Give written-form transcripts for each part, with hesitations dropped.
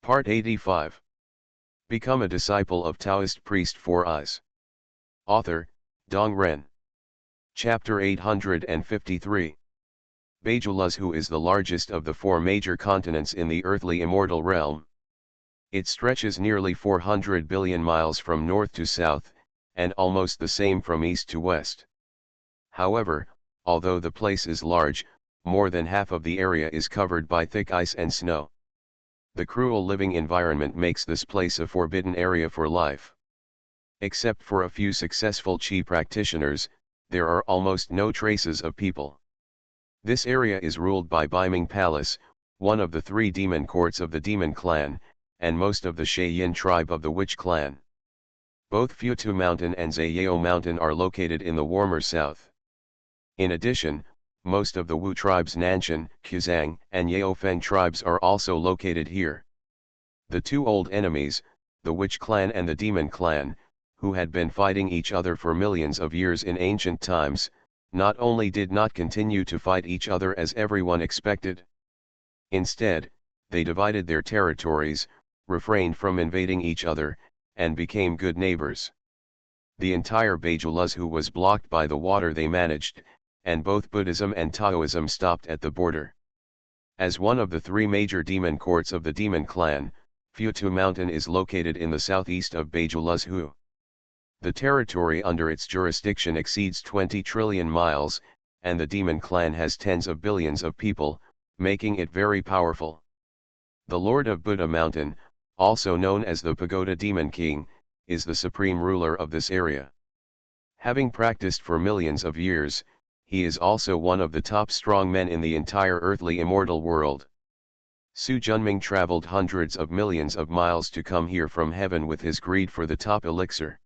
Part 85. Become a disciple of Taoist priest Four Eyes. Author, Dong Ren. Chapter 853. Bajuluz, who is the largest of the four major continents in the earthly immortal realm. It stretches nearly 400 billion miles from north to south, and almost the same from east to west. However, although the place is large, more than half of the area is covered by thick ice and snow. The cruel living environment makes this place a forbidden area for life. Except for a few successful Qi practitioners, there are almost no traces of people. This area is ruled by Biming Palace, one of the three demon courts of the demon clan, and most of the Sheyin tribe of the witch clan. Both Futu Mountain and Zayao Mountain are located in the warmer south. In addition, most of the Wu tribes Nanshan, Quzang, and Yaofeng tribes are also located here. The two old enemies, the Witch clan and the Demon clan, who had been fighting each other for millions of years in ancient times, not only did not continue to fight each other as everyone expected. Instead, they divided their territories, refrained from invading each other, and became good neighbors. The entire Bajuluz was blocked by the water they managed, and both Buddhism and Taoism stopped at the border. As one of the three major demon courts of the demon clan, Futu Mountain is located in the southeast of Bajuluz. The territory under its jurisdiction exceeds 20 trillion miles, and the demon clan has tens of billions of people, making it very powerful. The Lord of Buddha Mountain, also known as the Pagoda Demon King, is the supreme ruler of this area. Having practiced for millions of years, he is also one of the top strong men in the entire earthly immortal world. Su Junming traveled hundreds of millions of miles to come here from heaven with his greed for the top elixir.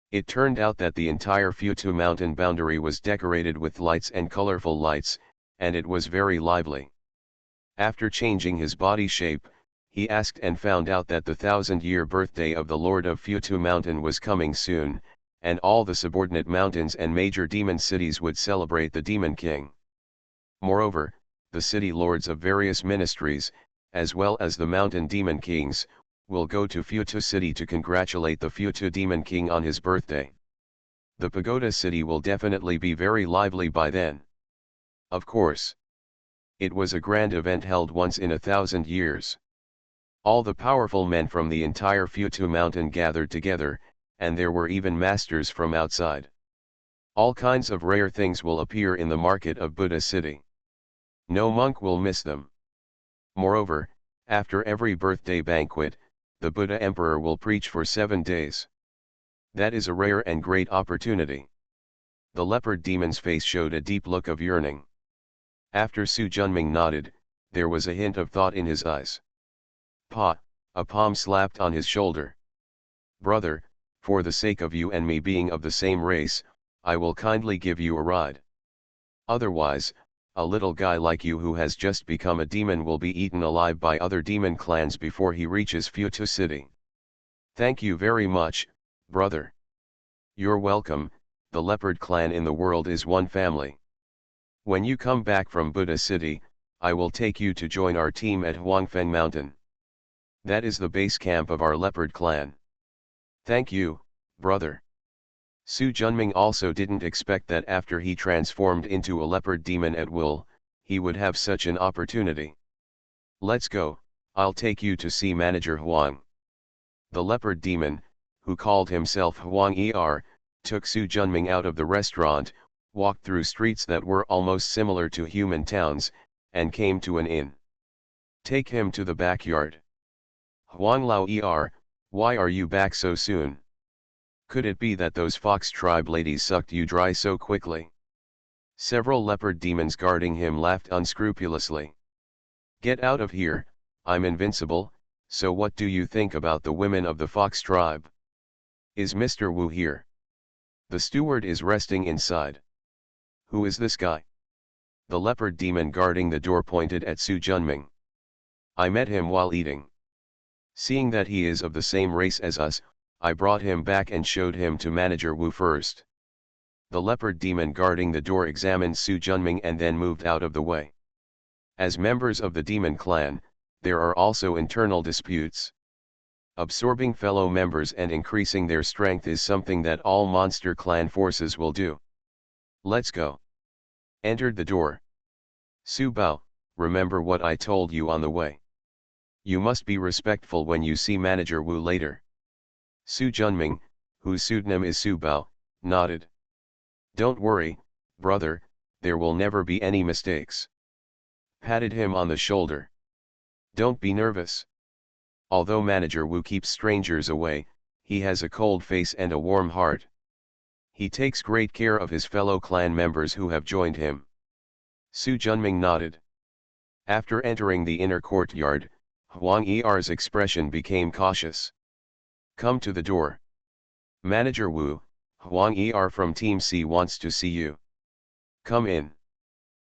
It turned out that the entire Futu mountain boundary was decorated with lights and colorful lights, and it was very lively. After changing his body shape, he asked and found out that the 1,000-year birthday of the Lord of Futu Mountain was coming soon, and all the subordinate mountains and major demon cities would celebrate the Demon King. Moreover, the city lords of various ministries, as well as the mountain demon kings, will go to Futu City to congratulate the Futu Demon King on his birthday. The Pagoda City will definitely be very lively by then. Of course. It was a grand event held once in 1,000 years. All the powerful men from the entire Futu Mountain gathered together, and there were even masters from outside. All kinds of rare things will appear in the market of Buddha City. No monk will miss them. Moreover, after every birthday banquet, the Buddha Emperor will preach for 7 days. That is a rare and great opportunity. The leopard demon's face showed a deep look of yearning. After Su Junming nodded, there was a hint of thought in his eyes. Pa, a palm slapped on his shoulder. Brother, for the sake of you and me being of the same race, I will kindly give you a ride. Otherwise, a little guy like you who has just become a demon will be eaten alive by other demon clans before he reaches Futu City. Thank you very much, brother. You're welcome. The leopard clan in the world is one family. When you come back from Buddha City, I will take you to join our team at Huangfeng Mountain. That is the base camp of our leopard clan. Thank you, brother. Su Junming also didn't expect that after he transformed into a leopard demon at will, he would have such an opportunity. Let's go, I'll take you to see Manager Huang. The leopard demon, who called himself Huang Er, took Su Junming out of the restaurant, walked through streets that were almost similar to human towns, and came to an inn. Take him to the backyard. Huang Lao Er, why are you back so soon? Could it be that those fox tribe ladies sucked you dry so quickly? Several leopard demons guarding him laughed unscrupulously. Get out of here, I'm invincible, so what do you think about the women of the fox tribe? Is Mr. Wu here? The steward is resting inside. Who is this guy? The leopard demon guarding the door pointed at Su Junming. I met him while eating. Seeing that he is of the same race as us, I brought him back and showed him to Manager Wu first. The leopard demon guarding the door examined Su Junming and then moved out of the way. As members of the demon clan, There are also internal disputes. Absorbing fellow members and increasing their strength is something that all monster clan forces will do. Let's go. Entered the door. Su Bao, remember what I told you on the way. You must be respectful when you see Manager Wu later. Su Junming, whose pseudonym is Su Bao, nodded. Don't worry, brother, there will never be any mistakes. Patted him on the shoulder. Don't be nervous. Although Manager Wu keeps strangers away, he has a cold face and a warm heart. He takes great care of his fellow clan members who have joined him. Su Junming nodded. After entering the inner courtyard, Huang Er's expression became cautious. Come to the door. Manager Wu, Huang Er from Team C wants to see you. Come in.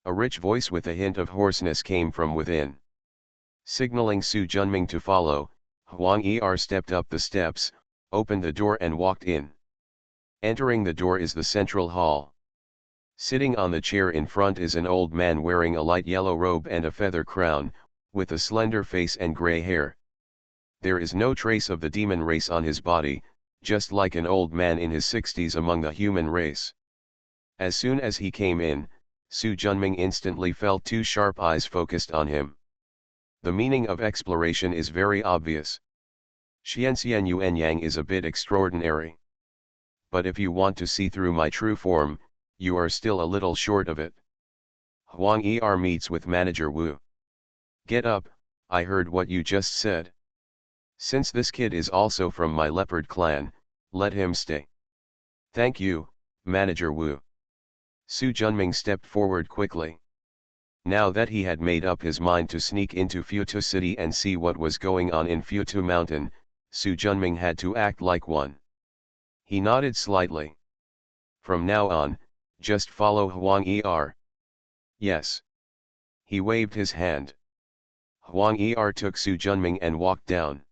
A rich voice with a hint of hoarseness came from within. Signaling Su Junming to follow, Huang Er stepped up the steps, opened the door and walked in. Entering the door is the central hall. Sitting on the chair in front is an old man wearing a light yellow robe and a feather crown, with a slender face and gray hair. There is no trace of the demon race on his body, just like an old man in his 60s among the human race. As soon as he came in, Su Junming instantly felt two sharp eyes focused on him. The meaning of exploration is very obvious. Xianxian Yuan Yang is a bit extraordinary. But if you want to see through my true form, you are still a little short of it. Huang Er meets with Manager Wu. Get up, I heard what you just said. Since this kid is also from my leopard clan, let him stay. Thank you, Manager Wu. Su Junming stepped forward quickly. Now that he had made up his mind to sneak into Futu City and see what was going on in Futu Mountain, Su Junming had to act like one. He nodded slightly. From now on, just follow Huang Er. Yes. He waved his hand. Huang Er took Su Junming and walked down.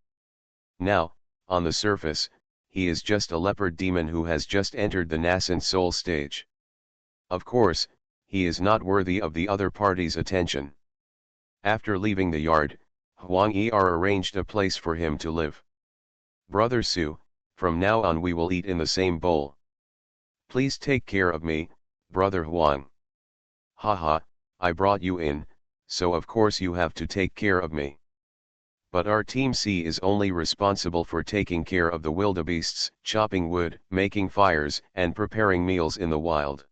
Now, on the surface, he is just a leopard demon who has just entered the nascent soul stage. Of course, he is not worthy of the other party's attention. After leaving the yard, Huang Er arranged a place for him to live. Brother Su, from now on we will eat in the same bowl. Please take care of me, Brother Huang. Haha, I brought you in, so of course you have to take care of me. But our Team C is only responsible for taking care of the wildebeests, chopping wood, making fires, and preparing meals in the wild.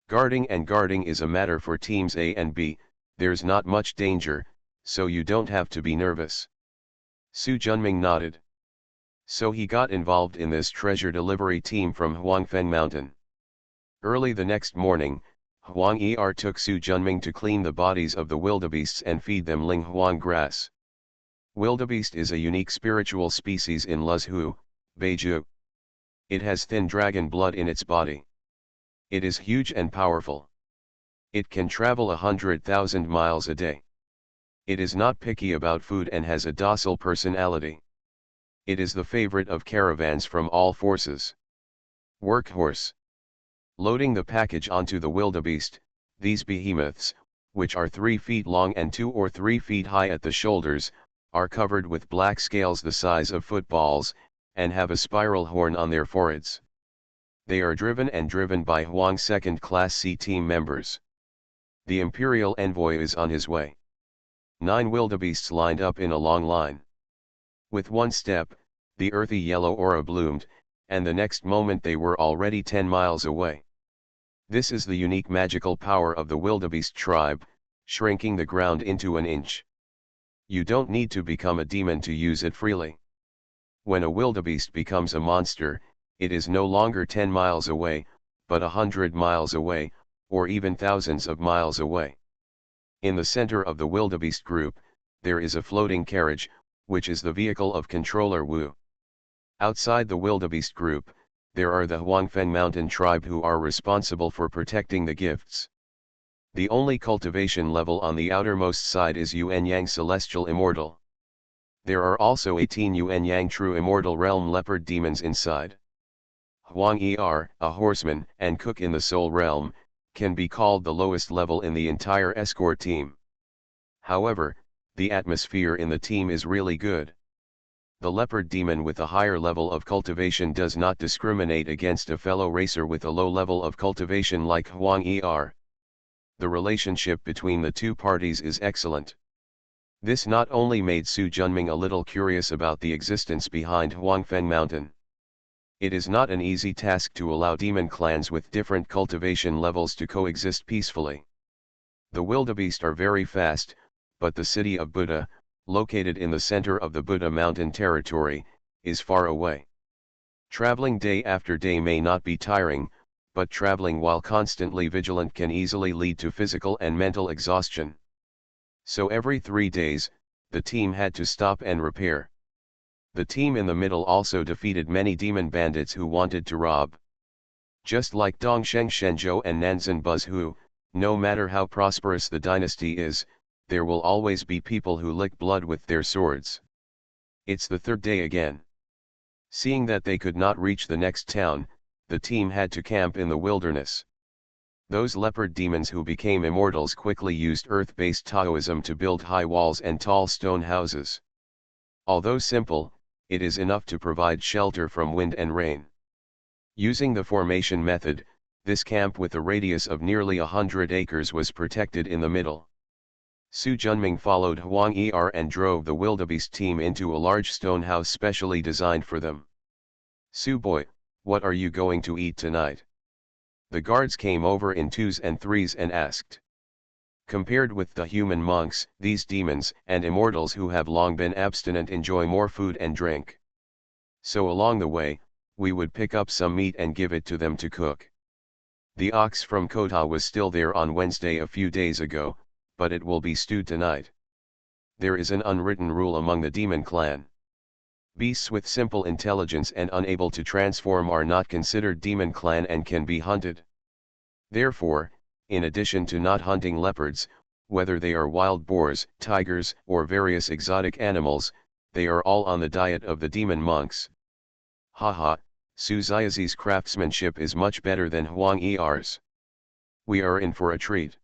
Guarding is a matter for Teams A and B, there's not much danger, so you don't have to be nervous. Su Junming nodded. So he got involved in this treasure delivery team from Huangfeng Mountain. Early the next morning, Huang Er took Su Junming to clean the bodies of the wildebeests and feed them Ling Huang grass. Wildebeest is a unique spiritual species in Luzhu, Beiju. It has thin dragon blood in its body. It is huge and powerful. It can travel 100,000 miles a day. It is not picky about food and has a docile personality. It is the favorite of caravans from all forces. Workhorse. Loading the package onto the wildebeest, these behemoths, which are 3 feet long and 2 or 3 feet high at the shoulders, are covered with black scales the size of footballs, and have a spiral horn on their foreheads. They are driven by Huang's second-class C team members. The Imperial Envoy is on his way. 9 wildebeests lined up in a long line. With one step, the earthy yellow aura bloomed, and the next moment they were already 10 miles away. This is the unique magical power of the wildebeest tribe, shrinking the ground into an inch. You don't need to become a demon to use it freely. When a wildebeest becomes a monster, it is no longer 10 miles away, but 100 miles away, or even thousands of miles away. In the center of the wildebeest group, there is a floating carriage, which is the vehicle of Controller Wu. Outside the wildebeest group, there are the Huangfeng Mountain tribe who are responsible for protecting the gifts. The only cultivation level on the outermost side is Yuan Yang Celestial Immortal. There are also 18 Yuan Yang True Immortal Realm leopard demons inside. Huang Er, a horseman and cook in the Soul Realm, can be called the lowest level in the entire escort team. However, The atmosphere in the team is really good. The leopard demon with a higher level of cultivation does not discriminate against a fellow racer with a low level of cultivation like Huang Er. The relationship between the two parties is excellent. This not only made Su Junming a little curious about the existence behind Huangfeng Mountain. It is not an easy task to allow demon clans with different cultivation levels to coexist peacefully. The wildebeest are very fast, but the city of Buddha, located in the center of the Buddha mountain territory, is far away. Traveling day after day may not be tiring, but traveling while constantly vigilant can easily lead to physical and mental exhaustion. So every 3 days, the team had to stop and repair. The team in the middle also defeated many demon bandits who wanted to rob. Just like Dongsheng Shenzhou and Nanzan Buzz who, no matter how prosperous the dynasty is, there will always be people who lick blood with their swords. It's the 3rd day again. Seeing that they could not reach the next town, the team had to camp in the wilderness. Those leopard demons who became immortals quickly used earth-based Taoism to build high walls and tall stone houses. Although simple, it is enough to provide shelter from wind and rain. Using the formation method, this camp with a radius of nearly 100 acres was protected in the middle. Su Junming followed Huang Er and drove the wildebeest team into a large stone house specially designed for them. "Su boy, what are you going to eat tonight?" The guards came over in 2s and 3s and asked. Compared with the human monks, these demons and immortals who have long been abstinent enjoy more food and drink. So along the way, we would pick up some meat and give it to them to cook. The ox from Kota was still there on Wednesday a few days ago, but it will be stewed tonight. There is an unwritten rule among the demon clan. Beasts with simple intelligence and unable to transform are not considered demon clan and can be hunted. Therefore, in addition to not hunting leopards, whether they are wild boars, tigers, or various exotic animals, they are all on the diet of the demon monks. Haha, Su Xiazi's craftsmanship is much better than Huang Er's. We are in for a treat.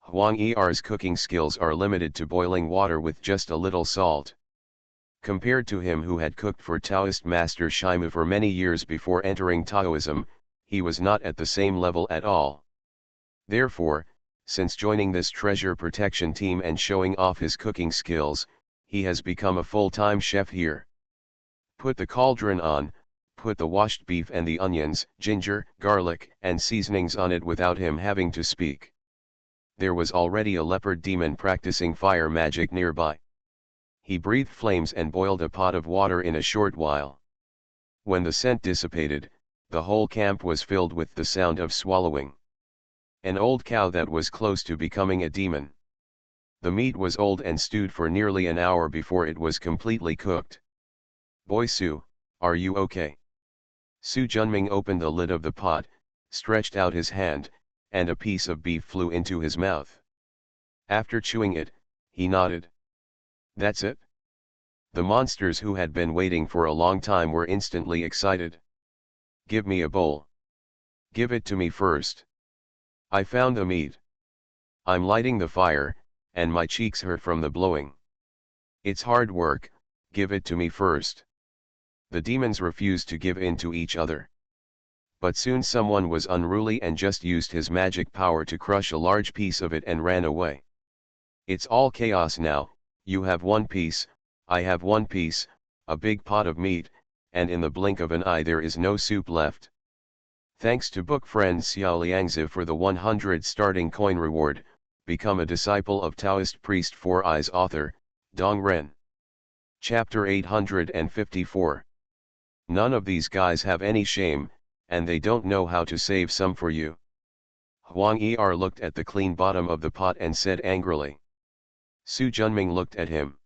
Huang Er's cooking skills are limited to boiling water with just a little salt. Compared to him who had cooked for Taoist master Shimu for many years before entering Taoism, he was not at the same level at all. Therefore, since joining this treasure protection team and showing off his cooking skills, he has become a full-time chef here. Put the cauldron on, put the washed beef and the onions, ginger, garlic, and seasonings on it without him having to speak. There was already a leopard demon practicing fire magic nearby. He breathed flames and boiled a pot of water in a short while. When the scent dissipated, the whole camp was filled with the sound of swallowing. An old cow that was close to becoming a demon. The meat was old and stewed for nearly an hour before it was completely cooked. "Boy Su, are you okay?" Su Junming opened the lid of the pot, stretched out his hand, and a piece of beef flew into his mouth. After chewing it, he nodded. "That's it?" The monsters who had been waiting for a long time were instantly excited. "Give me a bowl." "Give it to me first." "I found the meat." "I'm lighting the fire, and my cheeks hurt from the blowing." "It's hard work, give it to me first." The demons refused to give in to each other. But soon someone was unruly and just used his magic power to crush a large piece of it and ran away. "It's all chaos now, you have one piece, I have one piece, a big pot of meat, and in the blink of an eye there is no soup left." Thanks to book friend Xiao Liangzi for the 100 starting coin reward, become a disciple of Taoist priest Four Eyes author, Dong Ren. Chapter 854. None of these guys have any shame, and they don't know how to save some for you. Huang Er looked at the clean bottom of the pot and said angrily. Su Junming looked at him.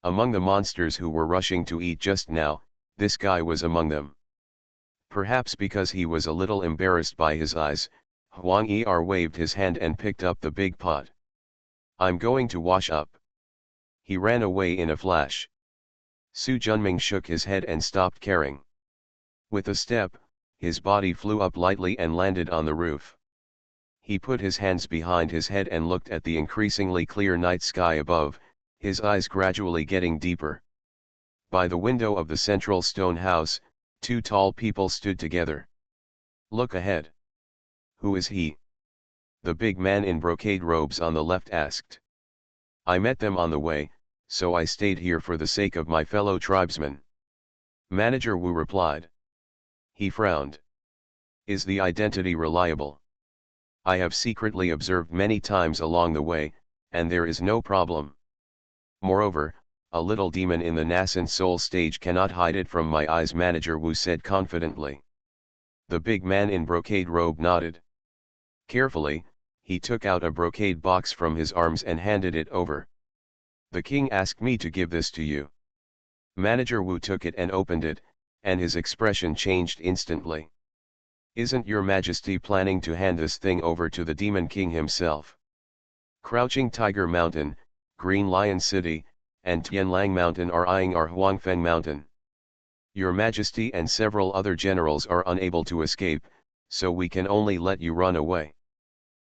Among the monsters who were rushing to eat just now, this guy was among them. Perhaps because he was a little embarrassed by his eyes, Huang Er waved his hand and picked up the big pot. "I'm going to wash up." He ran away in a flash. Su Junming shook his head and stopped caring. With a step, his body flew up lightly and landed on the roof. He put his hands behind his head and looked at the increasingly clear night sky above, his eyes gradually getting deeper. By the window of the central stone house, two tall people stood together. "Look ahead." "Who is he?" the big man in brocade robes on the left asked. "I met them on the way, so I stayed here for the sake of my fellow tribesmen," Manager Wu replied. He frowned. "Is the identity reliable?" "I have secretly observed many times along the way, and there is no problem. Moreover, a little demon in the nascent soul stage cannot hide it from my eyes," Manager Wu said confidently. The big man in brocade robe nodded. Carefully, he took out a brocade box from his arms and handed it over. "The king asked me to give this to you." Manager Wu took it and opened it, and his expression changed instantly. "Isn't your majesty planning to hand this thing over to the demon king himself?" Crouching Tiger Mountain, Green Lion City, and Tianlang Mountain are eyeing our Huangfeng Mountain. Your majesty and several other generals are unable to escape, so we can only let you run away.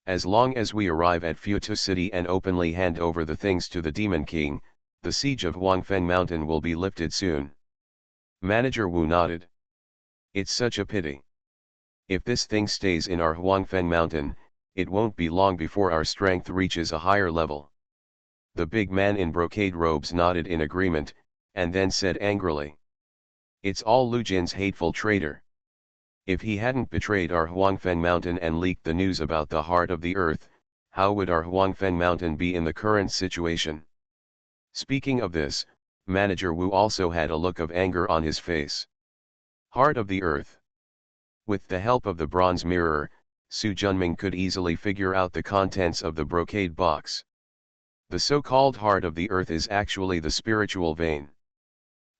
As long as we arrive at Futu City and openly hand over the things to the Demon King, the siege of Huangfeng Mountain will be lifted soon." Manager Wu nodded. "It's such a pity. If this thing stays in our Huangfeng Mountain, it won't be long before our strength reaches a higher level." The big man in brocade robes nodded in agreement, and then said angrily, "It's all Lu Jin's hateful traitor. If he hadn't betrayed our Huangfeng Mountain and leaked the news about the heart of the earth, how would our Huangfeng Mountain be in the current situation?" Speaking of this, Manager Wu also had a look of anger on his face. Heart of the earth. With the help of the bronze mirror, Su Junming could easily figure out the contents of the brocade box. The so-called heart of the earth is actually the spiritual vein.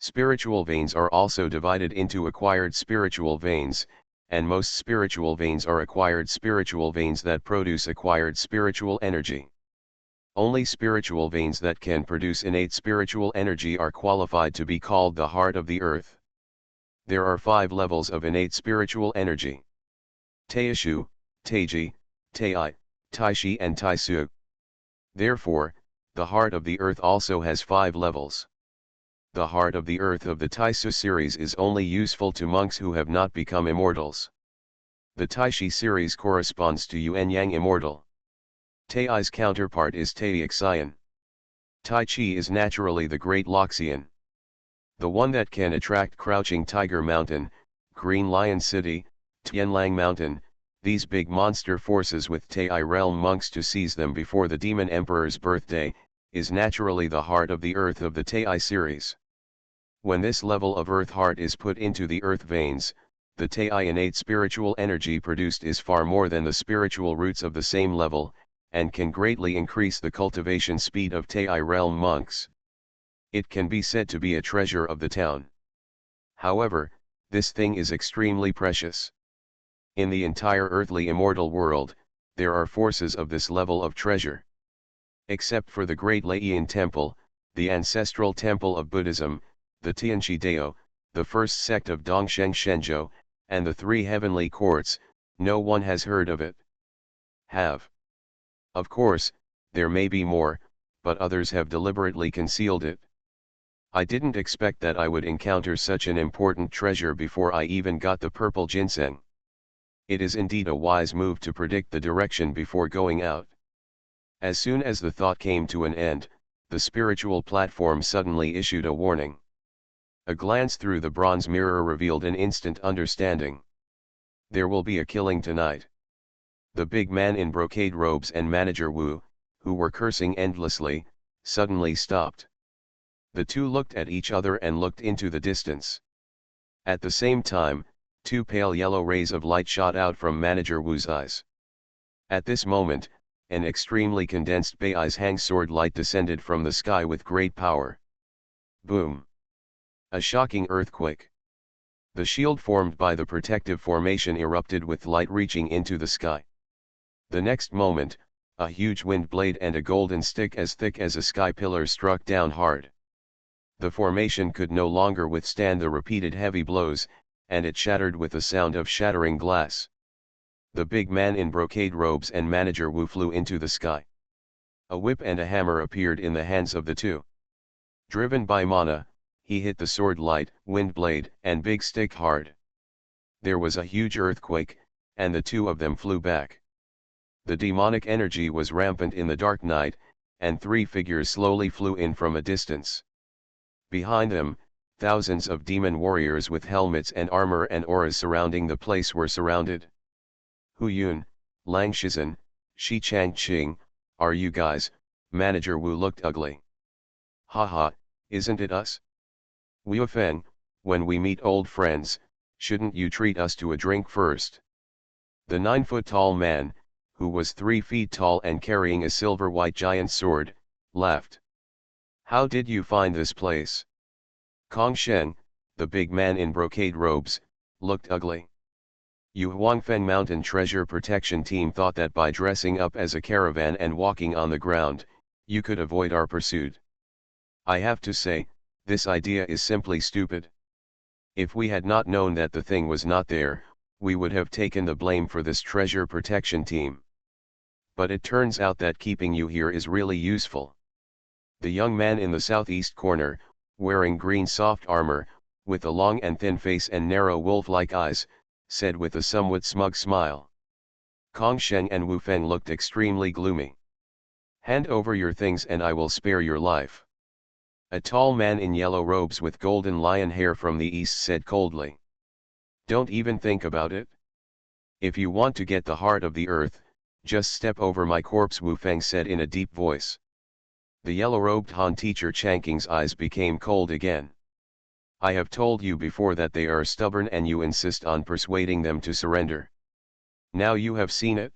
Spiritual veins are also divided into acquired spiritual veins, and most spiritual veins are acquired spiritual veins that produce acquired spiritual energy. Only spiritual veins that can produce innate spiritual energy are qualified to be called the heart of the earth. There are 5 levels of innate spiritual energy: Taishu, Taiji, Tai, Taishi and Taisu. Therefore, the heart of the earth also has 5 levels. The heart of the earth of the Taisu series is only useful to monks who have not become immortals. The Taishi series corresponds to Yuan Yang immortal. Tai's counterpart is Taixian. Tai Chi is naturally the great Loxian. The one that can attract Crouching Tiger Mountain, Green Lion City, Tianlang Mountain, these big monster forces with Tai realm monks to seize them before the Demon Emperor's birthday, is naturally the heart of the earth of the Tai series. When this level of earth heart is put into the earth veins, the Tai innate spiritual energy produced is far more than the spiritual roots of the same level, and can greatly increase the cultivation speed of Tai realm monks. It can be said to be a treasure of the town. However, this thing is extremely precious. In the entire earthly immortal world, there are forces of this level of treasure. Except for the great Laiyan temple, the ancestral temple of Buddhism, the Tianchi Dao, the first sect of Dongsheng Shenzhou, and the 3 heavenly courts, no one has heard of it. Have. Of course, there may be more, but others have deliberately concealed it. I didn't expect that I would encounter such an important treasure before I even got the purple ginseng. It is indeed a wise move to predict the direction before going out. As soon as the thought came to an end, the spiritual platform suddenly issued a warning. A glance through the bronze mirror revealed an instant understanding. There will be a killing tonight. The big man in brocade robes and Manager Wu, who were cursing endlessly, suddenly stopped. The two looked at each other and looked into the distance. At the same time, 2 pale yellow rays of light shot out from Manager Wu's eyes. At this moment, an extremely condensed Bai's Hang sword light descended from the sky with great power. Boom! A shocking earthquake. The shield formed by the protective formation erupted with light reaching into the sky. The next moment, a huge wind blade and a golden stick as thick as a sky pillar struck down hard. The formation could no longer withstand the repeated heavy blows, and it shattered with a sound of shattering glass. The big man in brocade robes and Manager Wu flew into the sky. A whip and a hammer appeared in the hands of the two. Driven by mana, he hit the sword light, wind blade, and big stick hard. There was a huge earthquake, and the two of them flew back. The demonic energy was rampant in the dark night, and three figures slowly flew in from a distance. Behind them, thousands of demon warriors with helmets and armor and auras surrounding the place were surrounded. Hu Yun, Lang Shizhen, Shi Changqing, are you guys? Manager Wu looked ugly. Haha, isn't it us? Wu Feng, when we meet old friends, shouldn't you treat us to a drink first? The 9-foot-tall man, who was 3 feet tall and carrying a silver-white giant sword, laughed. How did you find this place? Kong Shen, the big man in brocade robes, looked ugly. Yu Huangfeng Mountain Treasure Protection Team thought that by dressing up as a caravan and walking on the ground, you could avoid our pursuit. I have to say, this idea is simply stupid. If we had not known that the thing was not there, we would have taken the blame for this treasure protection team. But it turns out that keeping you here is really useful. The young man in the southeast corner, wearing green soft armor, with a long and thin face and narrow wolf-like eyes, said with a somewhat smug smile. Kong Sheng and Wu Feng looked extremely gloomy. Hand over your things and I will spare your life. A tall man in yellow robes with golden lion hair from the east said coldly. Don't even think about it. If you want to get the heart of the earth, just step over my corpse, Wu Feng said in a deep voice. The yellow-robed Han teacher Changqing's eyes became cold again. I have told you before that they are stubborn and you insist on persuading them to surrender. Now you have seen it?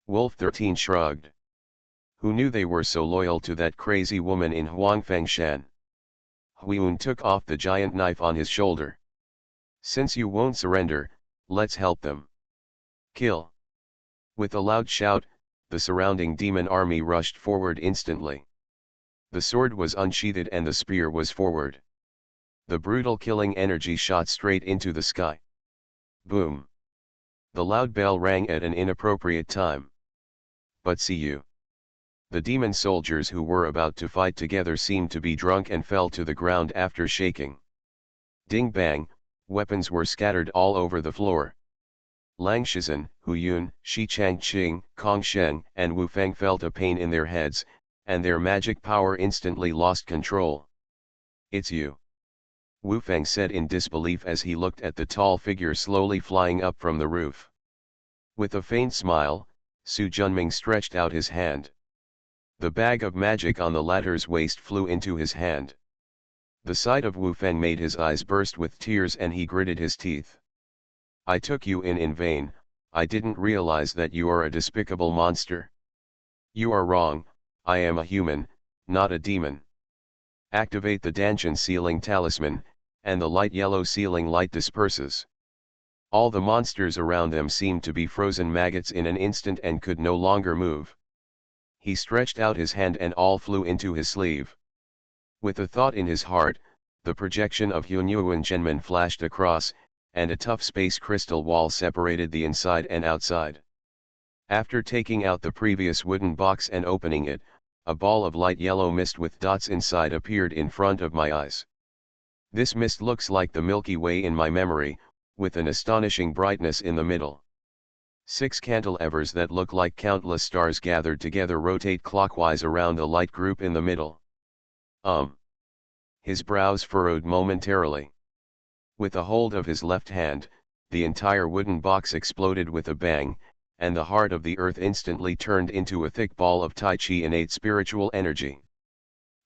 Wolf 13 shrugged. Who knew they were so loyal to that crazy woman in Huangfeng Shan? Huiyun took off the giant knife on his shoulder. Since you won't surrender, let's help them. Kill. With a loud shout, the surrounding demon army rushed forward instantly. The sword was unsheathed and the spear was forward. The brutal killing energy shot straight into the sky. Boom. The loud bell rang at an inappropriate time. But see you. The demon soldiers who were about to fight together seemed to be drunk and fell to the ground after shaking. Ding bang, weapons were scattered all over the floor. Lang Shizhen, Hu Yun, Shi Changqing, Kong Sheng, and Wu Feng felt a pain in their heads, and their magic power instantly lost control. It's you. Wu Feng said in disbelief as he looked at the tall figure slowly flying up from the roof. With a faint smile, Su Junming stretched out his hand. The bag of magic on the latter's waist flew into his hand. The sight of Wu Feng made his eyes burst with tears and he gritted his teeth. I took you in vain, I didn't realize that you are a despicable monster. You are wrong, I am a human, not a demon. Activate the Danshan Sealing Talisman, and the light yellow sealing light disperses. All the monsters around them seemed to be frozen maggots in an instant and could no longer move. He stretched out his hand and all flew into his sleeve. With a thought in his heart, the projection of Hunyuan Zhenman flashed across, and a tough space crystal wall separated the inside and outside. After taking out the previous wooden box and opening it, a ball of light yellow mist with dots inside appeared in front of my eyes. This mist looks like the Milky Way in my memory, with an astonishing brightness in the middle. 6 cantilevers that look like countless stars gathered together rotate clockwise around a light group in the middle. His brows furrowed momentarily. With a hold of his left hand, the entire wooden box exploded with a bang, and the heart of the earth instantly turned into a thick ball of Tai Chi innate spiritual energy.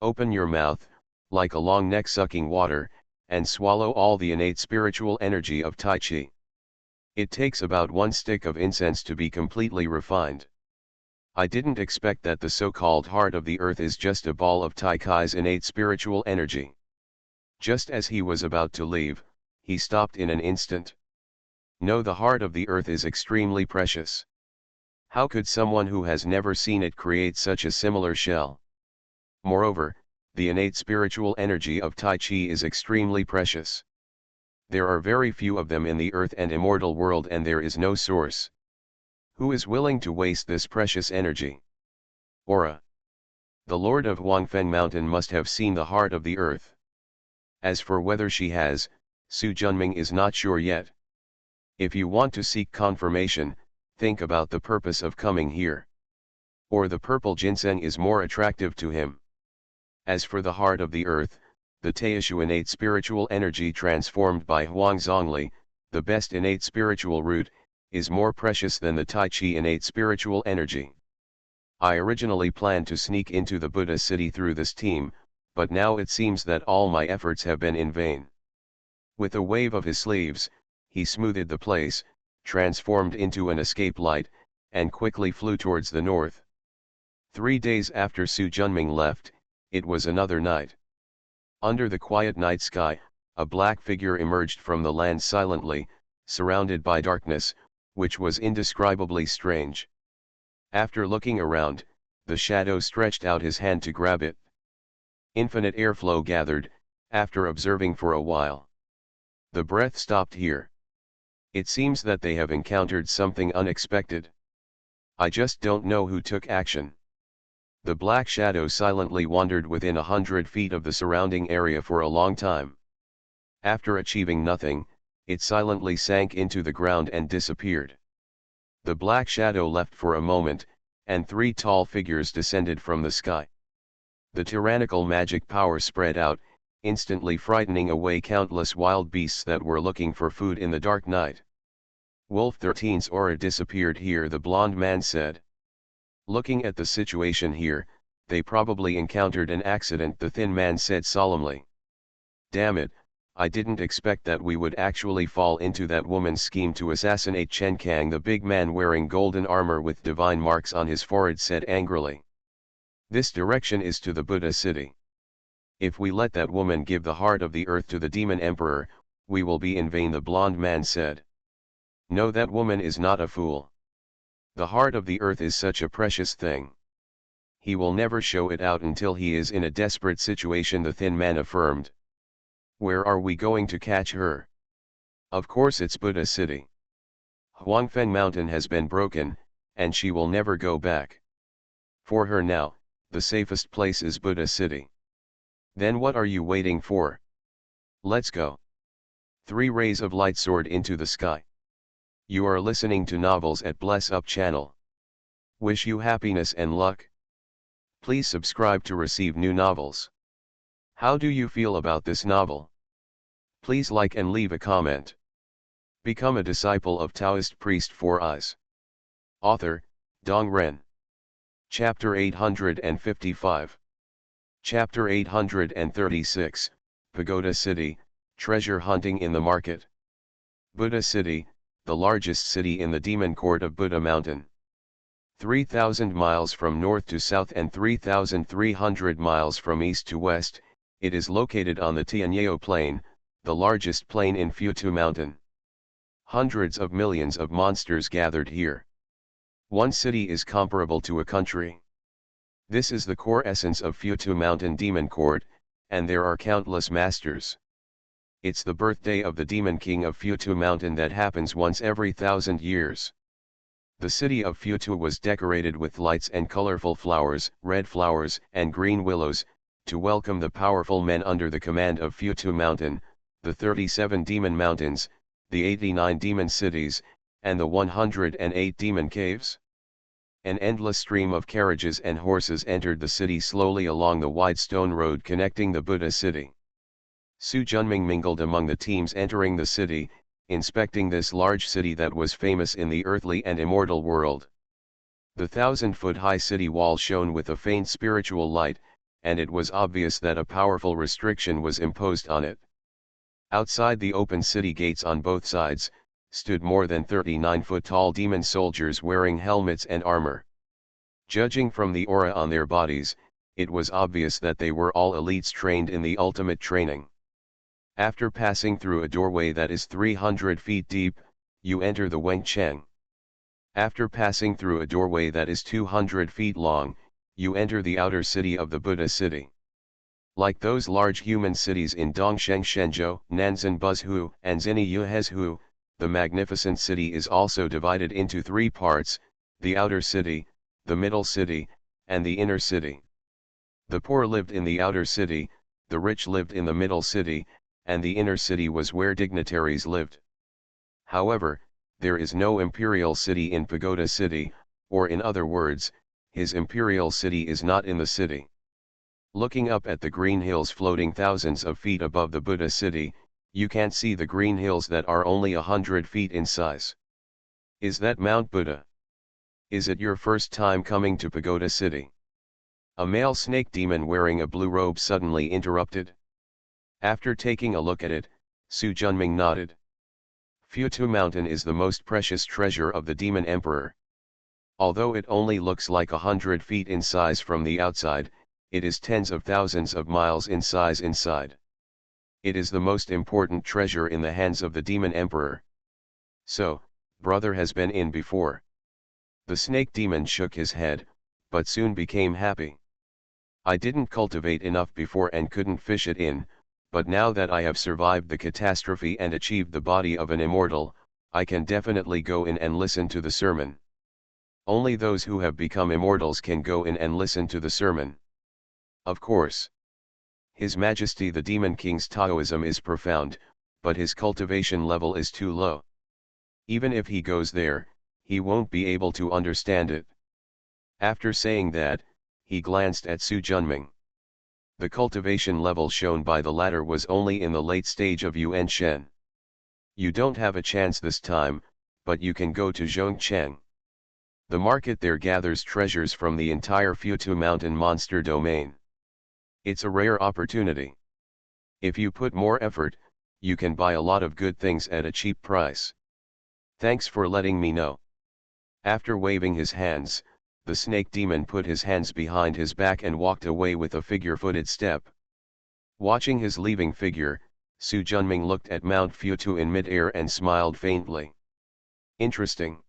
Open your mouth, like a long neck sucking water, and swallow all the innate spiritual energy of Tai Chi. It takes about 1 stick of incense to be completely refined. I didn't expect that the so-called heart of the earth is just a ball of Tai Chi's innate spiritual energy. Just as he was about to leave, he stopped in an instant. No, the heart of the earth is extremely precious. How could someone who has never seen it create such a similar shell? Moreover, the innate spiritual energy of Tai Chi is extremely precious. There are very few of them in the earth and immortal world and there is no source. Who is willing to waste this precious energy? Aura. The Lord of Huangfeng Mountain must have seen the heart of the earth. As for whether she has, Su Junming is not sure yet. If you want to seek confirmation, think about the purpose of coming here. Or the purple ginseng is more attractive to him. As for the heart of the earth, the Taoist innate spiritual energy transformed by Huang Zhongli, the best innate spiritual root, is more precious than the Tai Chi innate spiritual energy. I originally planned to sneak into the Buddha city through this team, but now it seems that all my efforts have been in vain. With a wave of his sleeves, he smoothed the place, transformed into an escape light, and quickly flew towards the north. 3 days after Su Junming left, it was another night. Under the quiet night sky, a black figure emerged from the land silently, surrounded by darkness, which was indescribably strange. After looking around, the shadow stretched out his hand to grab it. Infinite airflow gathered, after observing for a while. The breath stopped here. It seems that they have encountered something unexpected. I just don't know who took action. The black shadow silently wandered within 100 feet of the surrounding area for a long time. After achieving nothing, it silently sank into the ground and disappeared. The black shadow left for a moment, and 3 tall figures descended from the sky. The tyrannical magic power spread out, instantly frightening away countless wild beasts that were looking for food in the dark night. Wolf 13's aura disappeared here, the blond man said. Looking at the situation here, they probably encountered an accident, the thin man said solemnly. Damn it, I didn't expect that we would actually fall into that woman's scheme to assassinate Chen Kang, the big man wearing golden armor with divine marks on his forehead said angrily. This direction is to the Buddha city. If we let that woman give the heart of the earth to the demon emperor, we will be in vain, the blond man said. No, that woman is not a fool. The heart of the earth is such a precious thing. He will never show it out until he is in a desperate situation, the thin man affirmed. Where are we going to catch her? Of course it's Buddha city. Huangfeng Mountain has been broken, and she will never go back. For her now, the safest place is Buddha city. Then what are you waiting for? Let's go. 3 rays of light soared into the sky. You are listening to Novels at Bless Up channel. Wish you happiness and luck. Please subscribe to receive new novels. How do you feel about this novel? Please like and leave a comment. Become a disciple of Taoist priest for us. Author, Dong Ren. Chapter 855. Chapter 836, Pagoda City, Treasure Hunting in the Market. Buddha City, the largest city in the demon court of Buddha Mountain. 3,000 miles from north to south and 3,300 miles from east to west, it is located on the Tianyao Plain, the largest plain in Futu Mountain. Hundreds of millions of monsters gathered here. One city is comparable to a country. This is the core essence of Futu Mountain Demon Court, and there are countless masters. It's the birthday of the Demon King of Futu Mountain that happens once every 1,000 years. The city of Futu was decorated with lights and colorful flowers, red flowers and green willows, to welcome the powerful men under the command of Futu Mountain, the 37 demon mountains, the 89 demon cities, and the 108 demon caves. An endless stream of carriages and horses entered the city slowly along the wide stone road connecting the Buddha city. Su Junming mingled among the teams entering the city, inspecting this large city that was famous in the earthly and immortal world. The 1,000-foot-high city wall shone with a faint spiritual light, and it was obvious that a powerful restriction was imposed on it. Outside the open city gates on both sides, stood more than 39-foot-tall demon soldiers wearing helmets and armor. Judging from the aura on their bodies, it was obvious that they were all elites trained in the ultimate training. After passing through a doorway that is 300 feet deep, you enter the Wengcheng. After passing through a doorway that is 200 feet long, you enter the outer city of the Buddha city. Like those large human cities in Dongsheng Shenzhou, Nanzan Buzhu, and Zini Yuhezhu, the magnificent city is also divided into 3 parts, the outer city, the middle city, and the inner city. The poor lived in the outer city, the rich lived in the middle city, and the inner city was where dignitaries lived. However, there is no imperial city in Pagoda City, or in other words, his imperial city is not in the city. Looking up at the green hills floating thousands of feet above the Buddha city, you can't see the green hills that are only 100 feet in size. Is that Mount Buddha? Is it your first time coming to Pagoda City? A male snake demon wearing a blue robe suddenly interrupted. After taking a look at it, Su Junming nodded. Futu Mountain is the most precious treasure of the Demon Emperor. Although it only looks like 100 feet in size from the outside, it is tens of thousands of miles in size inside. It is the most important treasure in the hands of the Demon Emperor. So, brother has been in before. The snake demon shook his head, but soon became happy. I didn't cultivate enough before and couldn't fish it in, but now that I have survived the catastrophe and achieved the body of an immortal, I can definitely go in and listen to the sermon. Only those who have become immortals can go in and listen to the sermon. Of course. His Majesty the Demon King's Taoism is profound, but his cultivation level is too low. Even if he goes there, he won't be able to understand it. After saying that, he glanced at Su Junming. The cultivation level shown by the latter was only in the late stage of Yuan Shen. You don't have a chance this time, but you can go to Zhongcheng. The market there gathers treasures from the entire Futu Mountain monster domain. It's a rare opportunity. If you put more effort, you can buy a lot of good things at a cheap price. Thanks for letting me know. After waving his hands, the snake demon put his hands behind his back and walked away with a figure-footed step. Watching his leaving figure, Su Junming looked at Mount Futu in mid-air and smiled faintly. Interesting.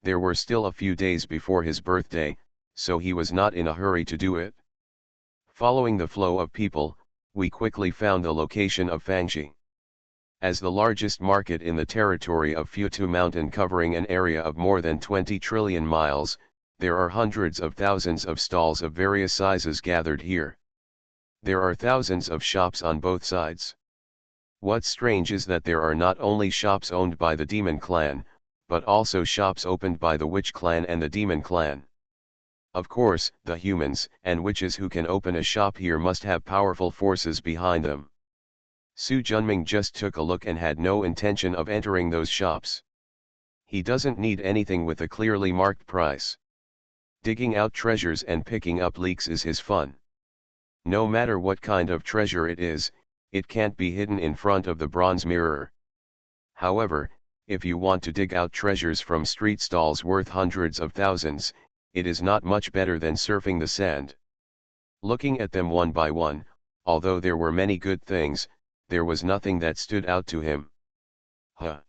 There were still a few days before his birthday, so he was not in a hurry to do it. Following the flow of people, we quickly found the location of Fangxi. As the largest market in the territory of Futu Mountain covering an area of more than 20 trillion miles, there are hundreds of thousands of stalls of various sizes gathered here. There are thousands of shops on both sides. What's strange is that there are not only shops owned by the Demon Clan, but also shops opened by the Witch Clan and the Demon Clan. Of course, the humans and witches who can open a shop here must have powerful forces behind them. Su Junming just took a look and had no intention of entering those shops. He doesn't need anything with a clearly marked price. Digging out treasures and picking up leeks is his fun. No matter what kind of treasure it is, it can't be hidden in front of the bronze mirror. However, if you want to dig out treasures from street stalls worth hundreds of thousands, it is not much better than surfing the sand. Looking at them one by one, although there were many good things, there was nothing that stood out to him. Huh.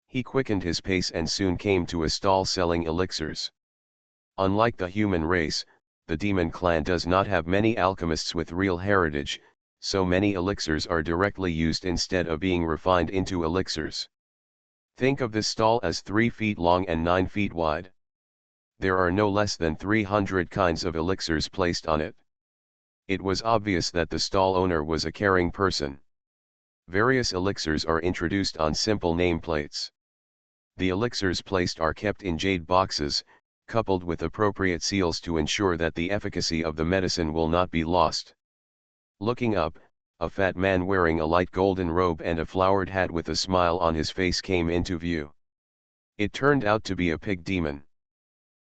He quickened his pace and soon came to a stall selling elixirs. Unlike the human race, the Demon Clan does not have many alchemists with real heritage, so many elixirs are directly used instead of being refined into elixirs. Think of this stall as 3 feet long and 9 feet wide. There are no less than 300 kinds of elixirs placed on it. It was obvious that the stall owner was a caring person. Various elixirs are introduced on simple nameplates. The elixirs placed are kept in jade boxes, coupled with appropriate seals to ensure that the efficacy of the medicine will not be lost. Looking up, a fat man wearing a light golden robe and a flowered hat with a smile on his face came into view. It turned out to be a pig demon.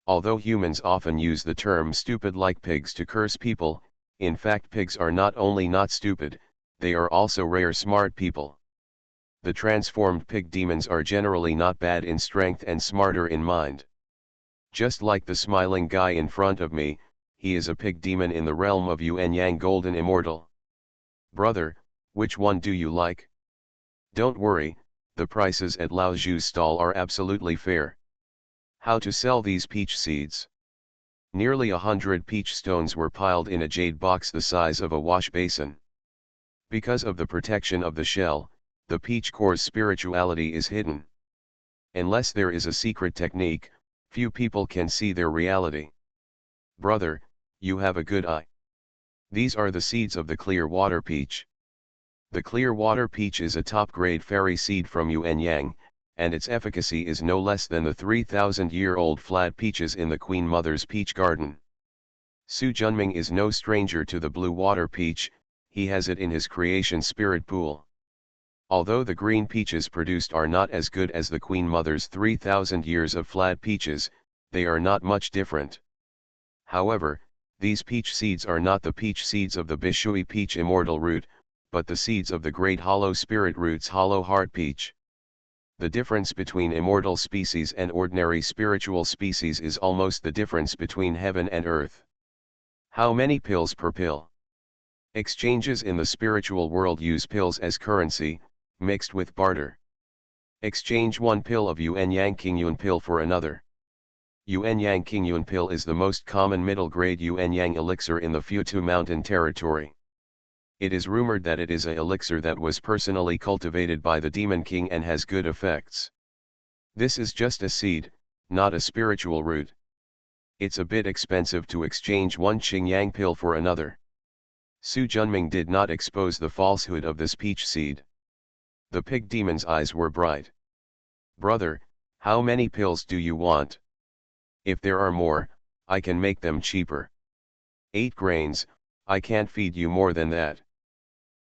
Although humans often use the term stupid like pigs to curse people, in fact pigs are not only not stupid, they are also rare smart people. The transformed pig demons are generally not bad in strength and smarter in mind. Just like the smiling guy in front of me, he is a pig demon in the realm of Yuan Yang Golden Immortal. Brother, which one do you like? Don't worry, the prices at Lao Zhu's stall are absolutely fair. How to sell these peach seeds? Nearly 100 peach stones were piled in a jade box the size of a wash basin. Because of the protection of the shell, the peach core's spirituality is hidden. Unless there is a secret technique, few people can see their reality. Brother, you have a good eye. These are the seeds of the clear water peach. The clear water peach is a top-grade fairy seed from Yuanyang, and its efficacy is no less than the 3,000-year-old flat peaches in the Queen Mother's peach garden. Su Junming is no stranger to the blue water peach, he has it in his creation spirit pool. Although the green peaches produced are not as good as the Queen Mother's 3,000 years of flat peaches, they are not much different. However, these peach seeds are not the peach seeds of the Bishui peach immortal root, but the seeds of the great hollow spirit root's hollow heart peach. The difference between immortal species and ordinary spiritual species is almost the difference between heaven and earth. How many pills per pill? Exchanges in the spiritual world use pills as currency, mixed with barter. Exchange one pill of Yuanyang Qingyuan pill for another. Yuanyang Qingyuan pill is the most common middle-grade Yuanyang elixir in the Futu Mountain territory. It is rumored that it is a elixir that was personally cultivated by the Demon King and has good effects. This is just a seed, not a spiritual root. It's a bit expensive to exchange one Qingyang pill for another. Su Junming did not expose the falsehood of this peach seed. The pig demon's eyes were bright. Brother, how many pills do you want? If there are more, I can make them cheaper. 8 grains, I can't feed you more than that.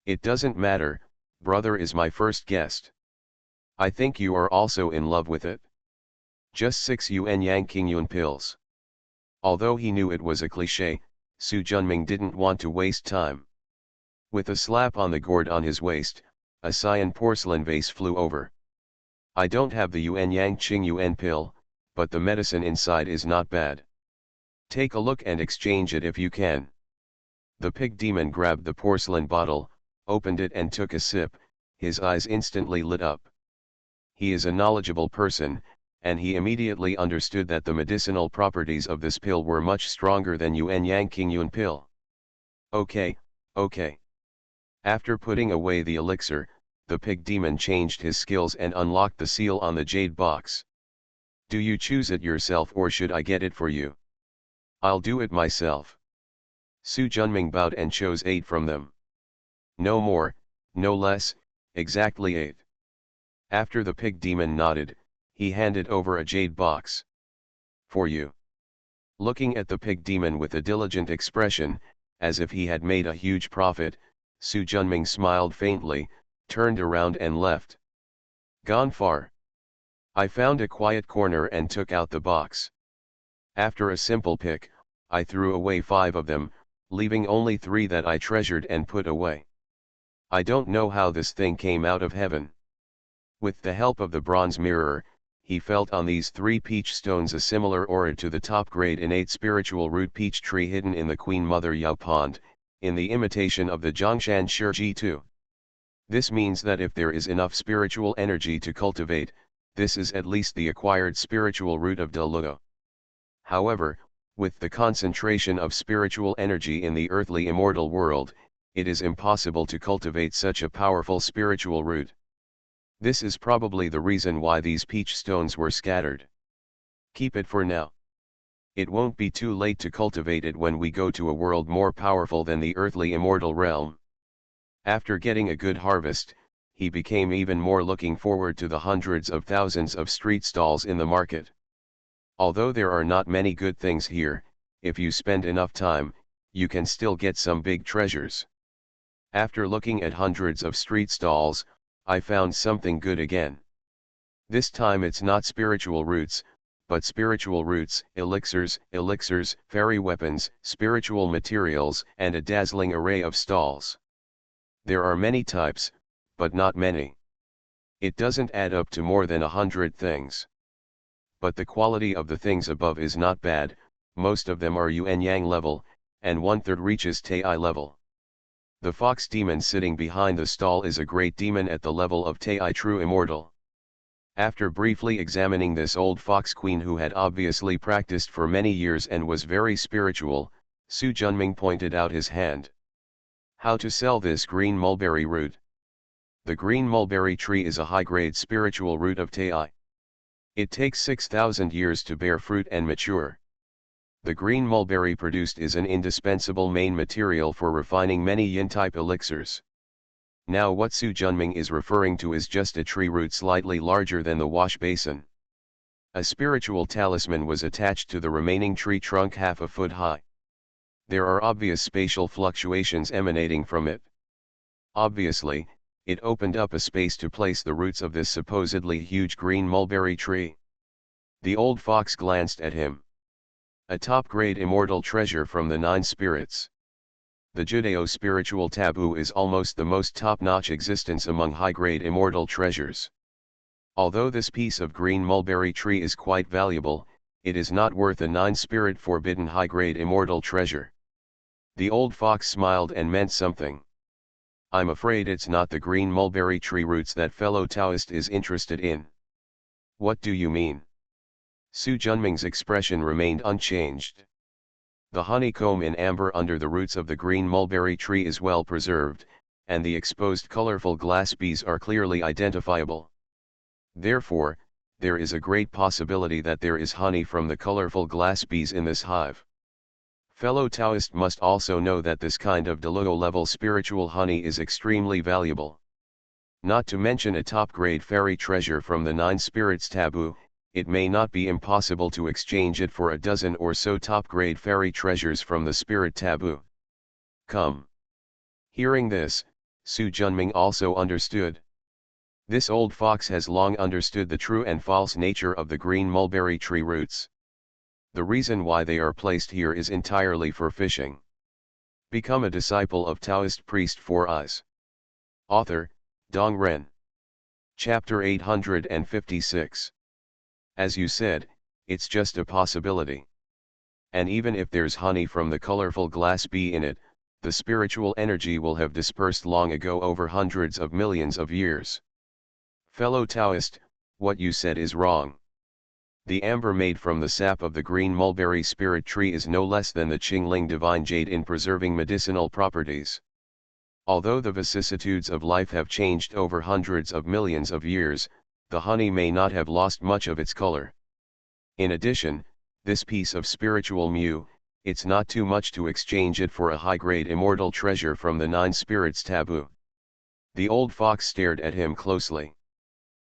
It doesn't matter, brother is my first guest. I think you are also in love with it. Just 6 Yuanyang Qingyuan pills. Although he knew it was a cliché, Su Junming didn't want to waste time. With a slap on the gourd on his waist, a cyan porcelain vase flew over. I don't have the Yuanyang Qingyuan pill, but the medicine inside is not bad. Take a look and exchange it if you can. The pig demon grabbed the porcelain bottle, opened it and took a sip, his eyes instantly lit up. He is a knowledgeable person, and he immediately understood that the medicinal properties of this pill were much stronger than Yuanyang Qingyuan pill. Okay. After putting away the elixir, the pig demon changed his skills and unlocked the seal on the jade box. Do you choose it yourself or should I get it for you? I'll do it myself. Su Junming bowed and chose 8 from them. No more, no less, exactly 8. After the pig demon nodded, he handed over a jade box. For you. Looking at the pig demon with a diligent expression, as if he had made a huge profit, Su Junming smiled faintly, turned around and left. Gone far. I found a quiet corner and took out the box. After a simple pick, I threw away 5 of them, leaving only 3 that I treasured and put away. I don't know how this thing came out of heaven. With the help of the bronze mirror, he felt on these 3 peach stones a similar aura to the top-grade innate spiritual root peach tree hidden in the Queen Mother Yao Pond, in the imitation of the Zhongshan Shiji Tu. This means that if there is enough spiritual energy to cultivate, this is at least the acquired spiritual root of Deluo. However, with the concentration of spiritual energy in the earthly immortal world, it is impossible to cultivate such a powerful spiritual root. This is probably the reason why these peach stones were scattered. Keep it for now. It won't be too late to cultivate it when we go to a world more powerful than the earthly immortal realm. After getting a good harvest, he became even more looking forward to the hundreds of thousands of street stalls in the market. Although there are not many good things here, if you spend enough time, you can still get some big treasures. After looking at hundreds of street stalls, I found something good again. This time it's not spiritual roots, but spiritual roots, elixirs, fairy weapons, spiritual materials, and a dazzling array of stalls. There are many types, but not many. It doesn't add up to more than 100 things. But the quality of the things above is not bad, most of them are Yuanyang level, and 1/3 reaches Tai level. The fox demon sitting behind the stall is a great demon at the level of Tai true immortal. After briefly examining this old fox queen who had obviously practiced for many years and was very spiritual, Su Junming pointed out his hand. How to sell this green mulberry root? The green mulberry tree is a high-grade spiritual root of Tai. It takes 6,000 years to bear fruit and mature. The green mulberry produced is an indispensable main material for refining many yin-type elixirs. Now what Su Junming is referring to is just a tree root slightly larger than the wash basin. A spiritual talisman was attached to the remaining tree trunk half a foot high. There are obvious spatial fluctuations emanating from it. Obviously, it opened up a space to place the roots of this supposedly huge green mulberry tree. The old fox glanced at him. A top-grade immortal treasure from the 9 spirits. The Judeo-spiritual taboo is almost the most top-notch existence among high-grade immortal treasures. Although this piece of green mulberry tree is quite valuable, it is not worth a 9-spirit forbidden high-grade immortal treasure. The old fox smiled and meant something. I'm afraid it's not the green mulberry tree roots that fellow Taoist is interested in. What do you mean? Su Junming's expression remained unchanged. The honeycomb in amber under the roots of the green mulberry tree is well preserved, and the exposed colorful glass bees are clearly identifiable. Therefore, there is a great possibility that there is honey from the colorful glass bees in this hive. Fellow Taoist must also know that this kind of low-level spiritual honey is extremely valuable. Not to mention a top-grade fairy treasure from the 9 spirits taboo, it may not be impossible to exchange it for a dozen or so top-grade fairy treasures from the spirit taboo. Come. Hearing this, Su Junming also understood. This old fox has long understood the true and false nature of the green mulberry tree roots. The reason why they are placed here is entirely for fishing. Become a disciple of Taoist priest 4 Eyes. Author, Dong Ren. Chapter 856. As you said, it's just a possibility. And even if there's honey from the colorful glass bee in it, the spiritual energy will have dispersed long ago over hundreds of millions of years. Fellow Taoist, what you said is wrong. The amber made from the sap of the green mulberry spirit tree is no less than the Qingling divine jade in preserving medicinal properties. Although the vicissitudes of life have changed over hundreds of millions of years, the honey may not have lost much of its color. In addition, this piece of spiritual mu, it's not too much to exchange it for a high-grade immortal treasure from the 9 spirits taboo. The old fox stared at him closely.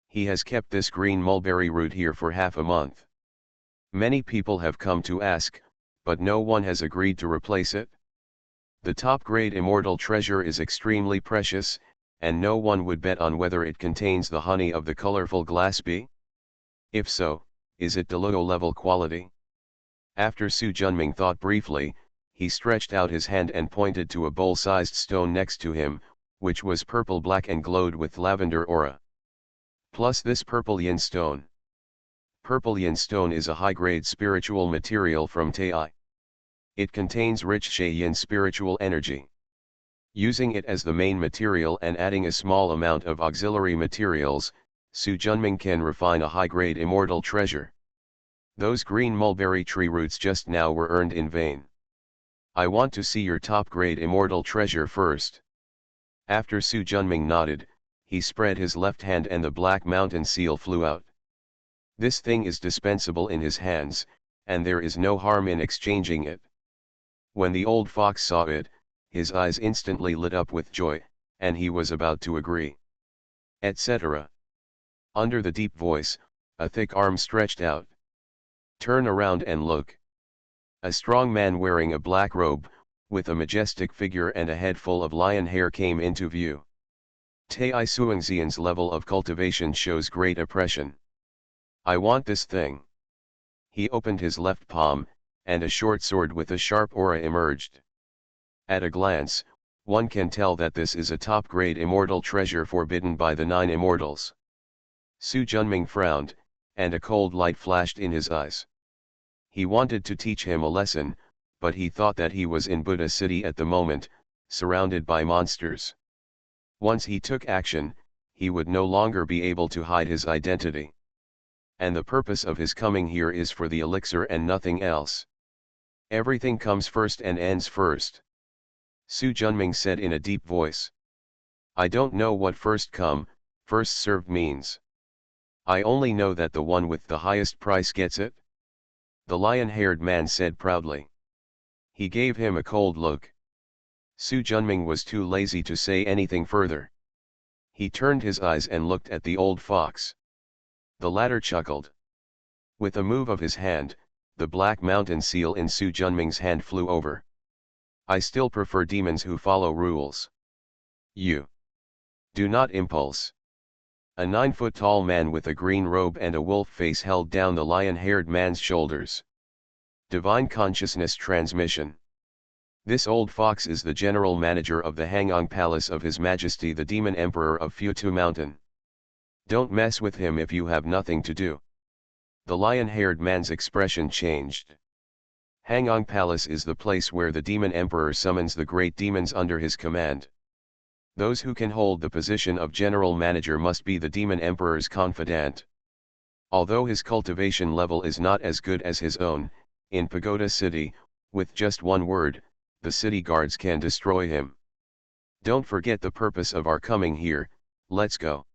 He has kept this green mulberry root here for half a month. Many people have come to ask, but no one has agreed to replace it. The top-grade immortal treasure is extremely precious, and no one would bet on whether it contains the honey of the colorful glass bee. If so, is it de low-level quality? After Su Junming thought briefly, he stretched out his hand and pointed to a bowl-sized stone next to him, which was purple-black and glowed with lavender aura. Plus this purple yin stone. Purple yin stone is a high-grade spiritual material from Tai. It contains rich Shui yin spiritual energy. Using it as the main material and adding a small amount of auxiliary materials, Su Junming can refine a high-grade immortal treasure. Those green mulberry tree roots just now were earned in vain. I want to see your top-grade immortal treasure first. After Su Junming nodded, he spread his left hand and the black mountain seal flew out. This thing is dispensable in his hands, and there is no harm in exchanging it. When the old fox saw it, his eyes instantly lit up with joy, and he was about to agree. Etc. Under the deep voice, a thick arm stretched out. Turn around and look. A strong man wearing a black robe, with a majestic figure and a head full of lion hair came into view. Tai Suangxian's level of cultivation shows great oppression. I want this thing. He opened his left palm, and a short sword with a sharp aura emerged. At a glance, one can tell that this is a top-grade immortal treasure forbidden by the 9 immortals. Su Junming frowned, and a cold light flashed in his eyes. He wanted to teach him a lesson, but he thought that he was in Buddha City at the moment, surrounded by monsters. Once he took action, he would no longer be able to hide his identity. And the purpose of his coming here is for the elixir and nothing else. Everything comes first and ends first. Su Junming said in a deep voice. I don't know what first come, first served means. I only know that the one with the highest price gets it. the lion-haired man said proudly. He gave him a cold look. Su Junming was too lazy to say anything further. He turned his eyes and looked at the old fox. The latter chuckled. With a move of his hand, the black mountain seal in Su Junming's hand flew over. I still prefer demons who follow rules. You do not impulse. A 9-foot-tall man with a green robe and a wolf face held down the lion-haired man's shoulders. Divine consciousness transmission. This old fox is the general manager of the Hangang Palace of His Majesty the Demon Emperor of Futu Mountain. Don't mess with him if you have nothing to do. The lion-haired man's expression changed. Hangang Palace is the place where the Demon Emperor summons the great demons under his command. Those who can hold the position of general manager must be the Demon Emperor's confidant. Although his cultivation level is not as good as his own, in Pagoda City, with just one word, the city guards can destroy him. Don't forget the purpose of our coming here, let's go.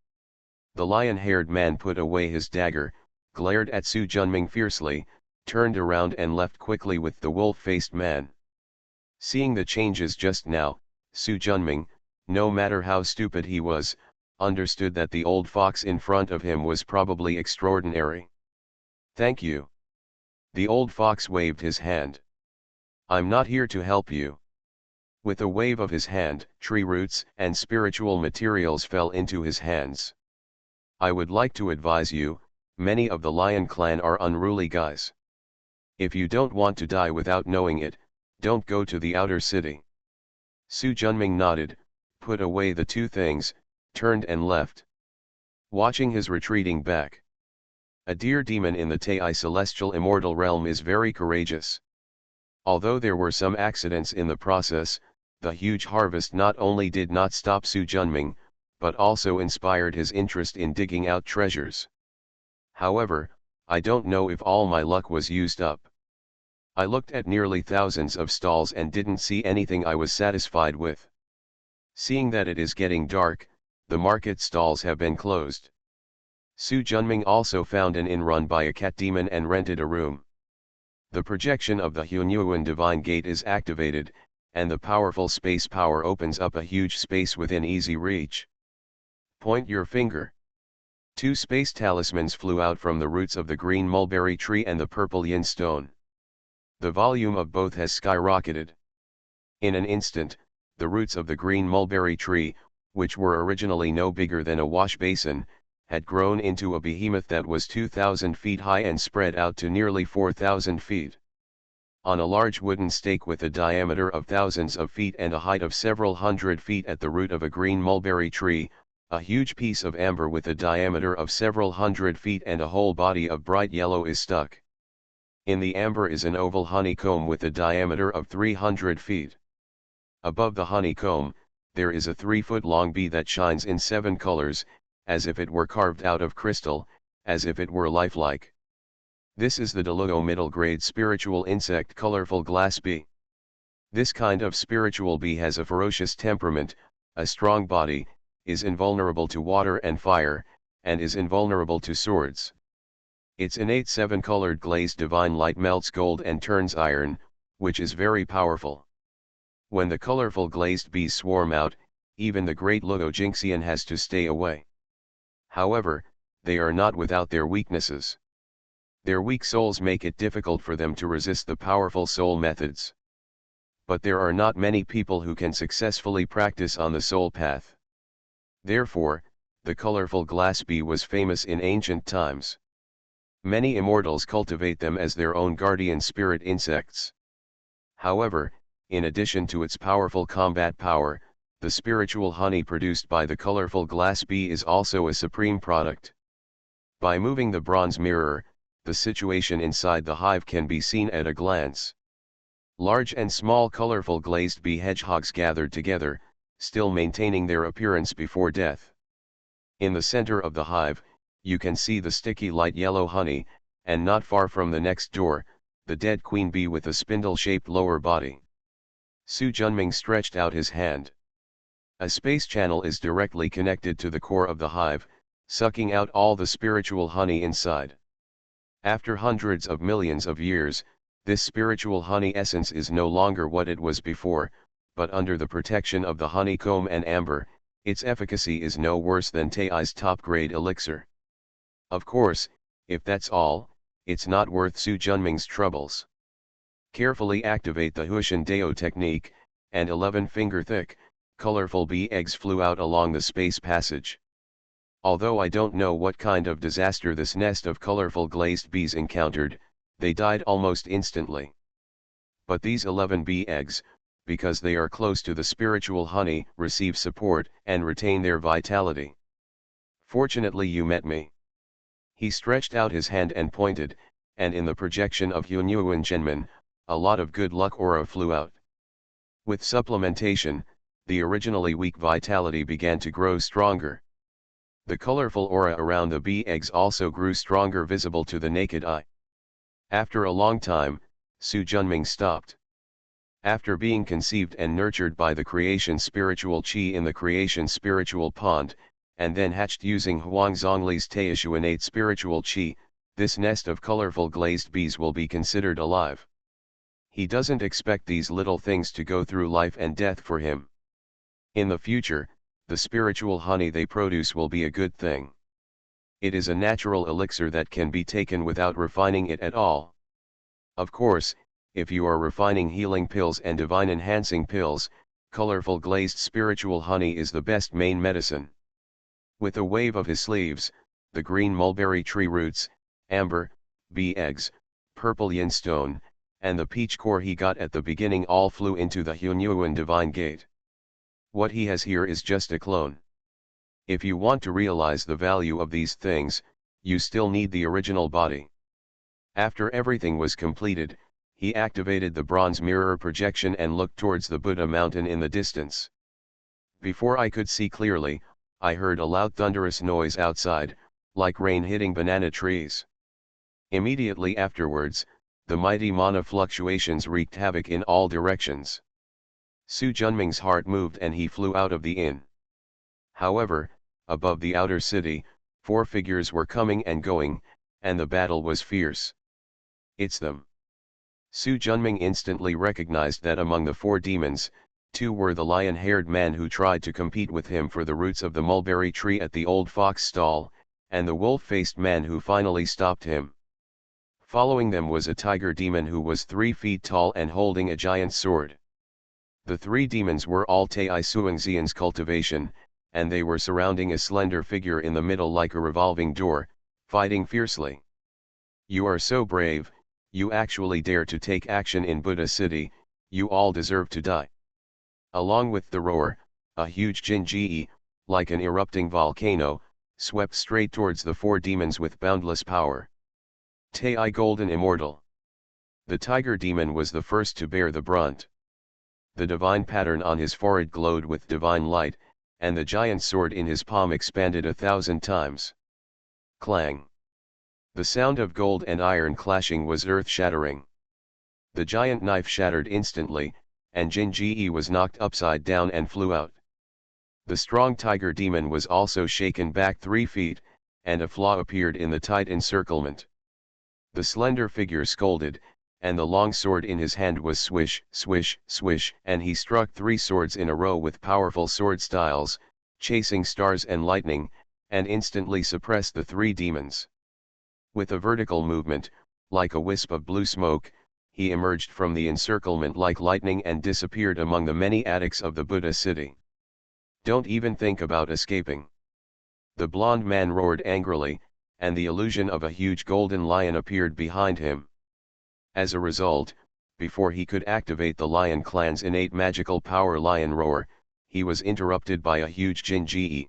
The lion-haired man put away his dagger, glared at Su Junming fiercely, turned around and left quickly with the wolf-faced man. Seeing the changes just now, Su Junming, no matter how stupid he was, understood that the old fox in front of him was probably extraordinary. Thank you. The old fox waved his hand. I'm not here to help you. With a wave of his hand, tree roots and spiritual materials fell into his hands. I would like to advise you, many of the lion clan are unruly guys. If you don't want to die without knowing it, don't go to the outer city. Su Junming nodded, put away the two things, turned and left. Watching his retreating back. A deer demon in the Tai celestial immortal realm is very courageous. Although there were some accidents in the process, the huge harvest not only did not stop Su Junming, but also inspired his interest in digging out treasures. However, I don't know if all my luck was used up. I looked at nearly thousands of stalls and didn't see anything I was satisfied with. Seeing that it is getting dark, the market stalls have been closed. Su Junming also found an inn run by a cat demon and rented a room. The projection of the Hunyuan Divine Gate is activated, and the powerful space power opens up a huge space within easy reach. Point your finger. 2 space talismans flew out from the roots of the green mulberry tree and the purple yin stone. The volume of both has skyrocketed. In an instant, the roots of the green mulberry tree, which were originally no bigger than a wash basin, had grown into a behemoth that was 2,000 feet high and spread out to nearly 4,000 feet. On a large wooden stake with a diameter of thousands of feet and a height of several hundred feet at the root of a green mulberry tree, a huge piece of amber with a diameter of several hundred feet and a whole body of bright yellow is stuck. In the amber is an oval honeycomb with a diameter of 300 feet. Above the honeycomb, there is a 3-foot-long bee that shines in 7 colors, as if it were carved out of crystal, as if it were lifelike. This is the Delugo middle-grade spiritual insect colorful glass bee. This kind of spiritual bee has a ferocious temperament, a strong body, is invulnerable to water and fire, and is invulnerable to swords. Its innate 7-colored glazed divine light melts gold and turns iron, which is very powerful. When the colorful glazed bees swarm out, even the great Lugo Jinxian has to stay away. However, they are not without their weaknesses. Their weak souls make it difficult for them to resist the powerful soul methods. But there are not many people who can successfully practice on the soul path. Therefore, the colorful glass bee was famous in ancient times. Many immortals cultivate them as their own guardian spirit insects. However, in addition to its powerful combat power, the spiritual honey produced by the colorful glass bee is also a supreme product. By moving the bronze mirror, the situation inside the hive can be seen at a glance. Large and small colorful glazed bee hedgehogs gathered together, still maintaining their appearance before death. In the center of the hive, you can see the sticky light yellow honey, and not far from the next door, the dead queen bee with a spindle-shaped lower body. Su Junming stretched out his hand. A space channel is directly connected to the core of the hive, sucking out all the spiritual honey inside. After hundreds of millions of years, this spiritual honey essence is no longer what it was before, but under the protection of the honeycomb and amber, its efficacy is no worse than Taoist's top-grade elixir. Of course, if that's all, it's not worth Su Junming's troubles. Carefully activate the Huishan Dao technique, and 11-finger-thick, colorful bee eggs flew out along the space passage. Although I don't know what kind of disaster this nest of colorful glazed bees encountered, they died almost instantly. But these 11 bee eggs, because they are close to the spiritual honey, receive support and retain their vitality. Fortunately you met me. He stretched out his hand and pointed, and in the projection of Hunyuan Zhenmin, a lot of good luck aura flew out. With supplementation, the originally weak vitality began to grow stronger. The colorful aura around the bee eggs also grew stronger, visible to the naked eye. After a long time, Su Junming stopped. After being conceived and nurtured by the creation spiritual qi in the creation spiritual pond, and then hatched using Huang Zongli's Taishuanate spiritual qi, this nest of colorful glazed bees will be considered alive. He doesn't expect these little things to go through life and death for him. In the future, the spiritual honey they produce will be a good thing. It is a natural elixir that can be taken without refining it at all. Of course, if you are refining healing pills and divine enhancing pills, colorful glazed spiritual honey is the best main medicine. With a wave of his sleeves, the green mulberry tree roots, amber, bee eggs, purple yin stone, and the peach core he got at the beginning all flew into the Hunyuan divine gate. What he has here is just a clone. If you want to realize the value of these things, you still need the original body. After everything was completed, he activated the bronze mirror projection and looked towards the Buddha mountain in the distance. Before I could see clearly, I heard a loud thunderous noise outside, like rain hitting banana trees. Immediately afterwards, the mighty mana fluctuations wreaked havoc in all directions. Su Junming's heart moved and he flew out of the inn. However, above the outer city, 4 figures were coming and going, and the battle was fierce. It's them. Su Junming instantly recognized that among the 4 demons, 2 were the lion-haired man who tried to compete with him for the roots of the mulberry tree at the old fox stall, and the wolf-faced man who finally stopped him. Following them was a tiger demon who was 3 feet tall and holding a giant sword. The 3 demons were all Tai Suangxian's cultivation, and they were surrounding a slender figure in the middle like a revolving door, fighting fiercely. You are so brave, you actually dare to take action in Buddha City, you all deserve to die. Along with the roar, a huge Jinji, like an erupting volcano, swept straight towards the 4 demons with boundless power. Tai Golden Immortal. The tiger demon was the first to bear the brunt. The divine pattern on his forehead glowed with divine light, and the giant sword in his palm expanded 1,000 times. Clang! The sound of gold and iron clashing was earth-shattering. The giant knife shattered instantly, and Jinji was knocked upside down and flew out. The strong tiger demon was also shaken back 3 feet, and a flaw appeared in the tight encirclement. The slender figure scolded, and the long sword in his hand was swish, swish, swish, and he struck 3 swords in a row with powerful sword styles, chasing stars and lightning, and instantly suppressed the 3 demons. With a vertical movement, like a wisp of blue smoke, he emerged from the encirclement like lightning and disappeared among the many attics of the Buddha city. Don't even think about escaping. The blond man roared angrily, and the illusion of a huge golden lion appeared behind him. As a result, before he could activate the Lion Clan's innate magical power Lion Roar, he was interrupted by a huge Jinji.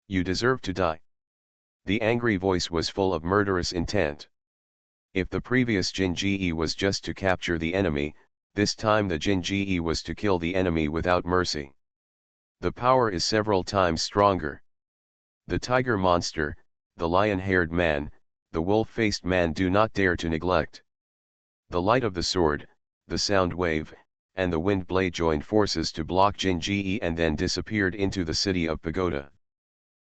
You deserve to die. The angry voice was full of murderous intent. If the previous Jinji was just to capture the enemy, this time the Jinji was to kill the enemy without mercy. The power is several times stronger. The tiger monster, the lion-haired man, the wolf-faced man do not dare to neglect. The light of the sword, the sound wave, and the wind blade joined forces to block Jinji and then disappeared into the city of Pagoda.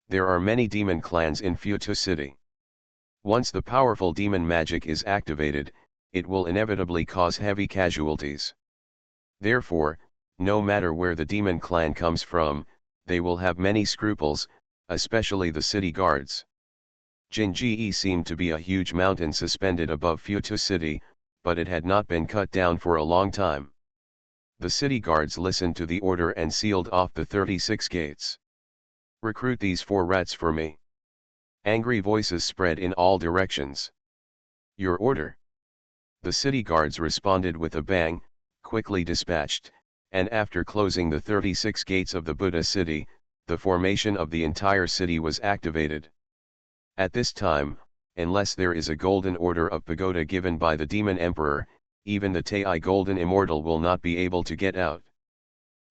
There are many demon clans in Futu City. Once the powerful demon magic is activated, it will inevitably cause heavy casualties. Therefore, no matter where the demon clan comes from, they will have many scruples, especially the city guards. Jinji seemed to be a huge mountain suspended above Futu City, but it had not been cut down for a long time. The city guards listened to the order and sealed off the 36 gates. "Recruit these 4 rats for me." Angry voices spread in all directions. "Your order." The city guards responded with a bang, quickly dispatched, and after closing the 36 gates of the Buddha city, the formation of the entire city was activated. At this time, unless there is a golden order of pagoda given by the demon emperor, even the Tai golden immortal will not be able to get out.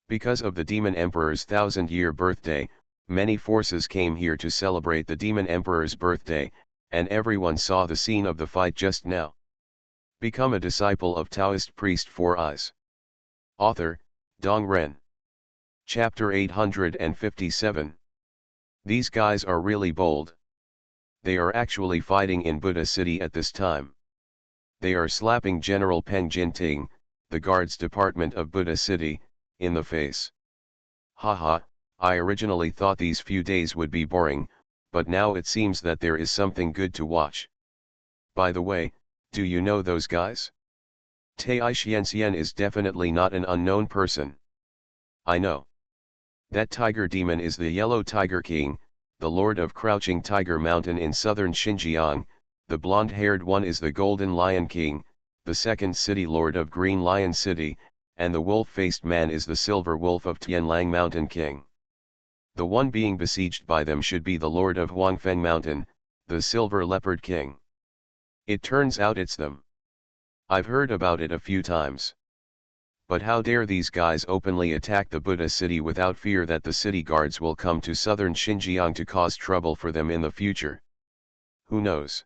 Because of the demon emperor's 1,000-year birthday, many forces came here to celebrate the demon emperor's birthday, and everyone saw the scene of the fight just now. Become a disciple of Taoist priest 4 Eyes. Author, Dong Ren. Chapter 857. These guys are really bold. They are actually fighting in Buddha City at this time. They are slapping General Peng Jinting, the guards department of Buddha City, in the face. Haha, I originally thought these few days would be boring, but now it seems that there is something good to watch. By the way, do you know those guys? Tai Xianxian is definitely not an unknown person. I know. That tiger demon is the Yellow Tiger King, the Lord of Crouching Tiger Mountain in southern Xinjiang. The blonde-haired one is the Golden Lion King, the second city lord of Green Lion City, and the wolf-faced man is the Silver Wolf of Tianlang Mountain King. The one being besieged by them should be the Lord of Huangfeng Mountain, the Silver Leopard King. It turns out it's them. I've heard about it a few times. But how dare these guys openly attack the Buddha city without fear that the city guards will come to southern Xinjiang to cause trouble for them in the future? Who knows?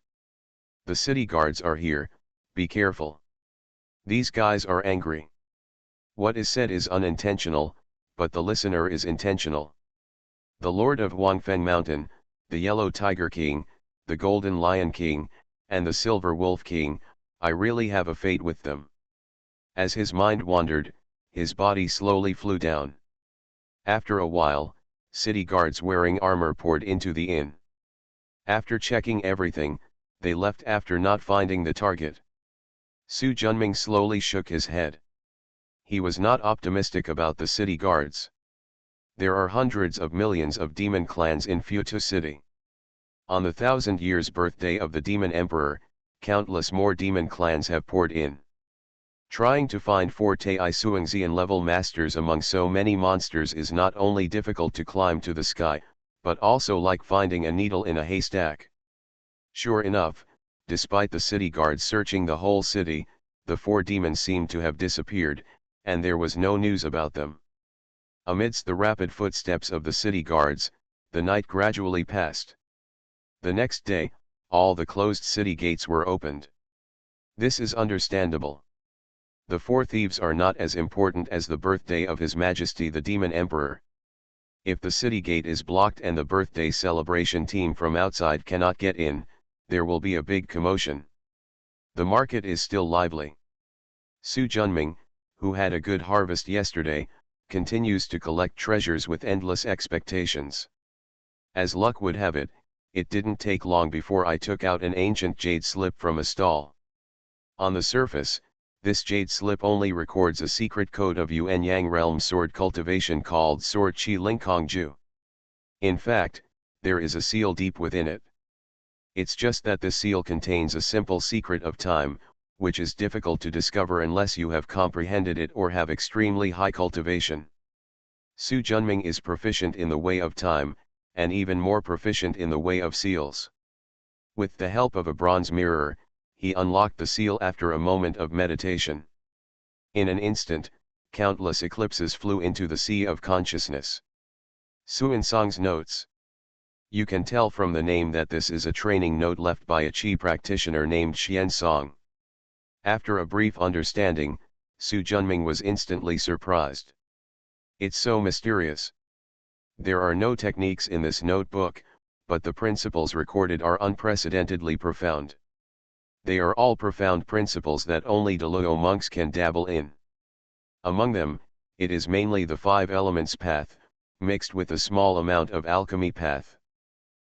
The city guards are here, be careful. These guys are angry. What is said is unintentional, but the listener is intentional. The Lord of Huangfeng Mountain, the Yellow Tiger King, the Golden Lion King, and the Silver Wolf King, I really have a fate with them. As his mind wandered, his body slowly flew down. After a while, city guards wearing armor poured into the inn. After checking everything, they left after not finding the target. Su Junming slowly shook his head. He was not optimistic about the city guards. There are hundreds of millions of demon clans in Futu City. On the 1,000 years birthday of the demon emperor, countless more demon clans have poured in. Trying to find 4 Tai Suangxian level masters among so many monsters is not only difficult to climb to the sky, but also like finding a needle in a haystack. Sure enough, despite the city guards searching the whole city, the 4 demons seemed to have disappeared, and there was no news about them. Amidst the rapid footsteps of the city guards, the night gradually passed. The next day, all the closed city gates were opened. This is understandable. The 4 thieves are not as important as the birthday of His Majesty the Demon Emperor. If the city gate is blocked and the birthday celebration team from outside cannot get in, there will be a big commotion. The market is still lively. Su Junming, who had a good harvest yesterday, continues to collect treasures with endless expectations. As luck would have it, it didn't take long before I took out an ancient jade slip from a stall. On the surface, this jade slip only records a secret code of Yuan Yang realm sword cultivation called Sword Qi Lingkong Ju. In fact, there is a seal deep within it. It's just that the seal contains a simple secret of time, which is difficult to discover unless you have comprehended it or have extremely high cultivation. Su Junming is proficient in the way of time, and even more proficient in the way of seals. With the help of a bronze mirror, he unlocked the seal after a moment of meditation. In an instant, countless eclipses flew into the sea of consciousness. Xuansong's notes. You can tell from the name that this is a training note left by a Qi practitioner named Xuansong. After a brief understanding, Su Junming was instantly surprised. It's so mysterious. There are no techniques in this notebook, but the principles recorded are unprecedentedly profound. They are all profound principles that only Daluo monks can dabble in. Among them, it is mainly the five elements path, mixed with a small amount of alchemy path.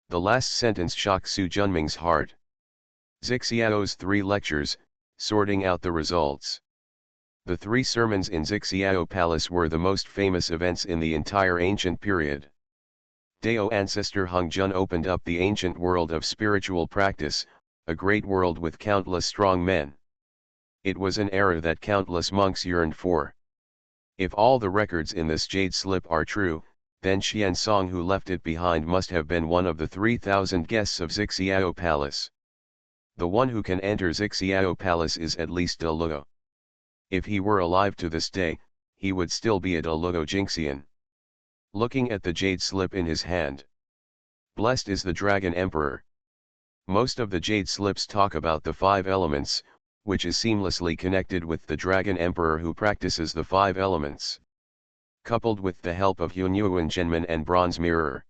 The last sentence shocked Su Junming's heart. Zixiao's 3 lectures, sorting out the results. The 3 sermons in Zixiao Palace were the most famous events in the entire ancient period. Dao ancestor Hung Jun opened up the ancient world of spiritual practice, a great world with countless strong men. It was an era that countless monks yearned for. If all the records in this jade slip are true, then Xiansong who left it behind must have been one of the 3,000 guests of Zixiao Palace. The one who can enter Zixiao Palace is at least Daluo. If he were alive to this day, he would still be a Daluo Jinxian. Looking at the jade slip in his hand. Blessed is the Dragon Emperor. Most of the jade slips talk about the 5 elements, which is seamlessly connected with the Dragon Emperor who practices the 5 elements. Coupled with the help of Hunyuan Zhenmin and Bronze Mirror.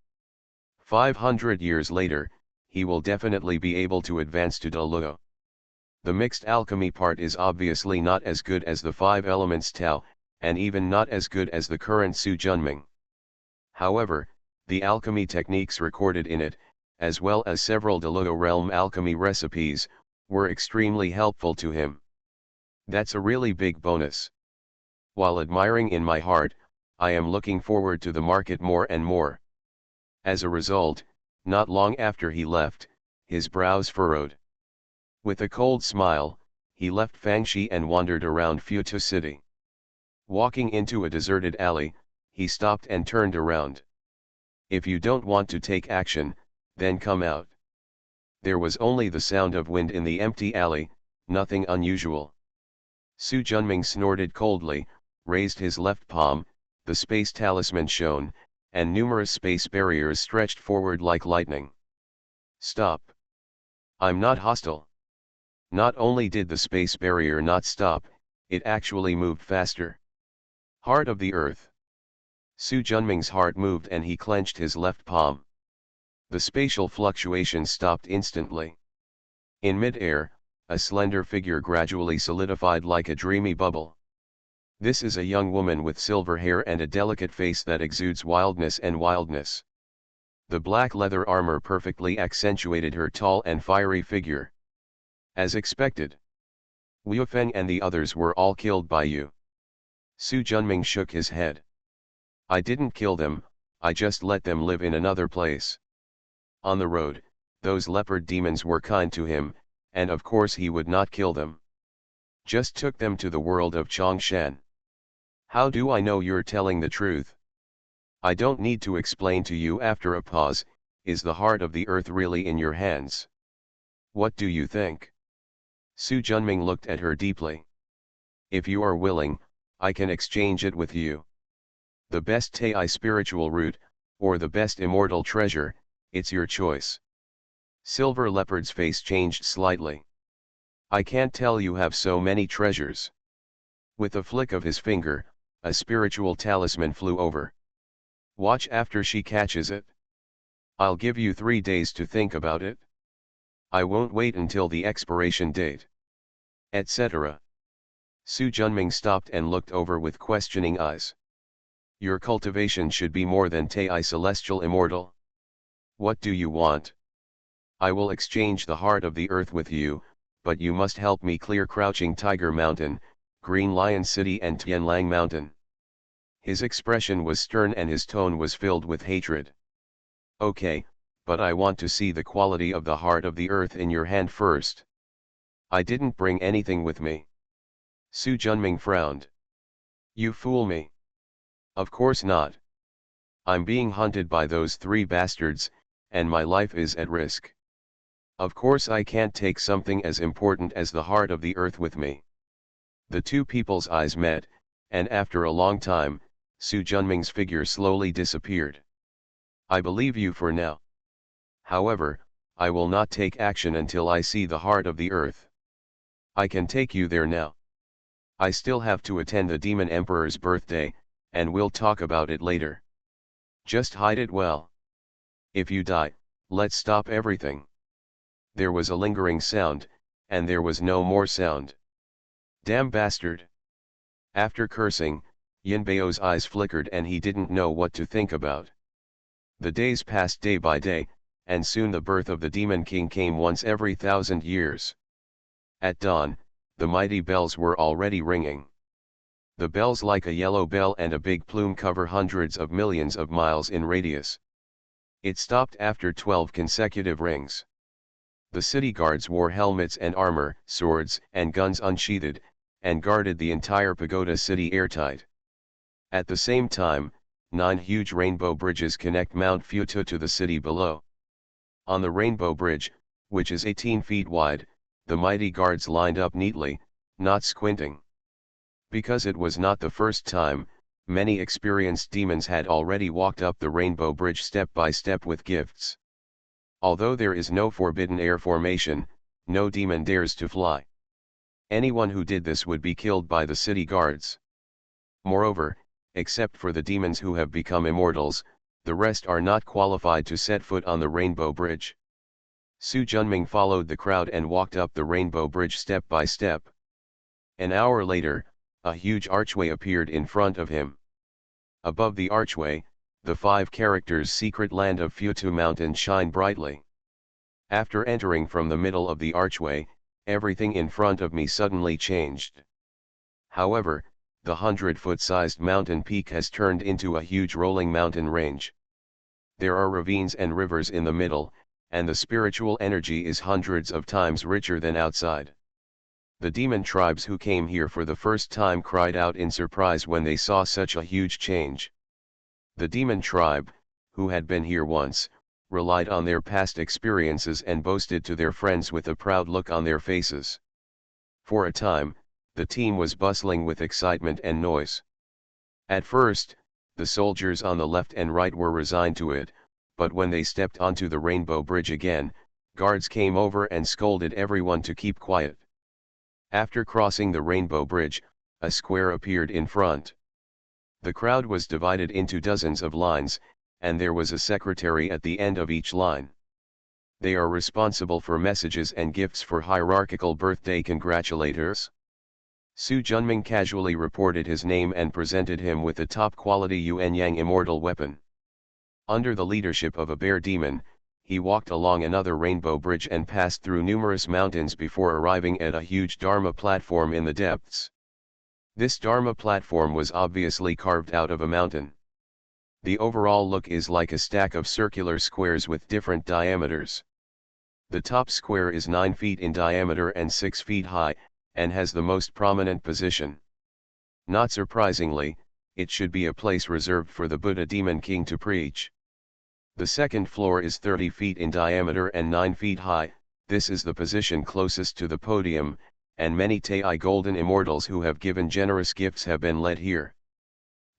500 years later, he will definitely be able to advance to Daluo. The mixed alchemy part is obviously not as good as the 5 elements Tao, and even not as good as the current Su Junming. However, the alchemy techniques recorded in it, as well as several Daluo realm alchemy recipes, were extremely helpful to him. That's a really big bonus. While admiring in my heart, I am looking forward to the market more and more. As a result, not long after he left, his brows furrowed. With a cold smile, he left Fangxi and wandered around Futu City. Walking into a deserted alley, he stopped and turned around. If you don't want to take action, then come out. There was only the sound of wind in the empty alley, nothing unusual. Su Junming snorted coldly, raised his left palm, the space talisman shone, and numerous space barriers stretched forward like lightning. Stop. I'm not hostile. Not only did the space barrier not stop, it actually moved faster. Heart of the Earth. Su Junming's heart moved and he clenched his left palm. The spatial fluctuations stopped instantly. In mid-air, a slender figure gradually solidified like a dreamy bubble. This is a young woman with silver hair and a delicate face that exudes wildness and wildness. The black leather armor perfectly accentuated her tall and fiery figure. As expected. Liu Feng and the others were all killed by you. Su Junming shook his head. I didn't kill them, I just let them live in another place. On the road, those leopard demons were kind to him, and of course he would not kill them. Just took them to the world of Chongshan. How do I know you're telling the truth? I don't need to explain to you. After a pause, is the heart of the earth really in your hands? What do you think? Su Junming looked at her deeply. If you are willing, I can exchange it with you. The best Tai spiritual root, or the best immortal treasure, it's your choice. Silver Leopard's face changed slightly. I can't tell you have so many treasures. With a flick of his finger, a spiritual talisman flew over. Watch after she catches it. I'll give you 3 days to think about it. I won't wait until the expiration date. Etc. Su Junming stopped and looked over with questioning eyes. Your cultivation should be more than Tai celestial immortal. What do you want? I will exchange the heart of the earth with you, but you must help me clear Crouching Tiger Mountain, Green Lion City and Tianlang Mountain. His expression was stern and his tone was filled with hatred. Okay, but I want to see the quality of the heart of the earth in your hand first. I didn't bring anything with me. Su Junming frowned. You fool me. Of course not. I'm being hunted by those 3 bastards, and my life is at risk. Of course I can't take something as important as the heart of the earth with me. The 2 people's eyes met, and after a long time, Su Junming's figure slowly disappeared. I believe you for now. However, I will not take action until I see the heart of the earth. I can take you there now. I still have to attend the Demon Emperor's birthday, and we'll talk about it later. Just hide it well. If you die, Let's stop everything. There was a lingering sound, and there was no more sound. Damn bastard. After cursing, Yinbeo's eyes flickered and he didn't know what to think about. The days passed day by day, and soon the birth of the Demon King came once every 1,000 years. At dawn, the mighty bells were already ringing. The bells like a yellow bell and a big plume cover hundreds of millions of miles in radius. It stopped after 12 consecutive rings. The city guards wore helmets and armor, swords and guns unsheathed, and guarded the entire pagoda city airtight. At the same time, 9 huge rainbow bridges connect Mount Futa to the city below. On the rainbow bridge, which is 18 feet wide, the mighty guards lined up neatly, not squinting. Because it was not the first time, many experienced demons had already walked up the rainbow bridge step by step with gifts. Although there is no forbidden air formation, no demon dares to fly. Anyone who did this would be killed by the city guards. Moreover, except for the demons who have become immortals, the rest are not qualified to set foot on the rainbow bridge. Su Junming followed the crowd and walked up the rainbow bridge step by step. An hour later, a huge archway appeared in front of him. Above the archway, the 5 characters' secret land of Futu Mountain shine brightly. After entering from the middle of the archway, everything in front of me suddenly changed. However, the 100-foot-sized mountain peak has turned into a huge rolling mountain range. There are ravines and rivers in the middle, and the spiritual energy is hundreds of times richer than outside. The demon tribes who came here for the first time cried out in surprise when they saw such a huge change. The demon tribe, who had been here once, relied on their past experiences and boasted to their friends with a proud look on their faces. For a time, the team was bustling with excitement and noise. At first, the soldiers on the left and right were resigned to it, but when they stepped onto the rainbow bridge again, guards came over and scolded everyone to keep quiet. After crossing the rainbow bridge, a square appeared in front. The crowd was divided into dozens of lines, and there was a secretary at the end of each line. They are responsible for messages and gifts for hierarchical birthday congratulators. Su Junming casually reported his name and presented him with a top-quality Yuan Yang immortal weapon. Under the leadership of a bear demon, he walked along another rainbow bridge and passed through numerous mountains before arriving at a huge Dharma platform in the depths. This Dharma platform was obviously carved out of a mountain. The overall look is like a stack of circular squares with different diameters. The top square is 9 feet in diameter and 6 feet high, and has the most prominent position. Not surprisingly, it should be a place reserved for the Buddha Demon King to preach. The second floor is 30 feet in diameter and 9 feet high, this is the position closest to the podium, and many Tai golden immortals who have given generous gifts have been led here.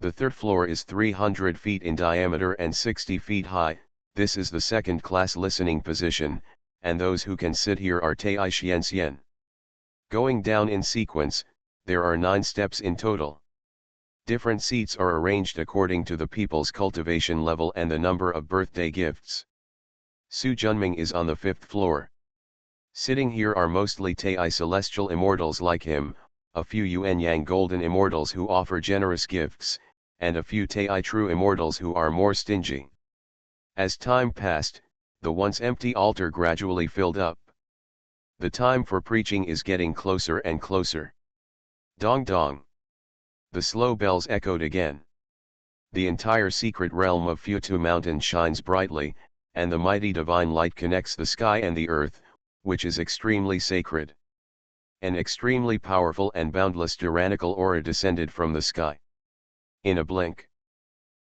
The third floor is 300 feet in diameter and 60 feet high, this is the second-class listening position, and those who can sit here are Tai Xian. Going down in sequence, there are 9 steps in total. Different seats are arranged according to the people's cultivation level and the number of birthday gifts. Su Junming is on the 5th floor. Sitting here are mostly Tai celestial immortals like him, a few Yuan Yang golden immortals who offer generous gifts, and a few Tai true immortals who are more stingy. As time passed, the once empty altar gradually filled up. The time for preaching is getting closer and closer. Dong dong. The slow bells echoed again. The entire secret realm of Futu Mountain shines brightly, and the mighty divine light connects the sky and the earth, which is extremely sacred. An extremely powerful and boundless tyrannical aura descended from the sky. In a blink.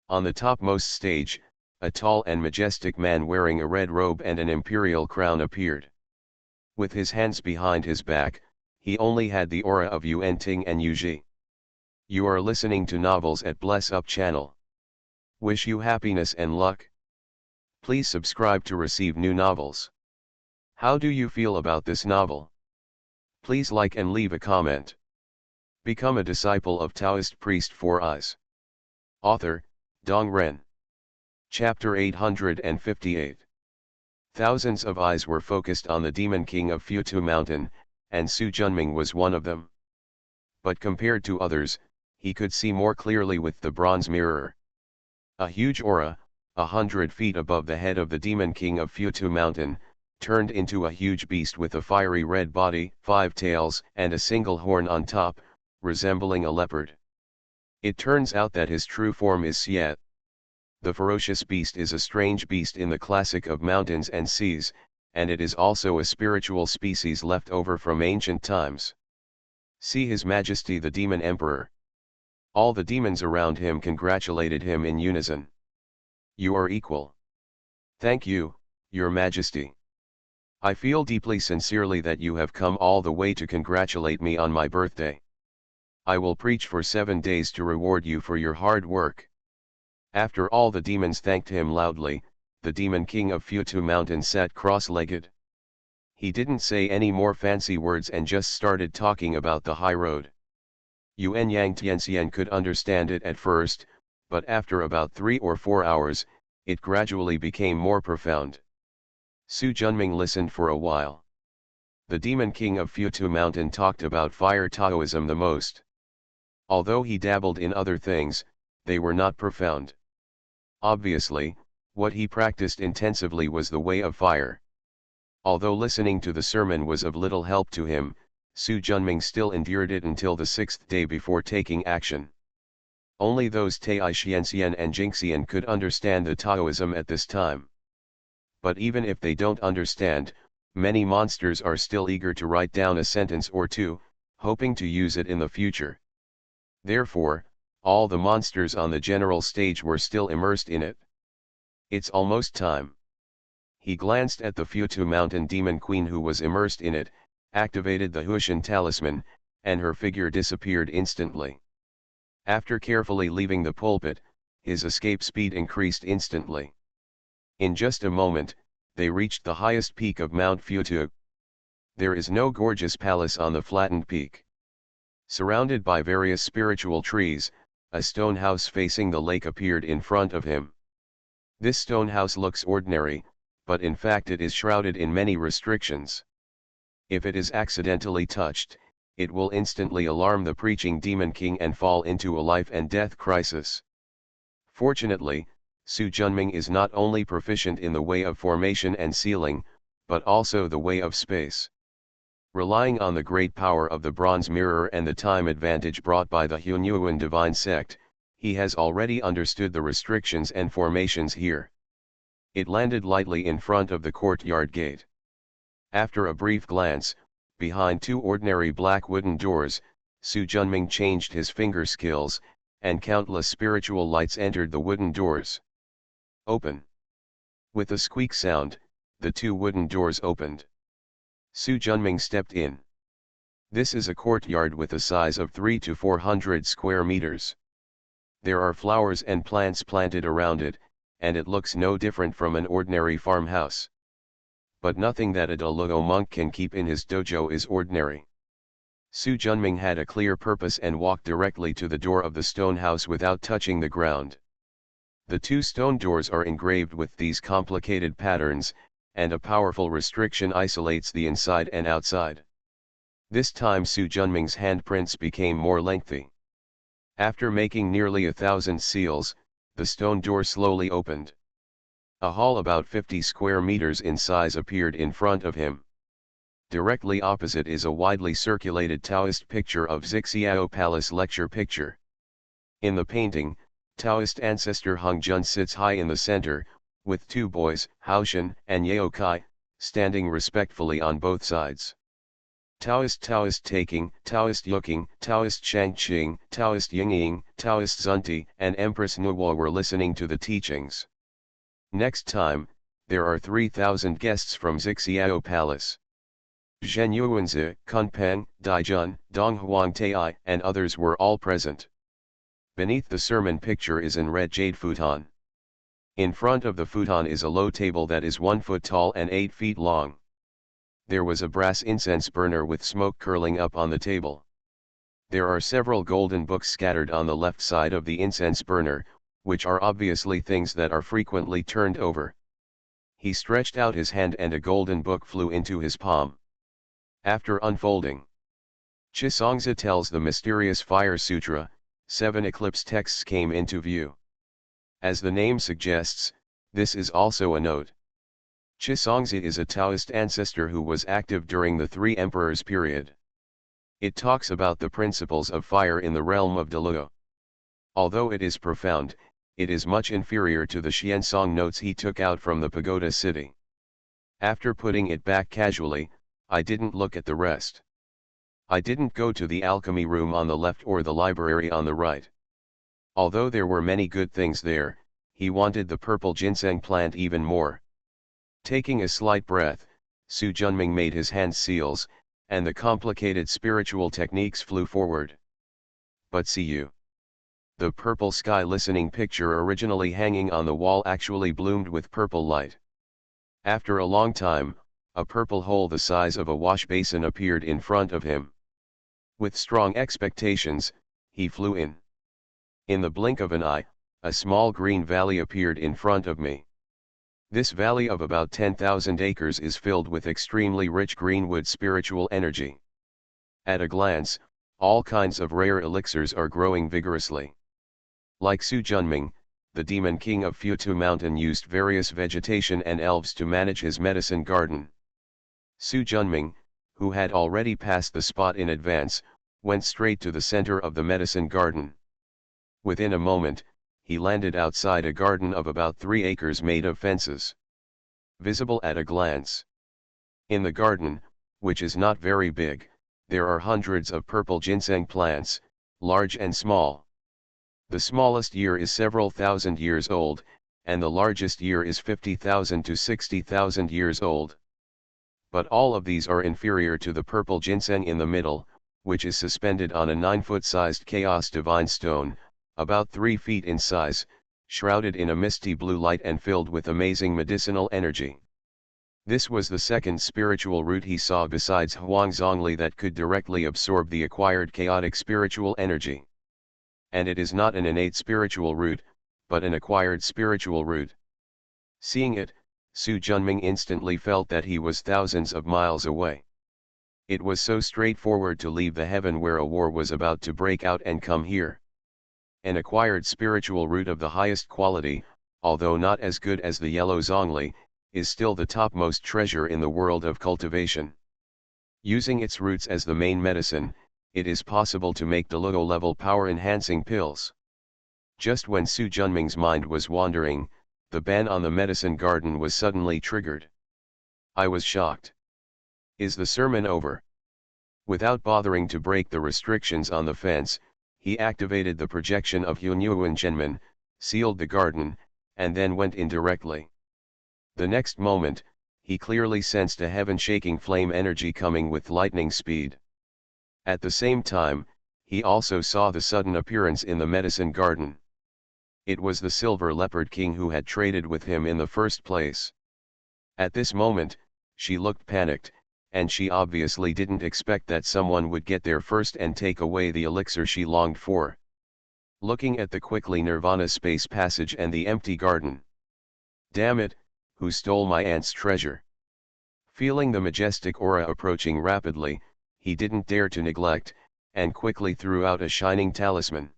On the topmost stage, a tall and majestic man wearing a red robe and an imperial crown appeared. With his hands behind his back, he only had the aura of Yuan Ting and Yuji. You are listening to Novels at Bless Up channel. Wish you happiness and luck. Please subscribe to receive new novels. How do you feel about this novel? Please like and leave a comment. Become a disciple of Taoist priest 4 Eyes. Author, Dong Ren. Chapter 858. Thousands of eyes were focused on the demon king of Futu Mountain, and Su Junming was one of them. But compared to others, he could see more clearly with the bronze mirror. A huge aura, 100 feet above the head of the demon king of Futu Mountain, turned into a huge beast with a fiery red body, 5 tails, and a single horn on top, resembling a leopard. It turns out that his true form is Siet. The ferocious beast is a strange beast in the classic of mountains and seas, and it is also a spiritual species left over from ancient times. See His Majesty the Demon Emperor. All the demons around him congratulated him in unison. You are equal. Thank you, Your Majesty. I feel deeply sincerely that you have come all the way to congratulate me on my birthday. I will preach for 7 days to reward you for your hard work. After all the demons thanked him loudly, the demon king of Futu Mountain sat cross-legged. He didn't say any more fancy words and just started talking about the high road. Yuan Yang Tianxian could understand it at first, but after about 3 or 4 hours, it gradually became more profound. Su Junming listened for a while. The demon king of Futu Mountain talked about fire Taoism the most. Although he dabbled in other things, they were not profound. Obviously, what he practiced intensively was the way of fire. Although listening to the sermon was of little help to him, Su Junming still endured it until the 6th day before taking action. Only those Tai-Xianxian and Jingxian could understand the Taoism at this time. But even if they don't understand, many monsters are still eager to write down a sentence or two, hoping to use it in the future. Therefore, all the monsters on the general stage were still immersed in it. It's almost time. He glanced at the Futu Mountain Demon Queen who was immersed in it, activated the Hushan talisman, and her figure disappeared instantly. After carefully leaving the pulpit, his escape speed increased instantly. In just a moment, they reached the highest peak of Mount Futu. There is no gorgeous palace on the flattened peak. Surrounded by various spiritual trees, a stone house facing the lake appeared in front of him. This stone house looks ordinary, but in fact it is shrouded in many restrictions. If it is accidentally touched, it will instantly alarm the preaching demon king and fall into a life and death crisis. Fortunately, Su Junming is not only proficient in the way of formation and sealing, but also the way of space. Relying on the great power of the bronze mirror and the time advantage brought by the Hunyuan divine sect, he has already understood the restrictions and formations here. It landed lightly in front of the courtyard gate. After a brief glance, behind 2 ordinary black wooden doors, Su Junming changed his finger skills, and countless spiritual lights entered the wooden doors. Open. With a squeak sound, the 2 wooden doors opened. Su Junming stepped in. This is a courtyard with a size of 300 to 400 square meters. There are flowers and plants planted around it, and it looks no different from an ordinary farmhouse. But nothing that a Daluo monk can keep in his dojo is ordinary. Su Junming had a clear purpose and walked directly to the door of the stone house without touching the ground. The 2 stone doors are engraved with these complicated patterns, and a powerful restriction isolates the inside and outside. This time Su Junming's handprints became more lengthy. After making nearly 1,000 seals, the stone door slowly opened. A hall about 50 square meters in size appeared in front of him. Directly opposite is a widely circulated Taoist picture of Zixiao Palace lecture picture. In the painting, Taoist ancestor Hung Jun sits high in the center, with 2 boys, Haoshan and Yaokai, standing respectfully on both sides. Taoist taking, Taoist looking, Taoist Shangqing, Taoist Yingying, Taoist Zunti, and Empress Nuwo were listening to the teachings. Next time, there are 3,000 guests from Zixiao Palace. Zhen Yuanzi, Kunpeng, Daijun, Dong Huangtai, and others were all present. Beneath the sermon picture is an red jade futon. In front of the futon is a low table that is 1 foot tall and 8 feet long. There was a brass incense burner with smoke curling up on the table. There are several golden books scattered on the left side of the incense burner, which are obviously things that are frequently turned over. He stretched out his hand and a golden book flew into his palm. After unfolding, Chisongzi tells the mysterious Fire Sutra, 7 eclipse texts came into view. As the name suggests, this is also a note. Chisongzi is a Taoist ancestor who was active during the Three Emperors period. It talks about the principles of fire in the realm of Deluo. Although it is profound, it is much inferior to the Xiansong notes he took out from the pagoda city. After putting it back casually, I didn't look at the rest. I didn't go to the alchemy room on the left or the library on the right. Although there were many good things there, he wanted the purple ginseng plant even more. Taking a slight breath, Su Junming made his hand seals, and the complicated spiritual techniques flew forward. But see you. The purple sky listening picture originally hanging on the wall actually bloomed with purple light. After a long time, a purple hole the size of a wash basin appeared in front of him. With strong expectations, he flew in. In the blink of an eye, a small green valley appeared in front of me. This valley of about 10,000 acres is filled with extremely rich greenwood spiritual energy. At a glance, all kinds of rare elixirs are growing vigorously. Like Su Junming, the demon king of Futu Mountain used various vegetation and elves to manage his medicine garden. Su Junming, who had already passed the spot in advance, went straight to the center of the medicine garden. Within a moment, he landed outside a garden of about 3 acres made of fences. Visible at a glance. In the garden, which is not very big, there are hundreds of purple ginseng plants, large and small. The smallest year is several thousand years old, and the largest year is 50,000 to 60,000 years old. But all of these are inferior to the purple ginseng in the middle, which is suspended on a 9-foot-sized chaos divine stone, about 3 feet in size, shrouded in a misty blue light and filled with amazing medicinal energy. This was the second spiritual root he saw besides Huang Zhongli that could directly absorb the acquired chaotic spiritual energy. And it is not an innate spiritual root, but an acquired spiritual root. Seeing it, Su Junming instantly felt that he was thousands of miles away. It was so straightforward to leave the heaven where a war was about to break out and come here. An acquired spiritual root of the highest quality, although not as good as the yellow Zhongli, is still the topmost treasure in the world of cultivation. Using its roots as the main medicine, it is possible to make Deluo-level power-enhancing pills. Just when Su Junming's mind was wandering, the ban on the medicine garden was suddenly triggered. I was shocked. Is the sermon over? Without bothering to break the restrictions on the fence, he activated the projection of Hunyuan Zhenmin, sealed the garden, and then went in directly. The next moment, he clearly sensed a heaven-shaking flame energy coming with lightning speed. At the same time, he also saw the sudden appearance in the medicine garden. It was the Silver Leopard King who had traded with him in the first place. At this moment, she looked panicked, and she obviously didn't expect that someone would get there first and take away the elixir she longed for. Looking at the quickly Nirvana space passage and the empty garden. Damn it, who stole my aunt's treasure? Feeling the majestic aura approaching rapidly, he didn't dare to neglect, and quickly threw out a shining talisman.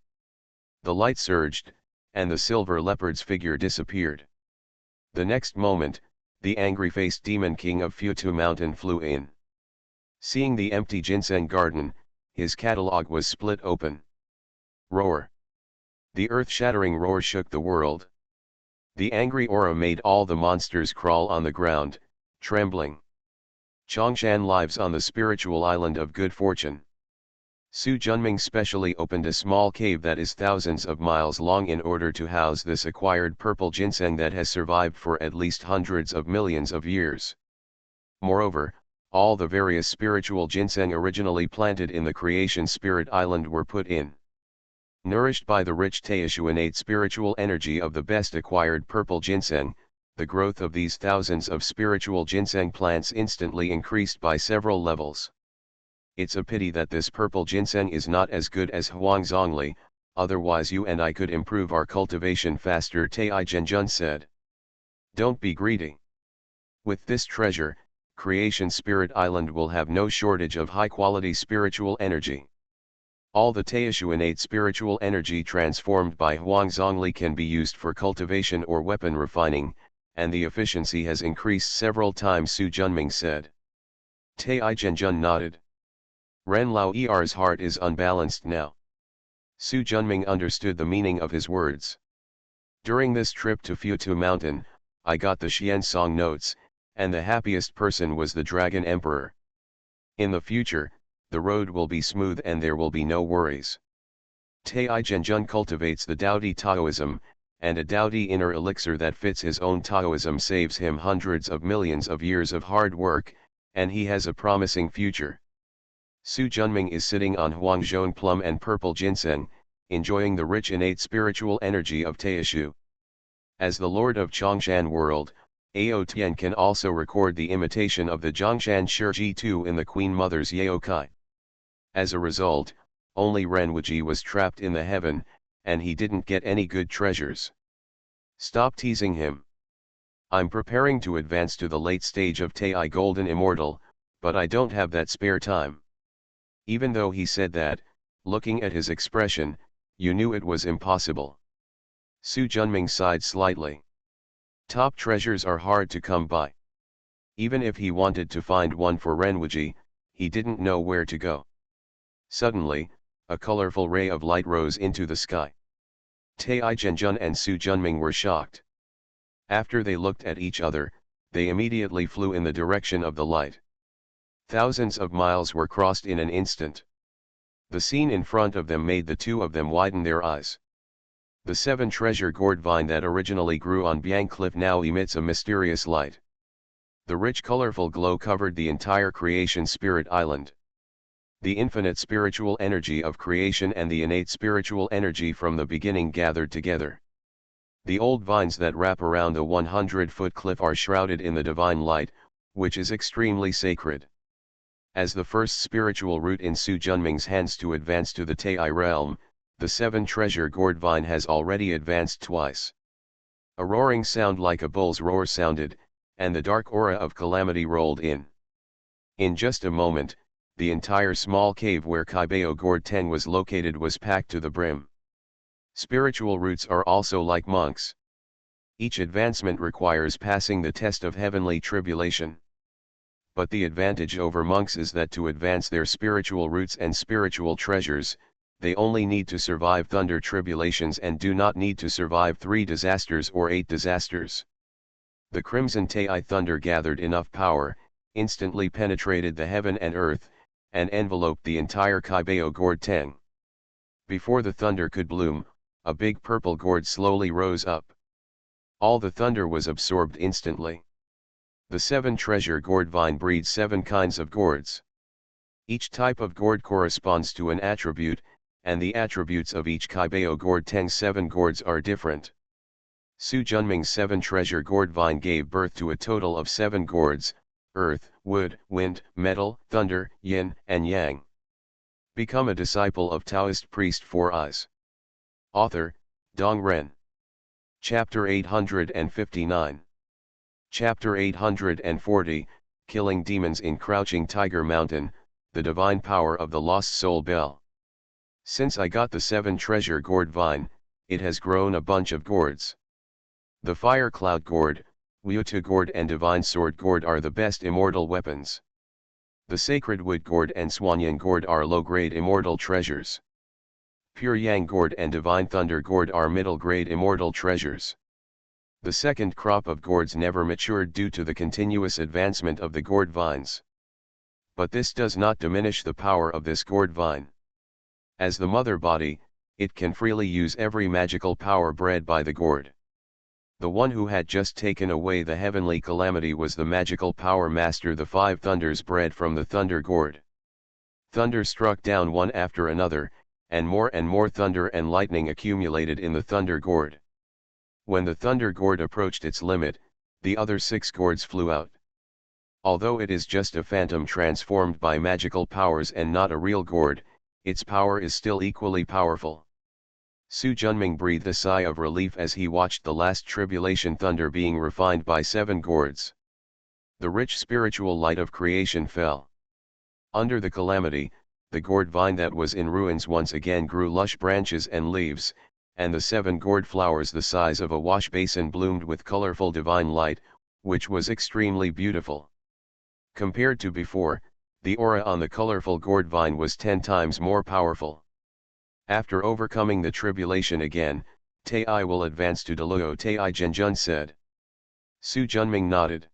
The light surged, and the silver leopard's figure disappeared. The next moment, the angry-faced demon king of Futu Mountain flew in. Seeing the empty ginseng garden, his catalogue was split open. Roar! The earth-shattering roar shook the world. The angry aura made all the monsters crawl on the ground, trembling. Chongshan lives on the spiritual island of good fortune. Su Junming specially opened a small cave that is thousands of miles long in order to house this acquired purple ginseng that has survived for at least hundreds of millions of years. Moreover, all the various spiritual ginseng originally planted in the creation spirit island were put in. Nourished by the rich Taoist spiritual energy of the best acquired purple ginseng, the growth of these thousands of spiritual ginseng plants instantly increased by several levels. It's a pity that this purple ginseng is not as good as Huang Zhongli, otherwise you and I could improve our cultivation faster, Tai Zhenjun said. Don't be greedy. With this treasure, Creation Spirit Island will have no shortage of high-quality spiritual energy. All the Taoist innate spiritual energy transformed by Huang Zhongli can be used for cultivation or weapon refining, and the efficiency has increased several times, Su Junming said. Tai Zhenjun nodded. Ren Lao Er's heart is unbalanced now. Su Junming understood the meaning of his words. During this trip to Futu Mountain, I got the Xiansong notes, and the happiest person was the Dragon Emperor. In the future, the road will be smooth and there will be no worries. Tai Zhenjun cultivates the Daodi Taoism, and a Daodi inner elixir that fits his own Taoism saves him hundreds of millions of years of hard work, and he has a promising future. Su Junming is sitting on Huangzhong plum and purple ginseng, enjoying the rich innate spiritual energy of Taoishu. As the Lord of Chongshan world, Ao Tian can also record the imitation of the Zhongshan Shiji Tu in the Queen Mother's Yaokai. As a result, only Renwuji was trapped in the heaven, and he didn't get any good treasures. Stop teasing him. I'm preparing to advance to the late stage of Tai Golden Immortal, but I don't have that spare time. Even though he said that, looking at his expression, you knew it was impossible. Su Junming sighed slightly. Top treasures are hard to come by. Even if he wanted to find one for Renwuji, he didn't know where to go. Suddenly, a colorful ray of light rose into the sky. Tai Zhenjun and Su Junming were shocked. After they looked at each other, they immediately flew in the direction of the light. Thousands of miles were crossed in an instant. The scene in front of them made the two of them widen their eyes. The seven treasure gourd vine that originally grew on Biang Cliff now emits a mysterious light. The rich colorful glow covered the entire Creation Spirit Island. The infinite spiritual energy of creation and the innate spiritual energy from the beginning gathered together. The old vines that wrap around the 100-foot cliff are shrouded in the divine light, which is extremely sacred. As the first spiritual root in Su Junming's hands to advance to the Tai realm, the seven treasure gourd vine has already advanced twice. A roaring sound like a bull's roar sounded, and the dark aura of calamity rolled in. In just a moment, the entire small cave where Kaibao Gourd Teng was located was packed to the brim. Spiritual roots are also like monks. Each advancement requires passing the test of heavenly tribulation. But the advantage over monks is that to advance their spiritual roots and spiritual treasures, they only need to survive thunder tribulations and do not need to survive 3 disasters or 8 disasters. The Crimson Tai thunder gathered enough power, instantly penetrated the heaven and earth, and enveloped the entire Kaibao Gourd Teng. Before the thunder could bloom, a big purple gourd slowly rose up. All the thunder was absorbed instantly. The 7 treasure gourd vine breeds 7 kinds of gourds. Each type of gourd corresponds to an attribute, and the attributes of each Kaibao Gourd Teng's 7 gourds are different. Su Junming's 7 treasure gourd vine gave birth to a total of 7 gourds: earth, wood, wind, metal, thunder, yin, and yang. Become a disciple of Taoist priest 4 Eyes. Author, Dong Ren. Chapter 859. Chapter 840, Killing Demons in Crouching Tiger Mountain, the Divine Power of the Lost Soul Bell. Since I got the 7 treasure gourd vine, it has grown a bunch of gourds. The Fire Cloud Gourd, Wutu Gourd and Divine Sword Gourd are the best immortal weapons. The Sacred Wood Gourd and Swanyan Gourd are low-grade immortal treasures. Pure Yang Gourd and Divine Thunder Gourd are middle-grade immortal treasures. The second crop of gourds never matured due to the continuous advancement of the gourd vines. But this does not diminish the power of this gourd vine. As the mother body, it can freely use every magical power bred by the gourd. The one who had just taken away the heavenly calamity was the magical power master, the 5 thunders bred from the thunder gourd. Thunder struck down one after another, and more thunder and lightning accumulated in the thunder gourd. When the thunder gourd approached its limit, the other 6 gourds flew out. Although it is just a phantom transformed by magical powers and not a real gourd, its power is still equally powerful. Su Junming breathed a sigh of relief as he watched the last tribulation thunder being refined by 7 gourds. The rich spiritual light of creation fell. Under the calamity, the gourd vine that was in ruins once again grew lush branches and leaves, and the 7 gourd flowers the size of a wash basin bloomed with colorful divine light, which was extremely beautiful. Compared to before, the aura on the colorful gourd vine was 10 times more powerful. After overcoming the tribulation again, Tai will advance to Deluo, Tai Zhenjun said. Su Junming nodded.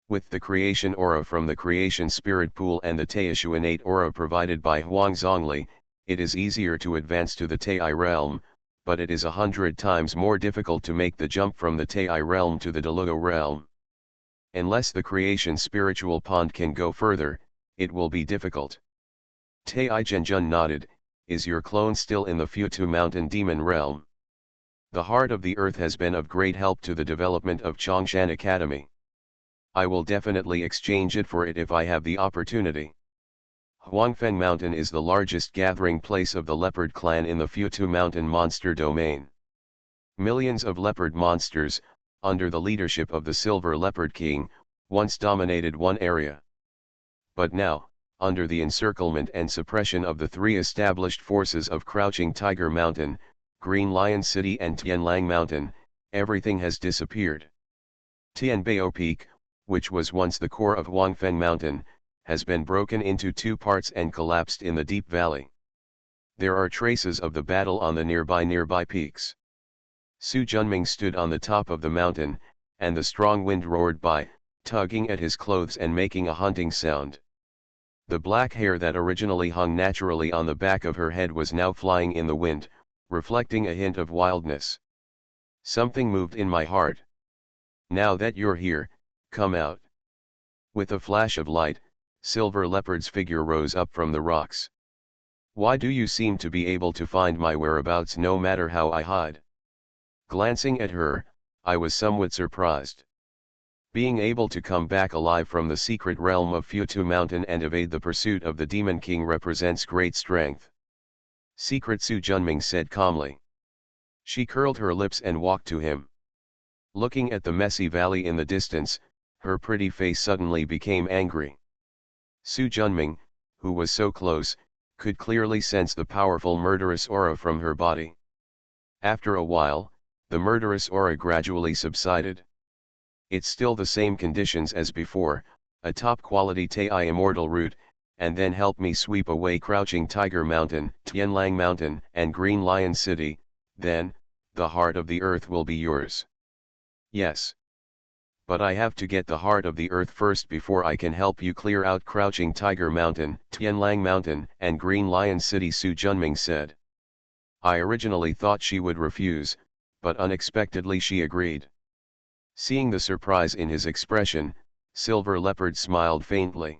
With the creation aura from the creation spirit pool and the Taishu innate aura provided by Huang Zhongli, it is easier to advance to the Tai realm, but it is 100 times more difficult to make the jump from the Tai realm to the Deluo realm. Unless the creation spiritual pond can go further, it will be difficult. Tai Zhenjun nodded. Is your clone still in the Futu Mountain Demon realm? The heart of the earth has been of great help to the development of Chongshan Academy. I will definitely exchange it for it if I have the opportunity. Huangfeng Mountain is the largest gathering place of the leopard clan in the Futu Mountain monster domain. Millions of leopard monsters, under the leadership of the Silver Leopard King, once dominated one area. But now, under the encirclement and suppression of the 3 established forces of Crouching Tiger Mountain, Green Lion City and Tianlang Mountain, everything has disappeared. Tianbao Peak, which was once the core of Huangfeng Mountain, has been broken into 2 parts and collapsed in the deep valley. There are traces of the battle on the nearby peaks. Su Junming stood on the top of the mountain, and the strong wind roared by, tugging at his clothes and making a hunting sound. The black hair that originally hung naturally on the back of her head was now flying in the wind, reflecting a hint of wildness. Something moved in my heart. Now that you're here, come out. With a flash of light, Silver Leopard's figure rose up from the rocks. Why do you seem to be able to find my whereabouts no matter how I hide? Glancing at her, I was somewhat surprised. Being able to come back alive from the secret realm of Futu Mountain and evade the pursuit of the Demon King represents great strength. Secret Su Junming said calmly. She curled her lips and walked to him. Looking at the messy valley in the distance, her pretty face suddenly became angry. Su Junming, who was so close, could clearly sense the powerful murderous aura from her body. After a while, the murderous aura gradually subsided. It's still the same conditions as before, a top-quality Tai immortal root, and then help me sweep away Crouching Tiger Mountain, Tianlang Mountain, and Green Lion City, then, the heart of the earth will be yours. Yes. But I have to get the heart of the earth first before I can help you clear out Crouching Tiger Mountain, Tianlang Mountain, and Green Lion City, Su Junming said. I originally thought she would refuse, but unexpectedly she agreed. Seeing the surprise in his expression, Silver Leopard smiled faintly.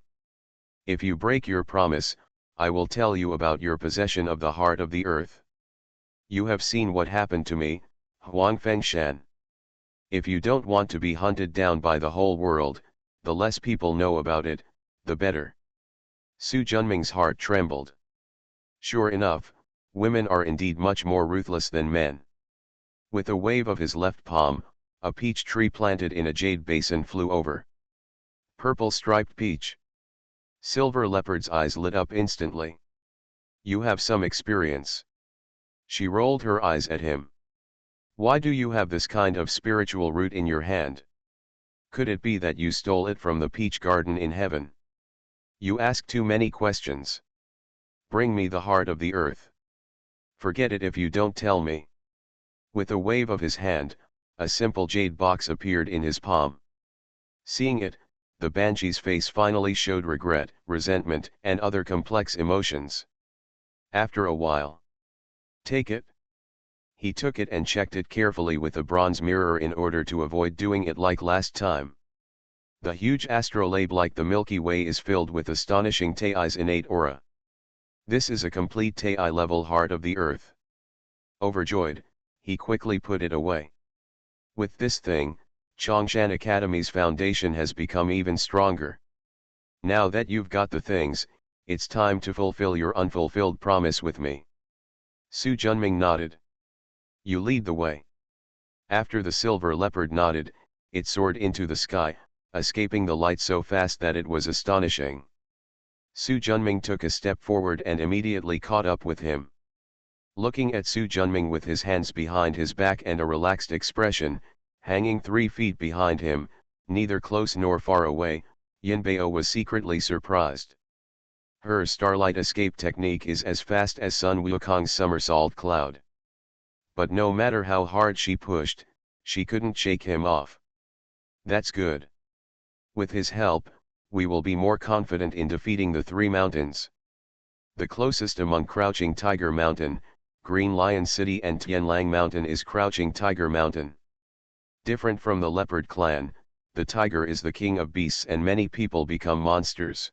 If you break your promise, I will tell you about your possession of the heart of the earth. You have seen what happened to me, Huangfeng Shan. If you don't want to be hunted down by the whole world, the less people know about it, the better. Su Junming's heart trembled. Sure enough, women are indeed much more ruthless than men. With a wave of his left palm, a peach tree planted in a jade basin flew over. Purple striped peach. Silver Leopard's eyes lit up instantly. You have some experience. She rolled her eyes at him. Why do you have this kind of spiritual root in your hand? Could it be that you stole it from the peach garden in heaven? You ask too many questions. Bring me the heart of the earth. Forget it if you don't tell me. With a wave of his hand, a simple jade box appeared in his palm. Seeing it, the banshee's face finally showed regret, resentment, and other complex emotions. After a while, take it. He took it and checked it carefully with a bronze mirror in order to avoid doing it like last time. The huge astrolabe like the Milky Way is filled with astonishing Tai's innate aura. This is a complete Tai level heart of the earth. Overjoyed, he quickly put it away. With this thing, Chongshan Academy's foundation has become even stronger. Now that you've got the things, it's time to fulfill your unfulfilled promise with me. Su Junming nodded. You lead the way. After the silver leopard nodded, it soared into the sky, escaping the light so fast that it was astonishing. Su Junming took a step forward and immediately caught up with him. Looking at Su Junming with his hands behind his back and a relaxed expression, hanging 3 feet behind him, neither close nor far away, Yinbao was secretly surprised. Her starlight escape technique is as fast as Sun Wukong's somersault cloud. But no matter how hard she pushed, she couldn't shake him off. That's good. With his help, we will be more confident in defeating the 3 mountains. The closest among Crouching Tiger Mountain, Green Lion City and Tianlang Mountain is Crouching Tiger Mountain. Different from the leopard clan, the tiger is the king of beasts and many people become monsters.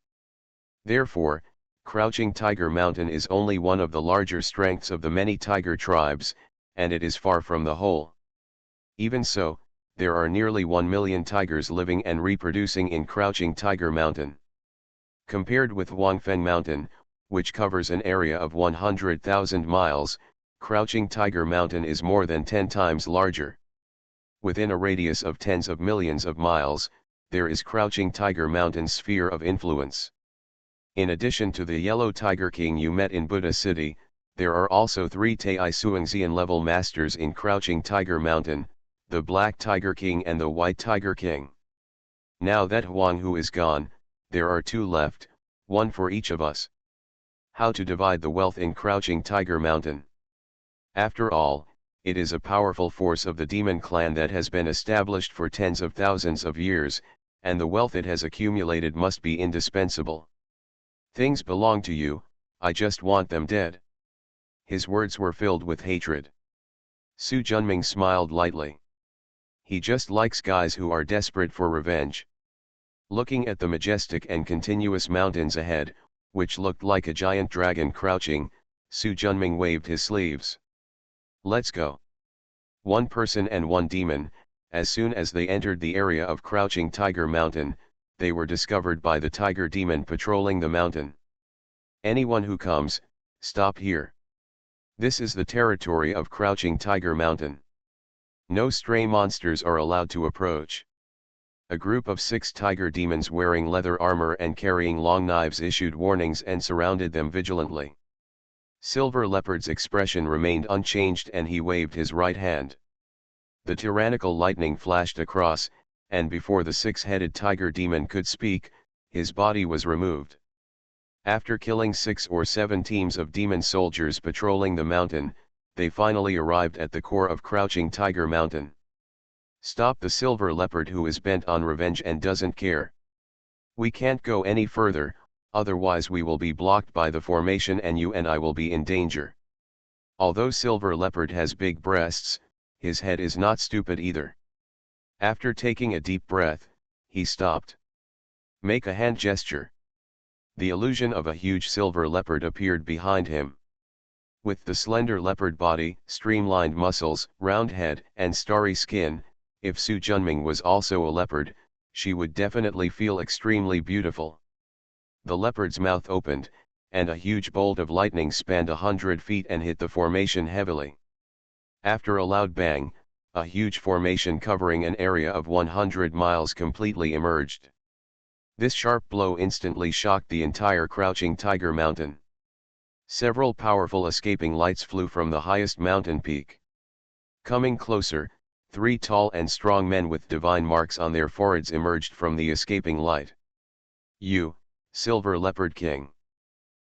Therefore, Crouching Tiger Mountain is only one of the larger strengths of the many tiger tribes, and it is far from the whole. Even so, there are nearly 1 million tigers living and reproducing in Crouching Tiger Mountain. Compared with Huangfeng Mountain, which covers an area of 100,000 miles, Crouching Tiger Mountain is more than 10 times larger. Within a radius of tens of millions of miles, there is Crouching Tiger Mountain's sphere of influence. In addition to the Yellow Tiger King you met in Buddha City, there are also 3 Tai Suangxian level masters in Crouching Tiger Mountain, the Black Tiger King and the White Tiger King. Now that Huang Hu is gone, there are 2 left, 1 for each of us. How to divide the wealth in Crouching Tiger Mountain? After all, it is a powerful force of the demon clan that has been established for tens of thousands of years, and the wealth it has accumulated must be indispensable. Things belong to you, I just want them dead. His words were filled with hatred. Su Junming smiled lightly. He just likes guys who are desperate for revenge. Looking at the majestic and continuous mountains ahead, which looked like a giant dragon crouching, Su Junming waved his sleeves. Let's go. 1 person and 1 demon. As soon as they entered the area of Crouching Tiger Mountain, they were discovered by the tiger demon patrolling the mountain. Anyone who comes, stop here. This is the territory of Crouching Tiger Mountain. No stray monsters are allowed to approach. A group of 6 tiger demons wearing leather armor and carrying long knives issued warnings and surrounded them vigilantly. Silver Leopard's expression remained unchanged and he waved his right hand. The tyrannical lightning flashed across, and before the 6-headed tiger demon could speak, his body was removed. After killing 6 or 7 teams of demon soldiers patrolling the mountain, they finally arrived at the core of Crouching Tiger Mountain. Stop the Silver Leopard who is bent on revenge and doesn't care. We can't go any further, otherwise we will be blocked by the formation and you and I will be in danger. Although Silver Leopard has big breasts, his head is not stupid either. After taking a deep breath, he stopped. Make a hand gesture. The illusion of a huge silver leopard appeared behind him. With the slender leopard body, streamlined muscles, round head, and starry skin, if Su Junming was also a leopard, she would definitely feel extremely beautiful. The leopard's mouth opened, and a huge bolt of lightning spanned 100 feet and hit the formation heavily. After a loud bang, a huge formation covering an area of 100 miles completely emerged. This sharp blow instantly shocked the entire Crouching Tiger Mountain. Several powerful escaping lights flew from the highest mountain peak. Coming closer, 3 tall and strong men with divine marks on their foreheads emerged from the escaping light. You, Silver Leopard King.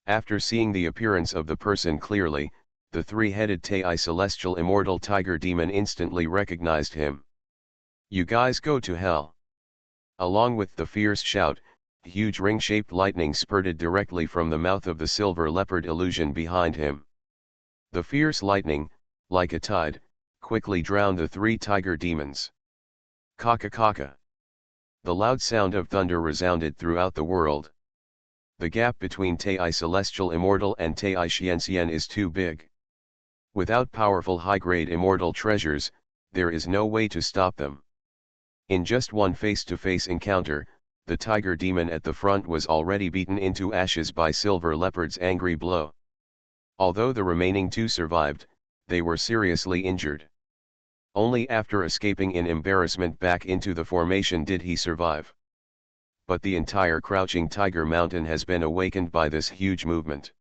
After seeing the appearance of the person clearly, the 3-headed Tai Celestial Immortal Tiger Demon instantly recognized him. You guys go to hell. Along with the fierce shout, huge ring-shaped lightning spurted directly from the mouth of the Silver Leopard illusion behind him. The fierce lightning, like a tide, quickly drowned the 3 tiger demons. Kaka kaka. The loud sound of thunder resounded throughout the world. The gap between Tai Celestial Immortal and Tai Xianxian is too big. Without powerful high-grade immortal treasures, there is no way to stop them. In just one face-to-face encounter, the tiger demon at the front was already beaten into ashes by Silver Leopard's angry blow. Although the remaining 2 survived, they were seriously injured. Only after escaping in embarrassment back into the formation did he survive. but the entire Crouching Tiger Mountain has been awakened by this huge movement.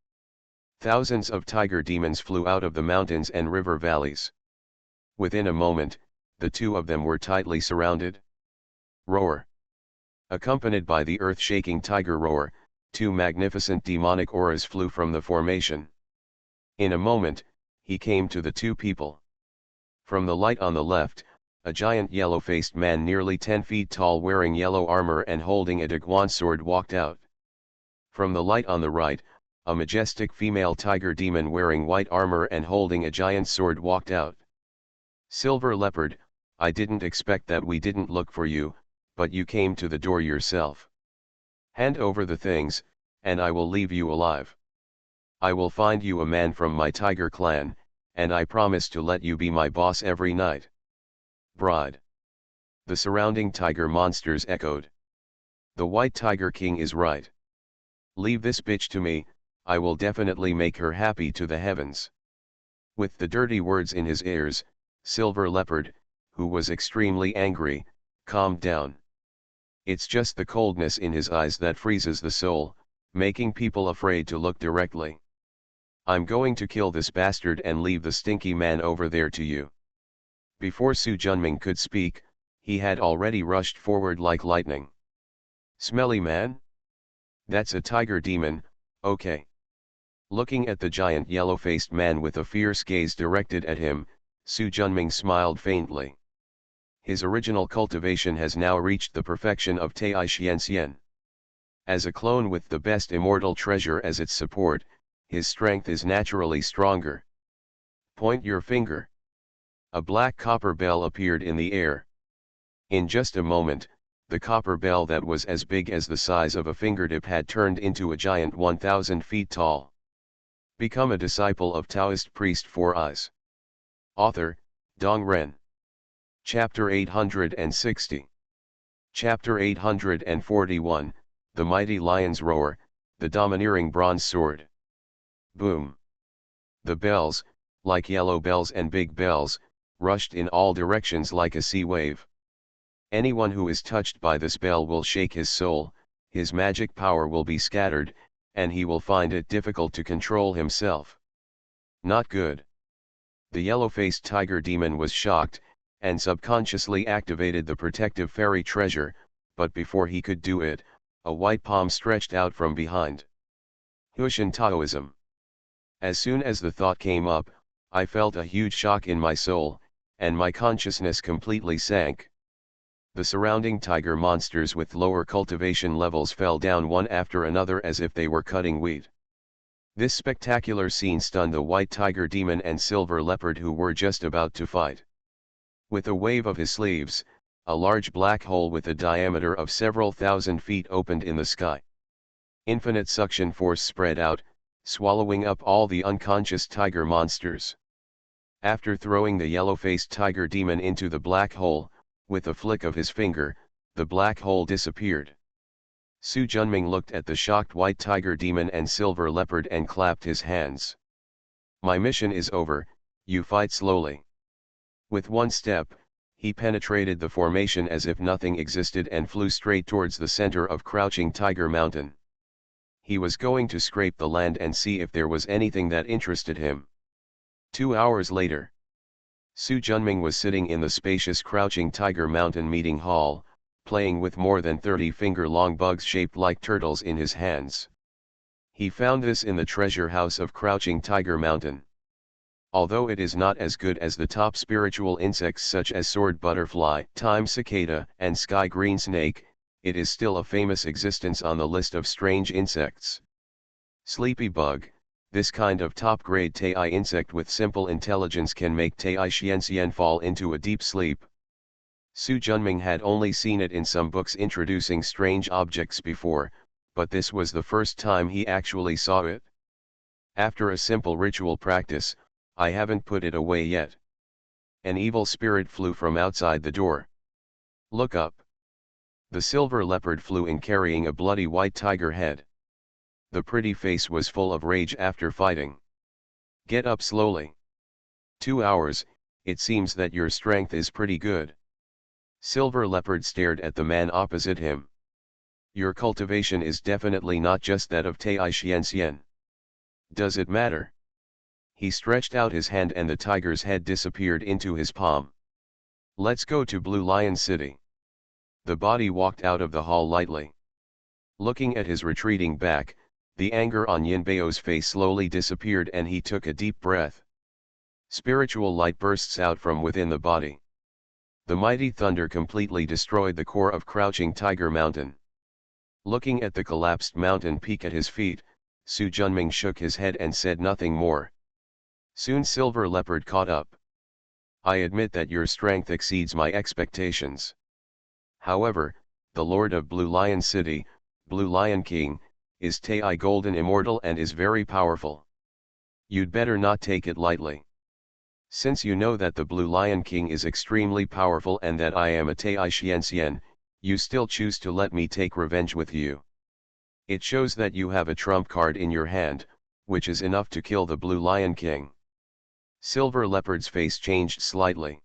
Thousands of tiger demons flew out of the mountains and river valleys. Within a moment, the two of them were tightly surrounded. Roar! Accompanied by the earth-shaking tiger roar, two magnificent demonic auras flew from the formation. In a moment, he came to the two people. From the light on the left, a giant yellow-faced man nearly 10 feet tall wearing yellow armor and holding a daguan sword walked out. From the light on the right, a majestic female tiger demon wearing white armor and holding a giant sword walked out. Silver Leopard, I didn't expect that. We didn't look for you, but you came to the door yourself. Hand over the things, and I will leave you alive. I will find you a man from my tiger clan, and I promise to let you be my boss every night. Bride. The surrounding tiger monsters echoed. The White Tiger King is right. Leave this bitch to me, I will definitely make her happy to the heavens. With the dirty words in his ears, Silver Leopard, who was extremely angry, calmed down. It's just the coldness in his eyes that freezes the soul, making people afraid to look directly. I'm going to kill this bastard and leave the stinky man over there to you. Before Su Junming could speak, he had already rushed forward like lightning. Smelly man? That's a tiger demon, okay. Looking at the giant yellow-faced man with a fierce gaze directed at him, Su Junming smiled faintly. His original cultivation has now reached the perfection of Taoist. As a clone with the best immortal treasure as its support, his strength is naturally stronger. Point your finger. A black copper bell appeared in the air. In just a moment, the copper bell that was as big as the size of a fingertip had turned into a giant 1,000 feet tall. Become a disciple of Taoist priest 4 Eyes. Author, Dong Ren. Chapter 860. Chapter 841, The Mighty Lion's Roar, the Domineering Bronze Sword. Boom. The bells, like yellow bells and big bells, rushed in all directions like a sea wave. Anyone who is touched by this bell will shake his soul, his magic power will be scattered, and he will find it difficult to control himself. Not good. The yellow-faced tiger demon was shocked, and subconsciously activated the protective fairy treasure, but before he could do it, a white palm stretched out from behind. Hushin Taoism. As soon as the thought came up, I felt a huge shock in my soul, and my consciousness completely sank. The surrounding tiger monsters with lower cultivation levels fell down one after another as if they were cutting wheat. This spectacular scene stunned the white tiger demon and silver leopard who were just about to fight. With a wave of his sleeves, a large black hole with a diameter of several thousand feet opened in the sky. Infinite suction force spread out, swallowing up all the unconscious tiger monsters. After throwing the yellow-faced tiger demon into the black hole, with a flick of his finger, the black hole disappeared. Su Junming looked at the shocked white tiger demon and silver leopard and clapped his hands. My mission is over, you fight slowly. With one step, he penetrated the formation as if nothing existed and flew straight towards the center of Crouching Tiger Mountain. He was going to scrape the land and see if there was anything that interested him. 2 hours later, Su Junming was sitting in the spacious Crouching Tiger Mountain meeting hall, playing with more than 30 finger-long bugs shaped like turtles in his hands. He found this in the treasure house of Crouching Tiger Mountain. Although it is not as good as the top spiritual insects such as sword butterfly, time cicada, and sky green snake, it is still a famous existence on the list of strange insects. Sleepy bug. This kind of top-grade Tai insect with simple intelligence can make Tai Xianxian fall into a deep sleep. Su Junming had only seen it in some books introducing strange objects before, but this was the first time he actually saw it. After a simple ritual practice, I haven't put it away yet. An evil spirit flew from outside the door. Look up. The silver leopard flew in carrying a bloody white tiger head. The pretty face was full of rage after fighting. Get up slowly. 2 hours, it seems that your strength is pretty good. Silver leopard stared at the man opposite him. Your cultivation is definitely not just that of Taoist. Does it matter? He stretched out his hand and the tiger's head disappeared into his palm. Let's go to Blue Lion City. The body walked out of the hall lightly. Looking at his retreating back, the anger on Yinbeo's face slowly disappeared and he took a deep breath. Spiritual light bursts out from within the body. The mighty thunder completely destroyed the core of Crouching Tiger Mountain. Looking at the collapsed mountain peak at his feet, Su Junming shook his head and said nothing more. Soon Silver Leopard caught up. I admit that your strength exceeds my expectations. However, the Lord of Blue Lion City, Blue Lion King, is Tai Golden Immortal and is very powerful. You'd better not take it lightly. Since you know that the Blue Lion King is extremely powerful and that I am a Taoist, you still choose to let me take revenge with you. It shows that you have a trump card in your hand, which is enough to kill the Blue Lion King. Silver Leopard's face changed slightly.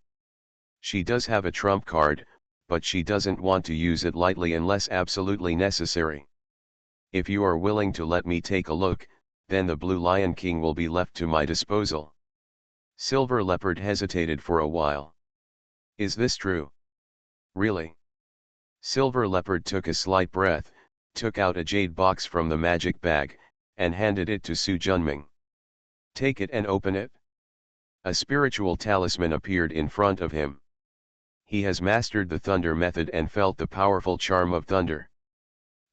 She does have a trump card, but she doesn't want to use it lightly unless absolutely necessary. If you are willing to let me take a look, then the Blue Lion King will be left to my disposal. Silver Leopard hesitated for a while. Is this true? Really? Silver Leopard took a slight breath, took out a jade box from the magic bag, and handed it to Su Junming. Take it and open it. A spiritual talisman appeared in front of him. He has mastered the thunder method and felt the powerful charm of thunder.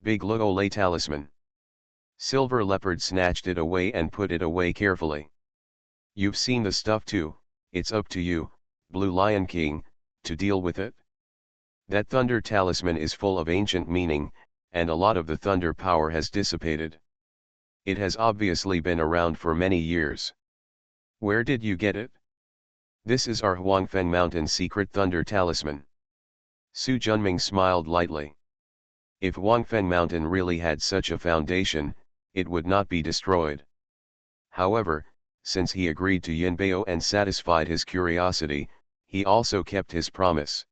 Big Luole talisman. Silver Leopard snatched it away and put it away carefully. You've seen the stuff too, it's up to you, Blue Lion King, to deal with it. That thunder talisman is full of ancient meaning, and a lot of the thunder power has dissipated. It has obviously been around for many years. Where did you get it? This is our Huangfeng Mountain secret thunder talisman. Su Junming smiled lightly. If Huangfeng Mountain really had such a foundation, it would not be destroyed. However, since he agreed to Yinbeo and satisfied his curiosity, he also kept his promise.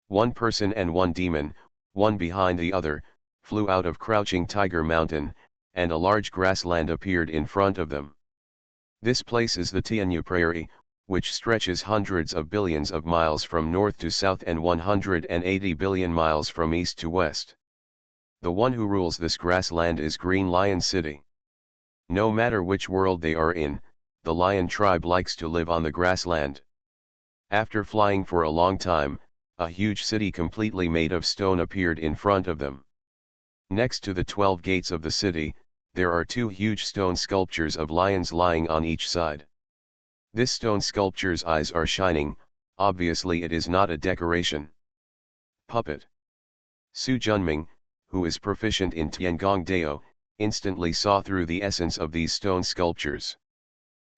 One person and one demon, one behind the other, flew out of Crouching Tiger Mountain, and a large grassland appeared in front of them. This place is the Tianyu Prairie, which stretches hundreds of billions of miles from north to south and 180 billion miles from east to west. The one who rules this grassland is Green Lion City. No matter which world they are in, the lion tribe likes to live on the grassland. After flying for a long time, a huge city completely made of stone appeared in front of them. Next to the 12 gates of the city, there are 2 huge stone sculptures of lions lying on each side. This stone sculpture's eyes are shining, obviously it is not a decoration. Puppet. Su Junming, who is proficient in Tiangong Dao, instantly saw through the essence of these stone sculptures.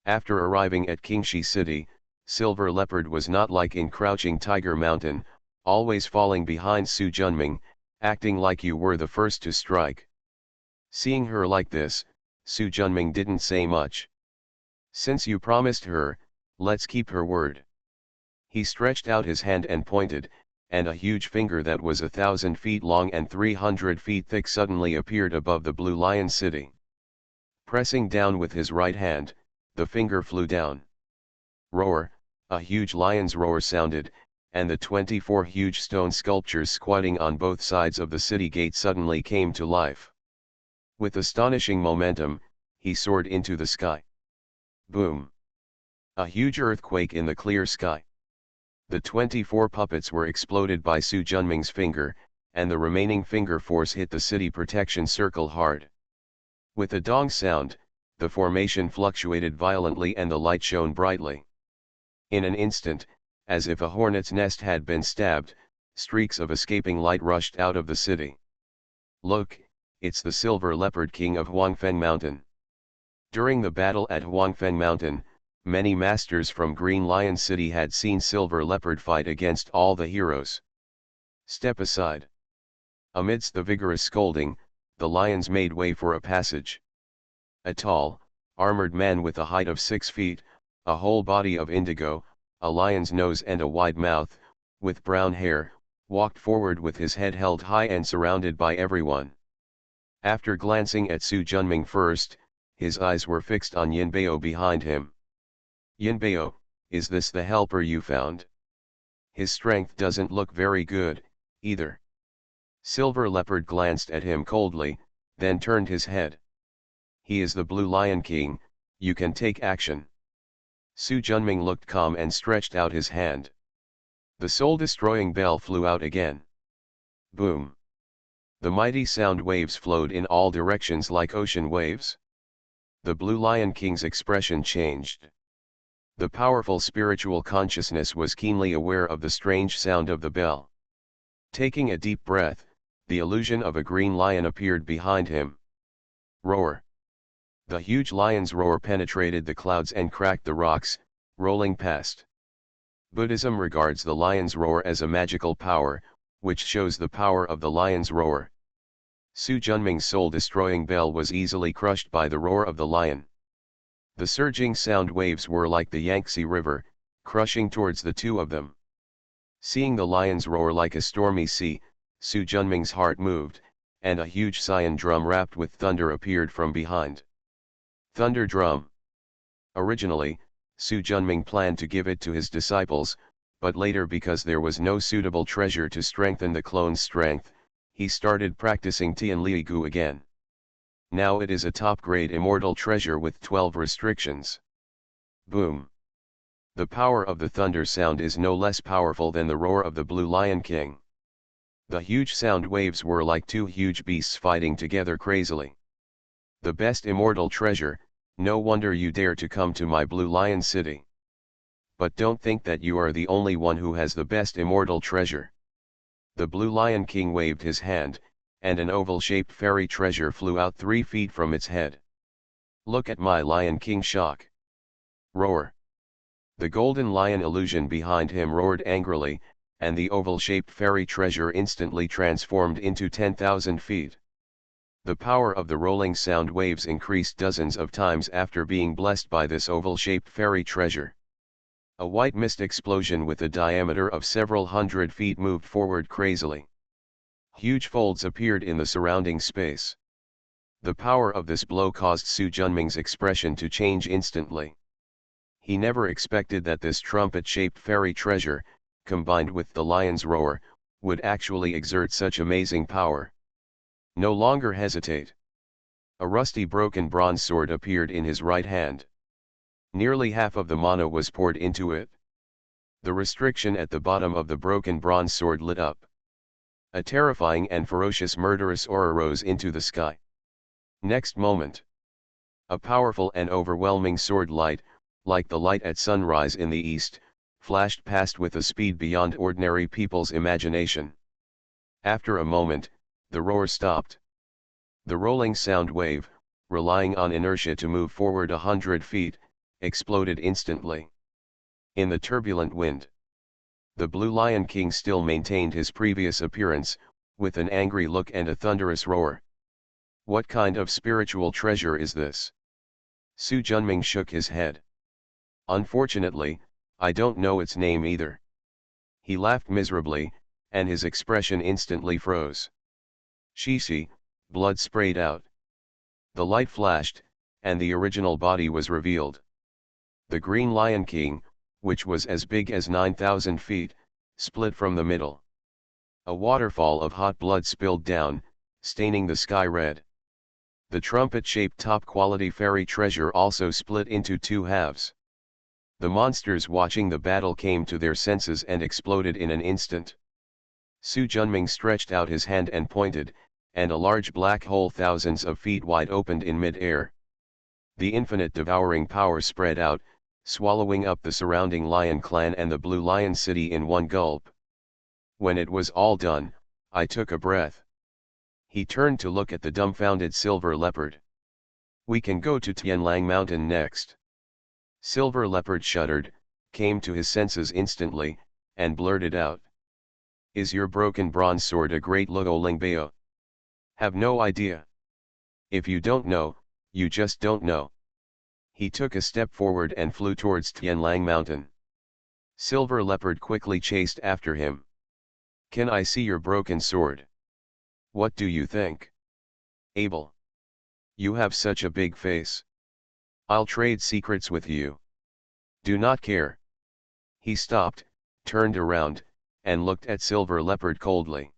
After arriving at Qingxi City, Silver Leopard was not like in Crouching Tiger Mountain, always falling behind Su Junming, acting like you were the first to strike. Seeing her like this, Su Junming didn't say much. Since you promised her, let's keep her word. He stretched out his hand and pointed, and a huge finger that was 1,000 feet long and 300 feet thick suddenly appeared above the Blue Lion City. Pressing down with his right hand, the finger flew down. Roar, a huge lion's roar sounded, and the 24 huge stone sculptures squatting on both sides of the city gate suddenly came to life. With astonishing momentum, he soared into the sky. Boom! A huge earthquake in the clear sky. The 24 puppets were exploded by Su Junming's finger, and the remaining finger force hit the city protection circle hard. With a dong sound, the formation fluctuated violently and the light shone brightly. In an instant, as if a hornet's nest had been stabbed, streaks of escaping light rushed out of the city. Look, it's the Silver Leopard King of Huangfeng Mountain. During the battle at Huangfeng Mountain, many masters from Green Lion City had seen Silver Leopard fight against all the heroes. Step aside. Amidst the vigorous scolding, the lions made way for a passage. A tall, armored man with a height of 6 feet, a whole body of indigo, a lion's nose and a wide mouth, with brown hair, walked forward with his head held high and surrounded by everyone. After glancing at Su Junming first, his eyes were fixed on Yinbao behind him. Yinbao, is this the helper you found? His strength doesn't look very good, either. Silver Leopard glanced at him coldly, then turned his head. He is the Blue Lion King, you can take action. Su Junming looked calm and stretched out his hand. The soul-destroying bell flew out again. Boom! The mighty sound waves flowed in all directions like ocean waves. The Blue Lion King's expression changed. The powerful spiritual consciousness was keenly aware of the strange sound of the bell. Taking a deep breath, the illusion of a green lion appeared behind him. Roar! The huge lion's roar penetrated the clouds and cracked the rocks, rolling past. Buddhism regards the lion's roar as a magical power, which shows the power of the lion's roar. Su Junming's soul-destroying bell was easily crushed by the roar of the lion. The surging sound waves were like the Yangtze River, crushing towards the two of them. Seeing the lion's roar like a stormy sea, Su Junming's heart moved, and a huge cyan drum wrapped with thunder appeared from behind. Thunder drum. Originally, Su Junming planned to give it to his disciples, but later because there was no suitable treasure to strengthen the clone's strength, he started practicing Tianligu again. Now it is a top-grade immortal treasure with 12 restrictions. Boom! The power of the thunder sound is no less powerful than the roar of the Blue Lion King. The huge sound waves were like two huge beasts fighting together crazily. The best immortal treasure, no wonder you dare to come to my Blue Lion City. But don't think that you are the only one who has the best immortal treasure. The Blue Lion King waved his hand, and an oval-shaped fairy treasure flew out 3 feet from its head. Look at my Lion King shock. Roar! The golden lion illusion behind him roared angrily, and the oval-shaped fairy treasure instantly transformed into 10,000 feet. The power of the rolling sound waves increased dozens of times after being blessed by this oval-shaped fairy treasure. A white mist explosion with a diameter of several hundred feet moved forward crazily. Huge folds appeared in the surrounding space. The power of this blow caused Su Junming's expression to change instantly. He never expected that this trumpet-shaped fairy treasure, combined with the lion's roar, would actually exert such amazing power. No longer hesitate. A rusty broken bronze sword appeared in his right hand. Nearly half of the mana was poured into it. The restriction at the bottom of the broken bronze sword lit up. A terrifying and ferocious murderous aura rose into the sky. Next moment, a powerful and overwhelming sword light, like the light at sunrise in the east, flashed past with a speed beyond ordinary people's imagination. After a moment, the roar stopped. The rolling sound wave, relying on inertia to move forward 100 feet, exploded instantly. In the turbulent wind, the Blue Lion King still maintained his previous appearance, with an angry look and a thunderous roar. What kind of spiritual treasure is this? Su Junming shook his head. Unfortunately, I don't know its name either. He laughed miserably, and his expression instantly froze. Shishi, blood sprayed out. The light flashed, and the original body was revealed. The Green Lion King, which was as big as 9,000 feet, split from the middle. A waterfall of hot blood spilled down, staining the sky red. The trumpet-shaped top-quality fairy treasure also split into 2 halves. The monsters watching the battle came to their senses and exploded in an instant. Su Junming stretched out his hand and pointed, and a large black hole thousands of feet wide opened in mid-air. The infinite devouring power spread out, swallowing up the surrounding lion clan and the Blue Lion City in one gulp. When it was all done, I took a breath. He turned to look at the dumbfounded Silver Leopard. We can go to Tianlang Mountain next. Silver Leopard shuddered, came to his senses instantly, and blurted out. Is your broken bronze sword a great Luolingbao? Have no idea. If you don't know, you just don't know. He took a step forward and flew towards Tianlang Mountain. Silver Leopard quickly chased after him. Can I see your broken sword? What do you think? Abel. You have such a big face. I'll trade secrets with you. Do not care. He stopped, turned around, and looked at Silver Leopard coldly.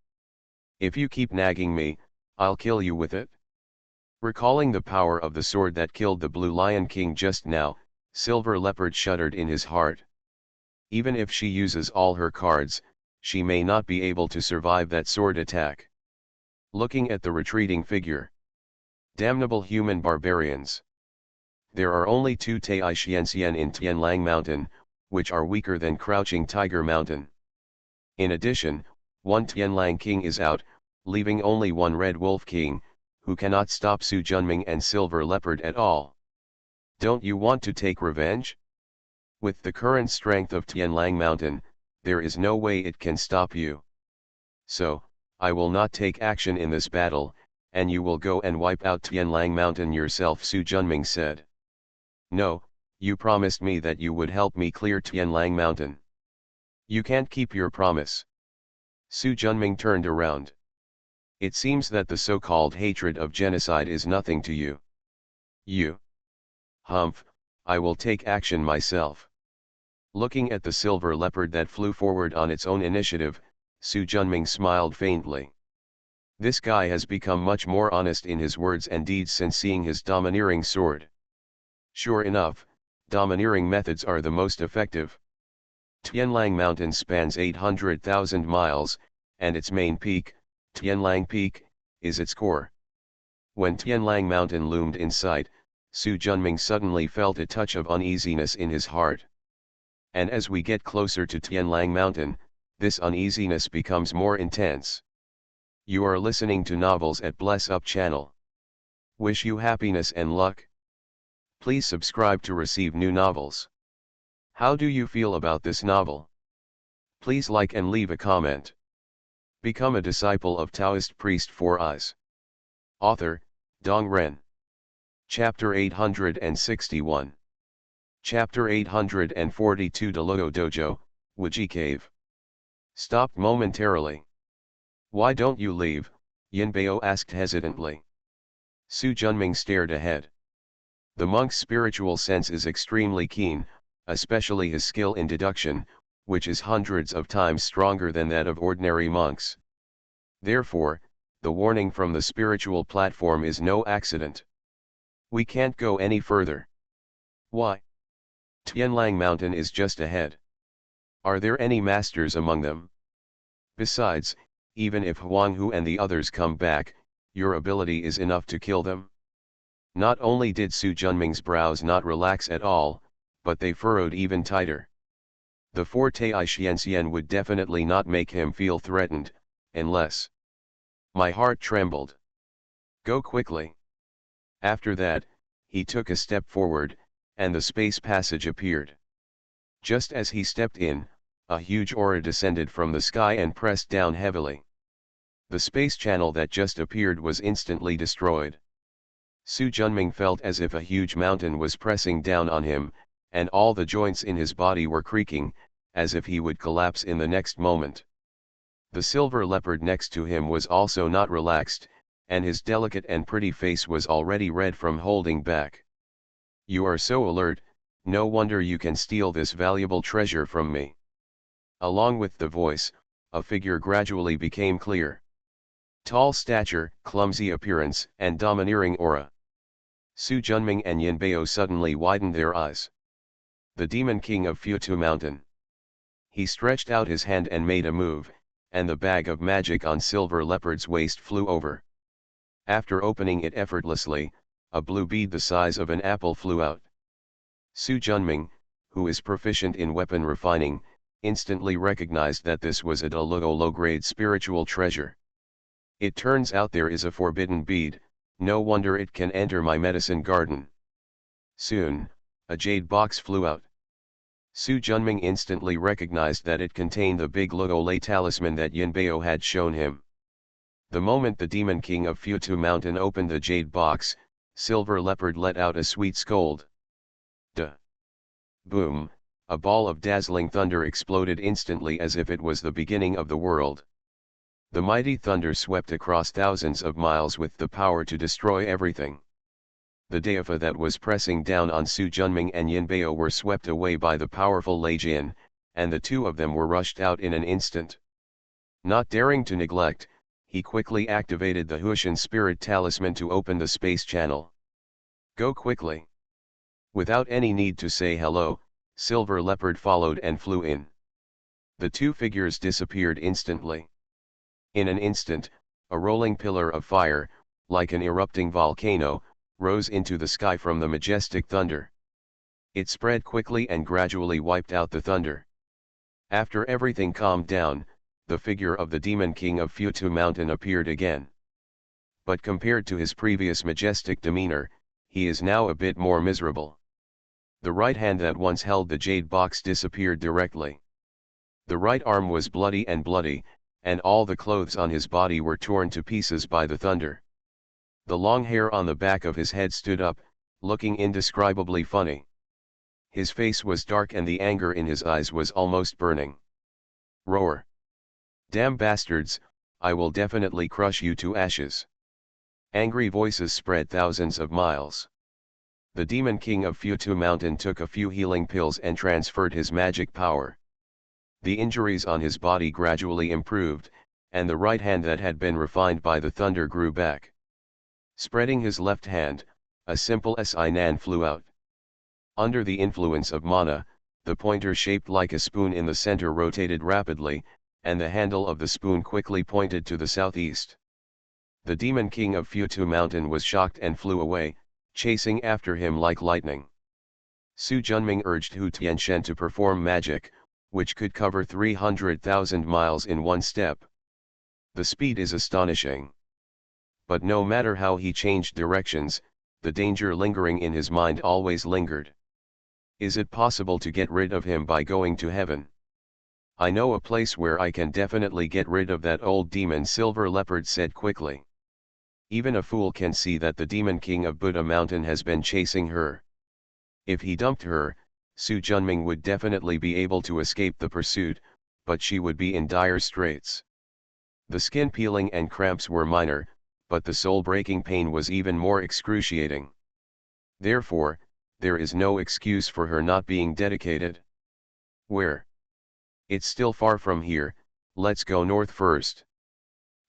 If you keep nagging me, I'll kill you with it. Recalling the power of the sword that killed the Blue Lion King just now, Silver Leopard shuddered in his heart. Even if she uses all her cards, she may not be able to survive that sword attack. Looking at the retreating figure. Damnable human barbarians. There are only 2 Taoistian in Tianlang Mountain, which are weaker than Crouching Tiger Mountain. In addition, 1 Tianlang King is out, leaving only 1 Red Wolf King, who cannot stop Su Junming and Silver Leopard at all. Don't you want to take revenge? With the current strength of Tianlang Mountain, there is no way it can stop you. So, I will not take action in this battle, and you will go and wipe out Tianlang Mountain yourself, Su Junming said. No, you promised me that you would help me clear Tianlang Mountain. You can't keep your promise. Su Junming turned around. It seems that the so-called hatred of genocide is nothing to you. You. Humph, I will take action myself. Looking at the Silver Leopard that flew forward on its own initiative, Su Junming smiled faintly. This guy has become much more honest in his words and deeds since seeing his domineering sword. Sure enough, domineering methods are the most effective. Tianlang Mountain spans 800,000 miles, and its main peak, Tianlang Peak, is its core. When Tianlang Mountain loomed in sight, Su Junming suddenly felt a touch of uneasiness in his heart. And as we get closer to Tianlang Mountain, this uneasiness becomes more intense. You are listening to Novels at Bless Up channel. Wish you happiness and luck. Please subscribe to receive new novels. How do you feel about this novel? Please like and leave a comment. Become a disciple of Taoist priest for us. Author, Dong Ren. Chapter 861. Chapter 842 Deluo Dojo, Wuji Cave. Stopped momentarily. Why don't you leave? Yinbao asked hesitantly. Su Junming stared ahead. The monk's spiritual sense is extremely keen, especially his skill in deduction, which is hundreds of times stronger than that of ordinary monks. Therefore, the warning from the spiritual platform is no accident. We can't go any further. Why? Tianlang Mountain is just ahead. Are there any masters among them? Besides, even if Huang Hu and the others come back, your ability is enough to kill them. Not only did Su Junming's brows not relax at all, but they furrowed even tighter. The 4 Taoistian would definitely not make him feel threatened, unless... My heart trembled. Go quickly. After that, he took a step forward, and the space passage appeared. Just as he stepped in, a huge aura descended from the sky and pressed down heavily. The space channel that just appeared was instantly destroyed. Su Junming felt as if a huge mountain was pressing down on him, and all the joints in his body were creaking, as if he would collapse in the next moment. The Silver Leopard next to him was also not relaxed, and his delicate and pretty face was already red from holding back. You are so alert, no wonder you can steal this valuable treasure from me. Along with the voice, a figure gradually became clear. Tall stature, clumsy appearance, and domineering aura. Su Junming and Yinbao suddenly widened their eyes. The Demon King of Futu Mountain. He stretched out his hand and made a move, and the bag of magic on Silver Leopard's waist flew over. After opening it effortlessly, a blue bead the size of an apple flew out. Su Junming, who is proficient in weapon refining, instantly recognized that this was a Deluo low-grade spiritual treasure. It turns out there is a forbidden bead, no wonder it can enter my medicine garden. Soon, a jade box flew out. Su Junming instantly recognized that it contained the big Luo talisman that Yinbao had shown him. The moment the Demon King of Futu Mountain opened the jade box, Silver Leopard let out a sweet scold. Duh! Boom! A ball of dazzling thunder exploded instantly as if it was the beginning of the world. The mighty thunder swept across thousands of miles with the power to destroy everything. The Deifa that was pressing down on Su Junming and Yinbao were swept away by the powerful Lei Jin, and the two of them were rushed out in an instant. Not daring to neglect, he quickly activated the Hushan Spirit Talisman to open the space channel. Go quickly. Without any need to say hello, Silver Leopard followed and flew in. The two figures disappeared instantly. In an instant, a rolling pillar of fire, like an erupting volcano, rose into the sky from the majestic thunder. It spread quickly and gradually wiped out the thunder. After everything calmed down, the figure of the Demon King of Futu Mountain appeared again. But compared to his previous majestic demeanor, he is now a bit more miserable. The right hand that once held the jade box disappeared directly. The right arm was bloody, and all the clothes on his body were torn to pieces by the thunder. The long hair on the back of his head stood up, looking indescribably funny. His face was dark and the anger in his eyes was almost burning. Roar! Damn bastards, I will definitely crush you to ashes. Angry voices spread thousands of miles. The Demon King of Futu Mountain took a few healing pills and transferred his magic power. The injuries on his body gradually improved, and the right hand that had been refined by the thunder grew back. Spreading his left hand, a simple Sinan flew out. Under the influence of mana, the pointer shaped like a spoon in the center rotated rapidly, and the handle of the spoon quickly pointed to the southeast. The Demon King of Futu Mountain was shocked and flew away, chasing after him like lightning. Su Junming urged Hu Tianshen to perform magic, which could cover 300,000 miles in one step. The speed is astonishing. But no matter how he changed directions, the danger lingering in his mind always lingered. Is it possible to get rid of him by going to heaven? I know a place where I can definitely get rid of that old demon, Silver Leopard said quickly. Even a fool can see that the Demon King of Buddha Mountain has been chasing her. If he dumped her, Su Junming would definitely be able to escape the pursuit, but she would be in dire straits. The skin peeling and cramps were minor, but the soul-breaking pain was even more excruciating. Therefore, there is no excuse for her not being dedicated. Where? It's still far from here, let's go north first.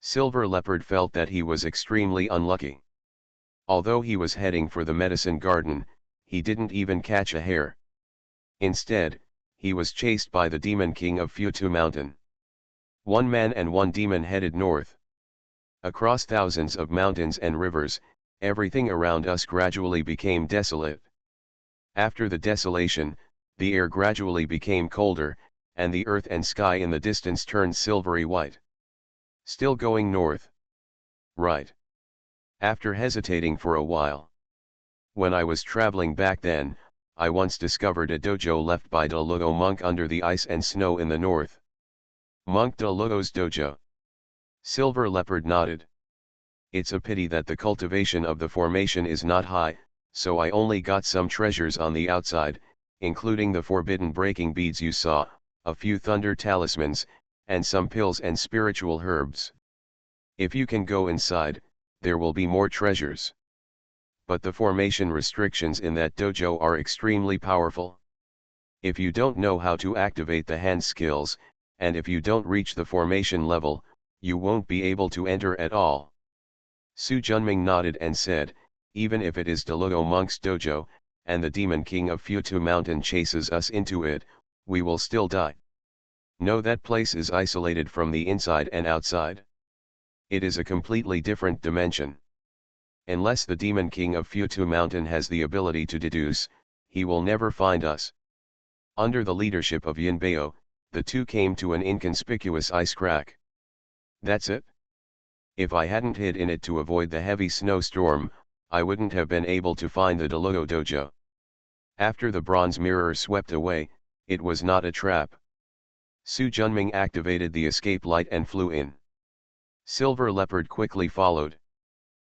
Silver Leopard felt that he was extremely unlucky. Although he was heading for the medicine garden, he didn't even catch a hare. Instead, he was chased by the Demon King of Futu Mountain. One man and one demon headed north. Across thousands of mountains and rivers, everything around us gradually became desolate. After the desolation, the air gradually became colder, and the earth and sky in the distance turned silvery white. Still going north? Right. After hesitating for a while. When I was traveling back then, I once discovered a dojo left by De Luo monk under the ice and snow in the north. Monk De Luo's dojo. Silver Leopard nodded. It's a pity that the cultivation of the formation is not high, so I only got some treasures on the outside, including the forbidden breaking beads you saw, a few thunder talismans, and some pills and spiritual herbs. If you can go inside, there will be more treasures. But the formation restrictions in that dojo are extremely powerful. If you don't know how to activate the hand skills, and if you don't reach the formation level, you won't be able to enter at all. Su Junming nodded and said, even if it is De Luo monk's dojo, and the Demon King of Futu Mountain chases us into it, we will still die. No, that place is isolated from the inside and outside. It is a completely different dimension. Unless the Demon King of Futu Mountain has the ability to deduce, he will never find us. Under the leadership of Yinbao, the two came to an inconspicuous ice crack. That's it? If I hadn't hid in it to avoid the heavy snowstorm, I wouldn't have been able to find the De Luo dojo. After the bronze mirror swept away, it was not a trap. Su Junming activated the escape light and flew in. Silver Leopard quickly followed.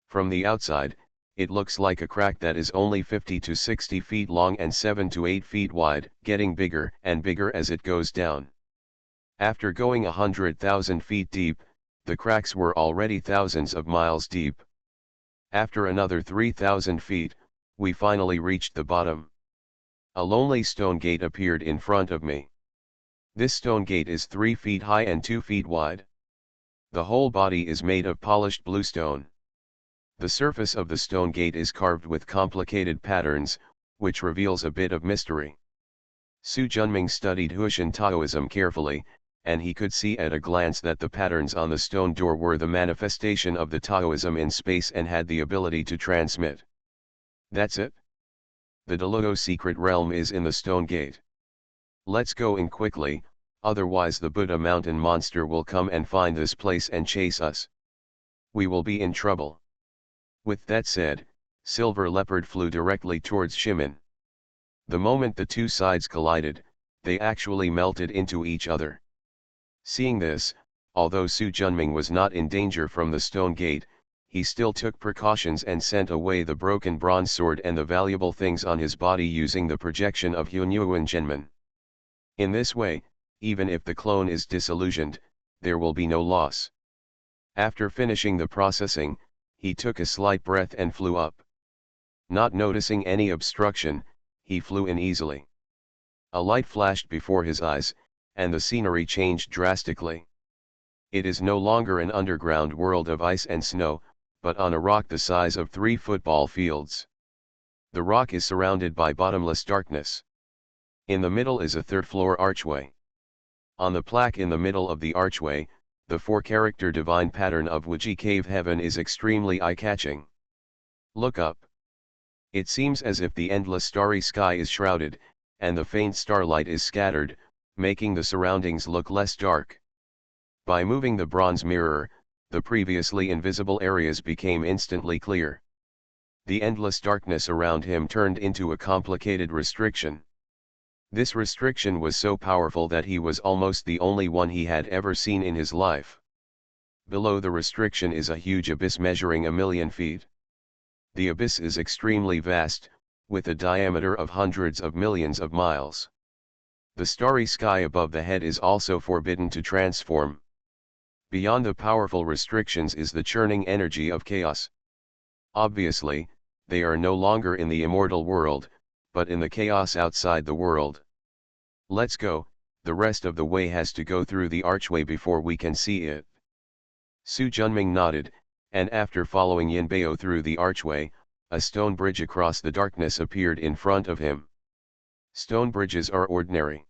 From the outside, it looks like a crack that is only 50 to 60 feet long and 7 to 8 feet wide, getting bigger and bigger as it goes down. After going 100,000 feet deep, The cracks were already thousands of miles deep. After another 3,000 feet, we finally reached the bottom. A lonely stone gate appeared in front of me. This stone gate is 3 feet high and 2 feet wide. The whole body is made of polished bluestone. The surface of the stone gate is carved with complicated patterns, which reveals a bit of mystery. Su Junming studied Huishan Taoism carefully, and he could see at a glance that the patterns on the stone door were the manifestation of the Taoism in space and had the ability to transmit. That's it? The Deluo secret realm is in the stone gate. Let's go in quickly, otherwise the Buddha mountain monster will come and find this place and chase us. We will be in trouble. With that said, Silver Leopard flew directly towards Shimin. The moment the two sides collided, they actually melted into each other. Seeing this, although Su Junming was not in danger from the stone gate, he still took precautions and sent away the broken bronze sword and the valuable things on his body using the projection of Hunyuan Genman. In this way, even if the clone is disillusioned, there will be no loss. After finishing the processing, he took a slight breath and flew up. Not noticing any obstruction, he flew in easily. A light flashed before his eyes, and the scenery changed drastically. It is no longer an underground world of ice and snow, but on a rock the size of 3 football fields. The rock is surrounded by bottomless darkness. In the middle is a third-floor archway. On the plaque in the middle of the archway, the 4-character divine pattern of Wuji Cave Heaven is extremely eye-catching. Look up. It seems as if the endless starry sky is shrouded, and the faint starlight is scattered, making the surroundings look less dark. By moving the bronze mirror, the previously invisible areas became instantly clear. The endless darkness around him turned into a complicated restriction. This restriction was so powerful that he was almost the only one he had ever seen in his life. Below the restriction is a huge abyss measuring 1,000,000 feet. The abyss is extremely vast, with a diameter of hundreds of millions of miles. The starry sky above the head is also forbidden to transform. Beyond the powerful restrictions is the churning energy of chaos. Obviously, they are no longer in the immortal world, but in the chaos outside the world. Let's go, the rest of the way has to go through the archway before we can see it. Su Junming nodded, and after following Yinbao through the archway, a stone bridge across the darkness appeared in front of him. Stone bridges are ordinary.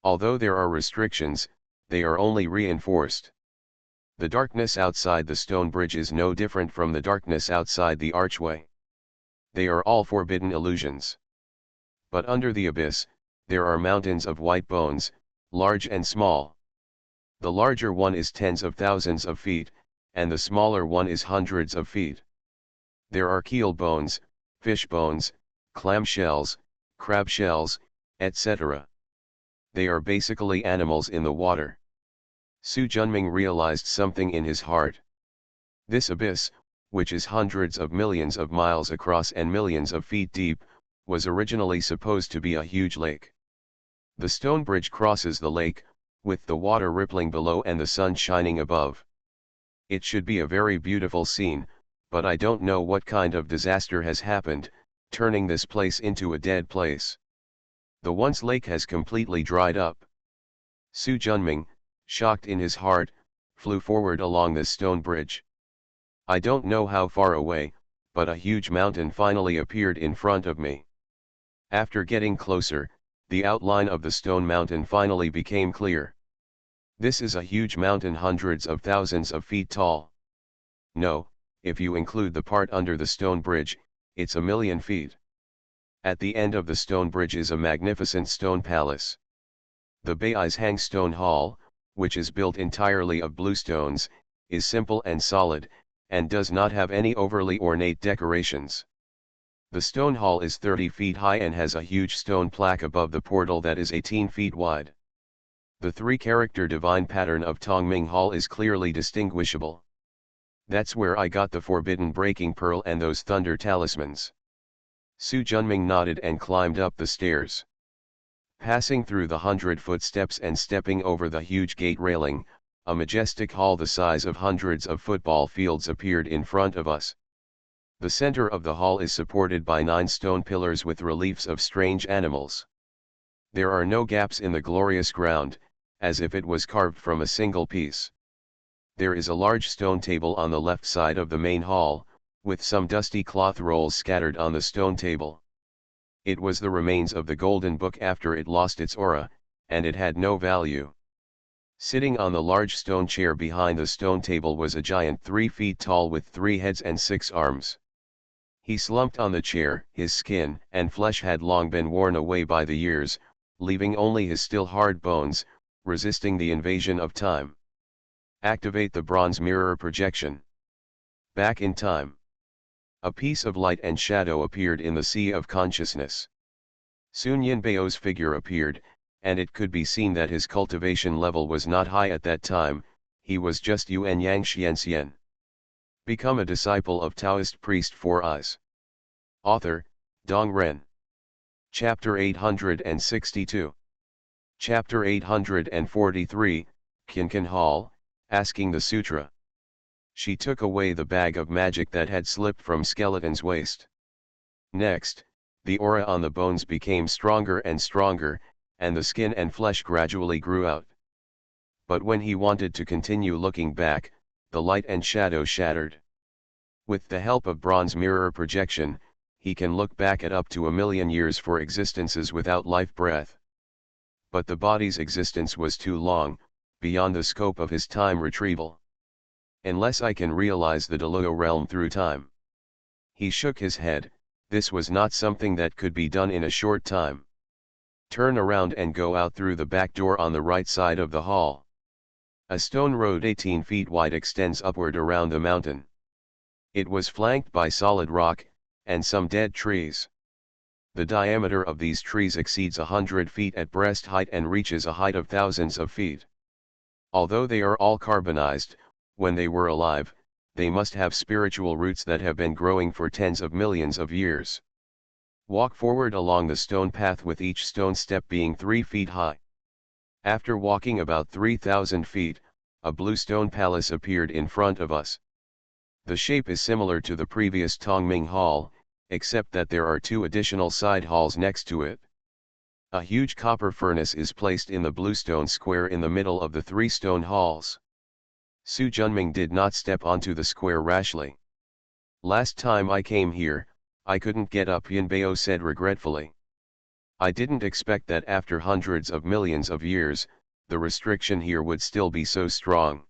Although there are restrictions, they are only reinforced. The darkness outside the stone bridge is no different from the darkness outside the archway. They are all forbidden illusions. But under the abyss, there are mountains of white bones, large and small. The larger one is tens of thousands of feet, and the smaller one is hundreds of feet. There are keel bones, fish bones, clam shells, crab shells, etc. They are basically animals in the water. Su Junming realized something in his heart. This abyss, which is hundreds of millions of miles across and millions of feet deep, was originally supposed to be a huge lake. The stone bridge crosses the lake, with the water rippling below and the sun shining above. It should be a very beautiful scene, but I don't know what kind of disaster has happened, turning this place into a dead place. The once lake has completely dried up. Su Junming, shocked in his heart, flew forward along this stone bridge. I don't know how far away, but a huge mountain finally appeared in front of me. After getting closer, the outline of the stone mountain finally became clear. This is a huge mountain hundreds of thousands of feet tall. No, if you include the part under the stone bridge, it's 1,000,000 feet. At the end of the stone bridge is a magnificent stone palace. The Bai's Hang Stone Hall, which is built entirely of bluestones, is simple and solid, and does not have any overly ornate decorations. The stone hall is 30 feet high and has a huge stone plaque above the portal that is 18 feet wide. The 3-character divine pattern of Tongming Hall is clearly distinguishable. That's where I got the forbidden breaking pearl and those thunder talismans. Su Junming nodded and climbed up the stairs. Passing through the 100-foot steps and stepping over the huge gate railing, a majestic hall the size of hundreds of football fields appeared in front of us. The center of the hall is supported by 9 stone pillars with reliefs of strange animals. There are no gaps in the glorious ground, as if it was carved from a single piece. There is a large stone table on the left side of the main hall, with some dusty cloth rolls scattered on the stone table. It was the remains of the golden book after it lost its aura, and it had no value. Sitting on the large stone chair behind the stone table was a giant 3 feet tall with 3 heads and 6 arms. He slumped on the chair, his skin and flesh had long been worn away by the years, leaving only his still hard bones, resisting the invasion of time. Activate the bronze mirror projection. Back in time. A piece of light and shadow appeared in the sea of consciousness. Soon Yinbeo's figure appeared, and it could be seen that his cultivation level was not high at that time, he was just Yuan Yang Xianxian. Become a disciple of Taoist priest 4 eyes. Author, Dong Ren. Chapter 862. Chapter 843, Kinkan Hall, Asking the Sutra. She took away the bag of magic that had slipped from Skeleton's waist. Next, the aura on the bones became stronger and stronger, and the skin and flesh gradually grew out. But when he wanted to continue looking back, the light and shadow shattered. With the help of bronze mirror projection, he can look back at up to 1,000,000 years for existences without life breath. But the body's existence was too long, beyond the scope of his time retrieval. Unless I can realize the Deluo realm through time. He shook his head, this was not something that could be done in a short time. Turn around and go out through the back door on the right side of the hall. A stone road 18 feet wide extends upward around the mountain. It was flanked by solid rock, and some dead trees. The diameter of these trees exceeds 100 feet at breast height and reaches a height of thousands of feet. Although they are all carbonized, when they were alive, they must have spiritual roots that have been growing for tens of millions of years. Walk forward along the stone path with each stone step being 3 feet high. After walking about 3,000 feet, a blue stone palace appeared in front of us. The shape is similar to the previous Tongming Hall, except that there are 2 additional side halls next to it. A huge copper furnace is placed in the bluestone square in the middle of the 3 stone halls. Su Junming did not step onto the square rashly. Last time I came here, I couldn't get up, Yinbeo said regretfully. I didn't expect that after hundreds of millions of years, the restriction here would still be so strong.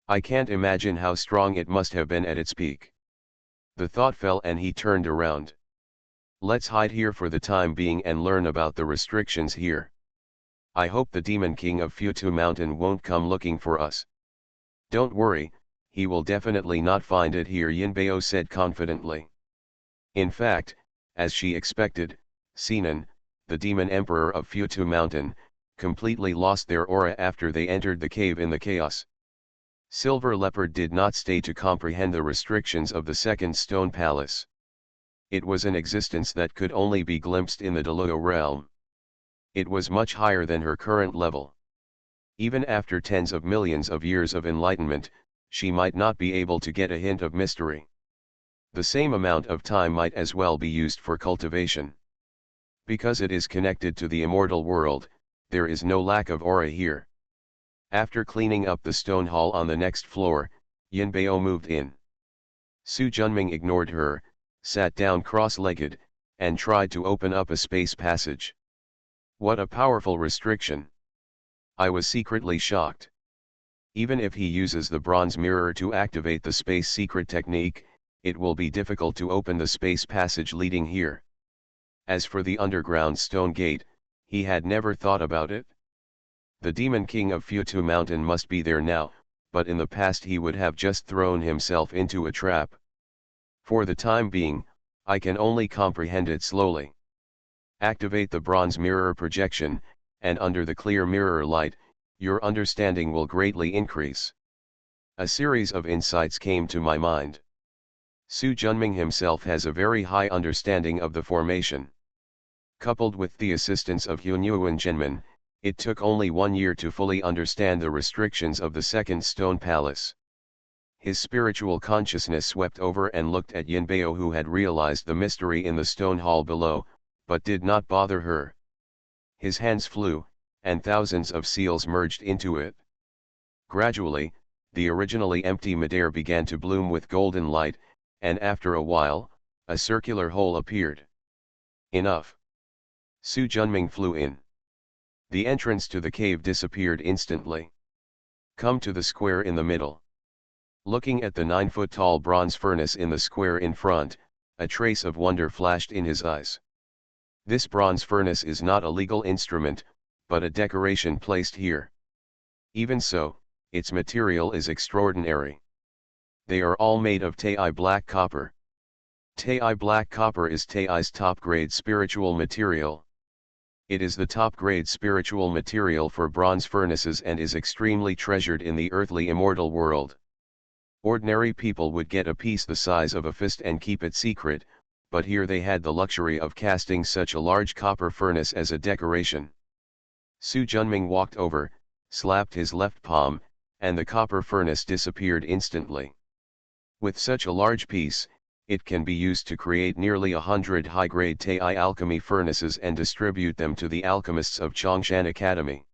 I can't imagine how strong it must have been at its peak. The thought fell and he turned around. Let's hide here for the time being and learn about the restrictions here. I hope the Demon King of Futu Mountain won't come looking for us. Don't worry, he will definitely not find it here, Yinbeo said confidently. In fact, as she expected, Sinan, the demon emperor of Futu Mountain, completely lost their aura after they entered the cave in the chaos. Silver Leopard did not stay to comprehend the restrictions of the second stone palace. It was an existence that could only be glimpsed in the Deluo realm. It was much higher than her current level. Even after tens of millions of years of enlightenment, she might not be able to get a hint of mystery. The same amount of time might as well be used for cultivation. Because it is connected to the immortal world, there is no lack of aura here. After cleaning up the stone hall on the next floor, Yinbeo moved in. Su Junming ignored her, sat down cross-legged, and tried to open up a space passage. What a powerful restriction! I was secretly shocked. Even if he uses the bronze mirror to activate the space secret technique, it will be difficult to open the space passage leading here. As for the underground stone gate, he had never thought about it. The Demon King of Futu Mountain must be there now, but in the past he would have just thrown himself into a trap. For the time being, I can only comprehend it slowly. Activate the bronze mirror projection, and under the clear mirror light, your understanding will greatly increase. A series of insights came to my mind. Su Junming himself has a very high understanding of the formation. Coupled with the assistance of Hunyuan Zhenmin, It took only 1 year to fully understand the restrictions of the second stone palace. His spiritual consciousness swept over and looked at Yinbao, who had realized the mystery in the stone hall below, but did not bother her. His hands flew, and thousands of seals merged into it. Gradually, the originally empty midair began to bloom with golden light, and after a while, a circular hole appeared. Enough. Su Junming flew in. The entrance to the cave disappeared instantly. Come to the square in the middle. Looking at the 9-foot-tall bronze furnace in the square in front, a trace of wonder flashed in his eyes. This bronze furnace is not a legal instrument, but a decoration placed here. Even so, its material is extraordinary. They are all made of Tai black copper. Tai black copper is Tai's top-grade spiritual material. It is the top-grade spiritual material for bronze furnaces and is extremely treasured in the earthly immortal world. Ordinary people would get a piece the size of a fist and keep it secret, but here they had the luxury of casting such a large copper furnace as a decoration. Su Junming walked over, slapped his left palm, and the copper furnace disappeared instantly. With such a large piece, it can be used to create nearly 100 high-grade Tai alchemy furnaces and distribute them to the alchemists of Chongshan Academy.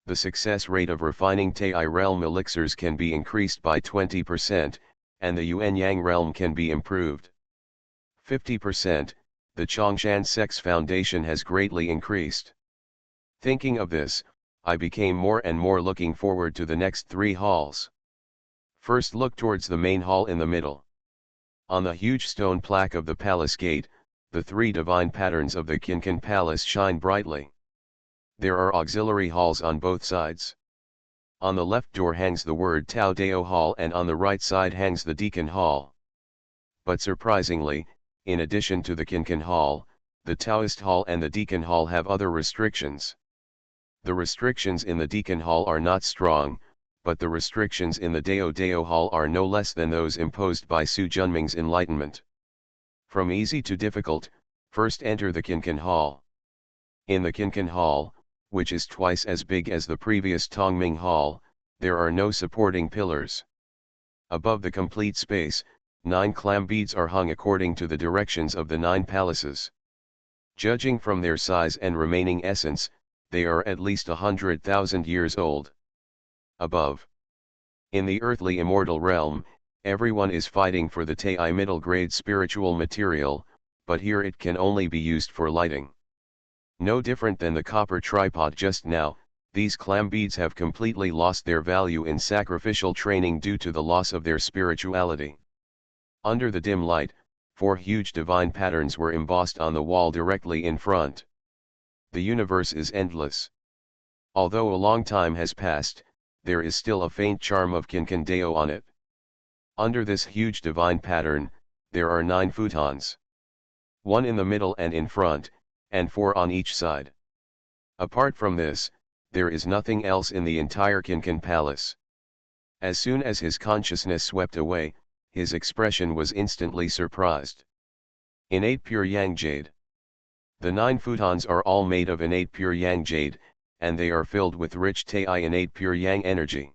The success rate of refining Tai realm elixirs can be increased by 20%, and the Yuan Yang realm can be improved 50%. The Chongshan Sex Foundation has greatly increased. Thinking of this, I became more and more looking forward to the next 3 halls. First, look towards the main hall in the middle. On the huge stone plaque of the palace gate, the 3 divine patterns of the Qincan Palace shine brightly. There are auxiliary halls on both sides. On the left door hangs the word Tao Dao Hall, and on the right side hangs the Deacon Hall. But surprisingly, in addition to the Qincan Hall, the Taoist Hall and the Deacon Hall have other restrictions. The restrictions in the Deacon Hall are not strong, but the restrictions in the Dao Dao Hall are no less than those imposed by Su Junming's enlightenment. From easy to difficult, first enter the Qincan Hall. In the Qincan Hall, which is twice as big as the previous Tongming Hall, there are no supporting pillars. Above the complete space, 9 clam beads are hung according to the directions of the 9 palaces. Judging from their size and remaining essence, they are at least 100,000 years old. Above. In the earthly immortal realm, everyone is fighting for the Tai middle grade spiritual material, but here it can only be used for lighting. No different than the copper tripod just now, these clam beads have completely lost their value in sacrificial training due to the loss of their spirituality. Under the dim light, 4 huge divine patterns were embossed on the wall directly in front. The universe is endless. Although a long time has passed, there is still a faint charm of Qincan Dao on it. Under this huge divine pattern, there are 9 futons. 1 in the middle and in front, and 4 on each side. Apart from this, there is nothing else in the entire Qincan Palace. As soon as his consciousness swept away, his expression was instantly surprised. Innate pure yang jade. The 9 futons are all made of innate pure yang jade, and they are filled with rich Tai innate pure yang energy.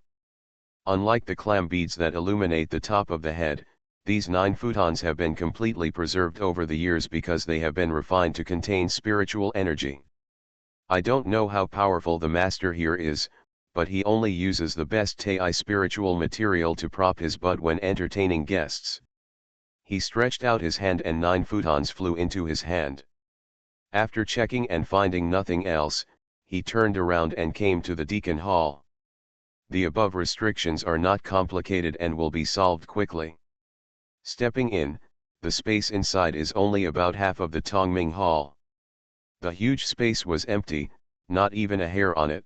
Unlike the clam beads that illuminate the top of the head, these 9 futons have been completely preserved over the years because they have been refined to contain spiritual energy. I don't know how powerful the master here is, but he only uses the best Tai spiritual material to prop his butt when entertaining guests. He stretched out his hand and 9 futons flew into his hand. After checking and finding nothing else, he turned around and came to the Deacon Hall. The above restrictions are not complicated and will be solved quickly. Stepping in, the space inside is only about half of the Tongming Hall. The huge space was empty, not even a hair on it.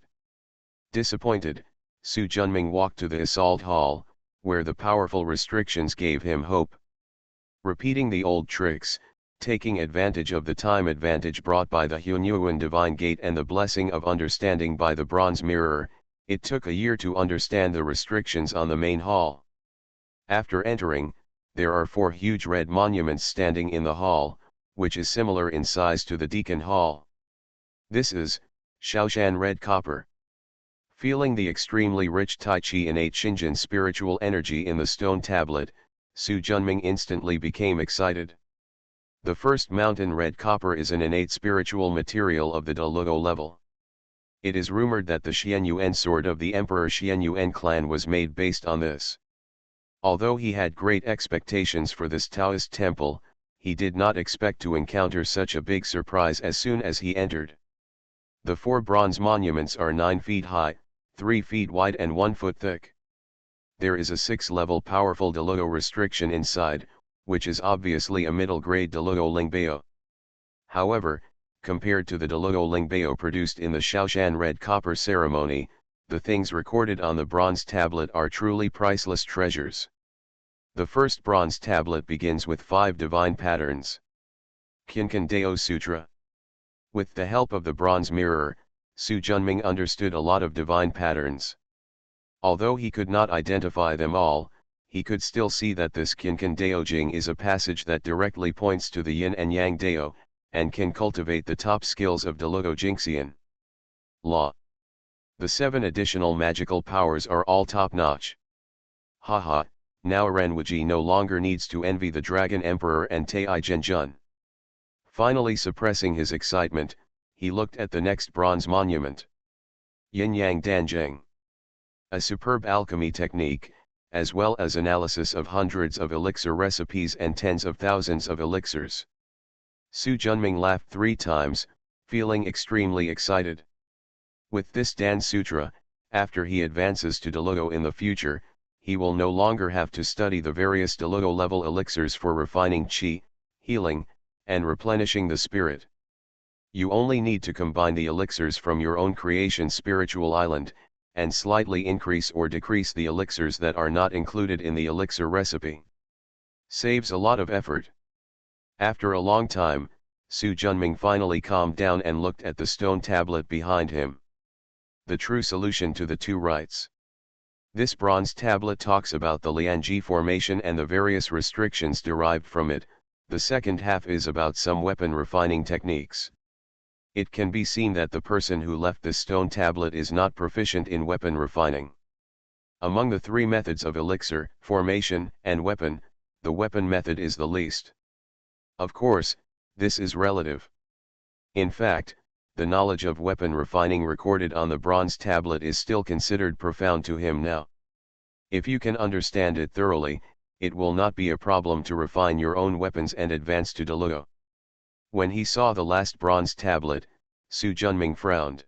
Disappointed, Su Junming walked to the Assault Hall, where the powerful restrictions gave him hope. Repeating the old tricks, taking advantage of the time advantage brought by the Hunyuan Divine Gate and the blessing of understanding by the Bronze Mirror, it took a year to understand the restrictions on the main hall. After entering, there are 4 huge red monuments standing in the hall, which is similar in size to the Deacon Hall. This is, Shaoshan red copper. Feeling the extremely rich Tai Chi innate Xinjian spiritual energy in the stone tablet, Su Junming instantly became excited. The first mountain red copper is an innate spiritual material of the De Luo level. It is rumored that the Xianyuan sword of the Emperor Xianyuan clan was made based on this. Although he had great expectations for this Taoist temple, he did not expect to encounter such a big surprise as soon as he entered. The 4 bronze monuments are 9 feet high, 3 feet wide and 1 foot thick. There is a 6-level powerful De Luo restriction inside, which is obviously a middle-grade De Luo Lingbao. However, compared to the De Luo Lingbao produced in the Shaoshan red copper ceremony, the things recorded on the bronze tablet are truly priceless treasures. The first bronze tablet begins with 5 divine patterns. Kinkan Deo Sutra. With the help of the bronze mirror, Su Junming understood a lot of divine patterns. Although he could not identify them all, he could still see that this Kinkan Deo Jing is a passage that directly points to the Yin and Yang Deo, and can cultivate the top skills of De Luo Jingxian. Law. The 7 additional magical powers are all top-notch. Haha, now Renwuji no longer needs to envy the Dragon Emperor and Tai Zhenjun. Finally suppressing his excitement, he looked at the next bronze monument. Yin Yang Danjing. A superb alchemy technique, as well as analysis of hundreds of elixir recipes and tens of thousands of elixirs. Su Junming laughed 3 times, feeling extremely excited. With this Dan Sutra, after he advances to De Luo in the future, he will no longer have to study the various De Luo level elixirs for refining qi, healing, and replenishing the spirit. You only need to combine the elixirs from your own creation spiritual island, and slightly increase or decrease the elixirs that are not included in the elixir recipe. Saves a lot of effort. After a long time, Su Junming finally calmed down and looked at the stone tablet behind him. The true solution to the 2 rites. This bronze tablet talks about the Lianji formation and the various restrictions derived from it. The second half is about some weapon refining techniques. It can be seen that the person who left this stone tablet is not proficient in weapon refining. Among the 3 methods of elixir, formation, and weapon, the weapon method is the least. Of course, this is relative. In fact, the knowledge of weapon refining recorded on the bronze tablet is still considered profound to him now. If you can understand it thoroughly, it will not be a problem to refine your own weapons and advance to De Luo. When he saw the last bronze tablet, Su Junming frowned.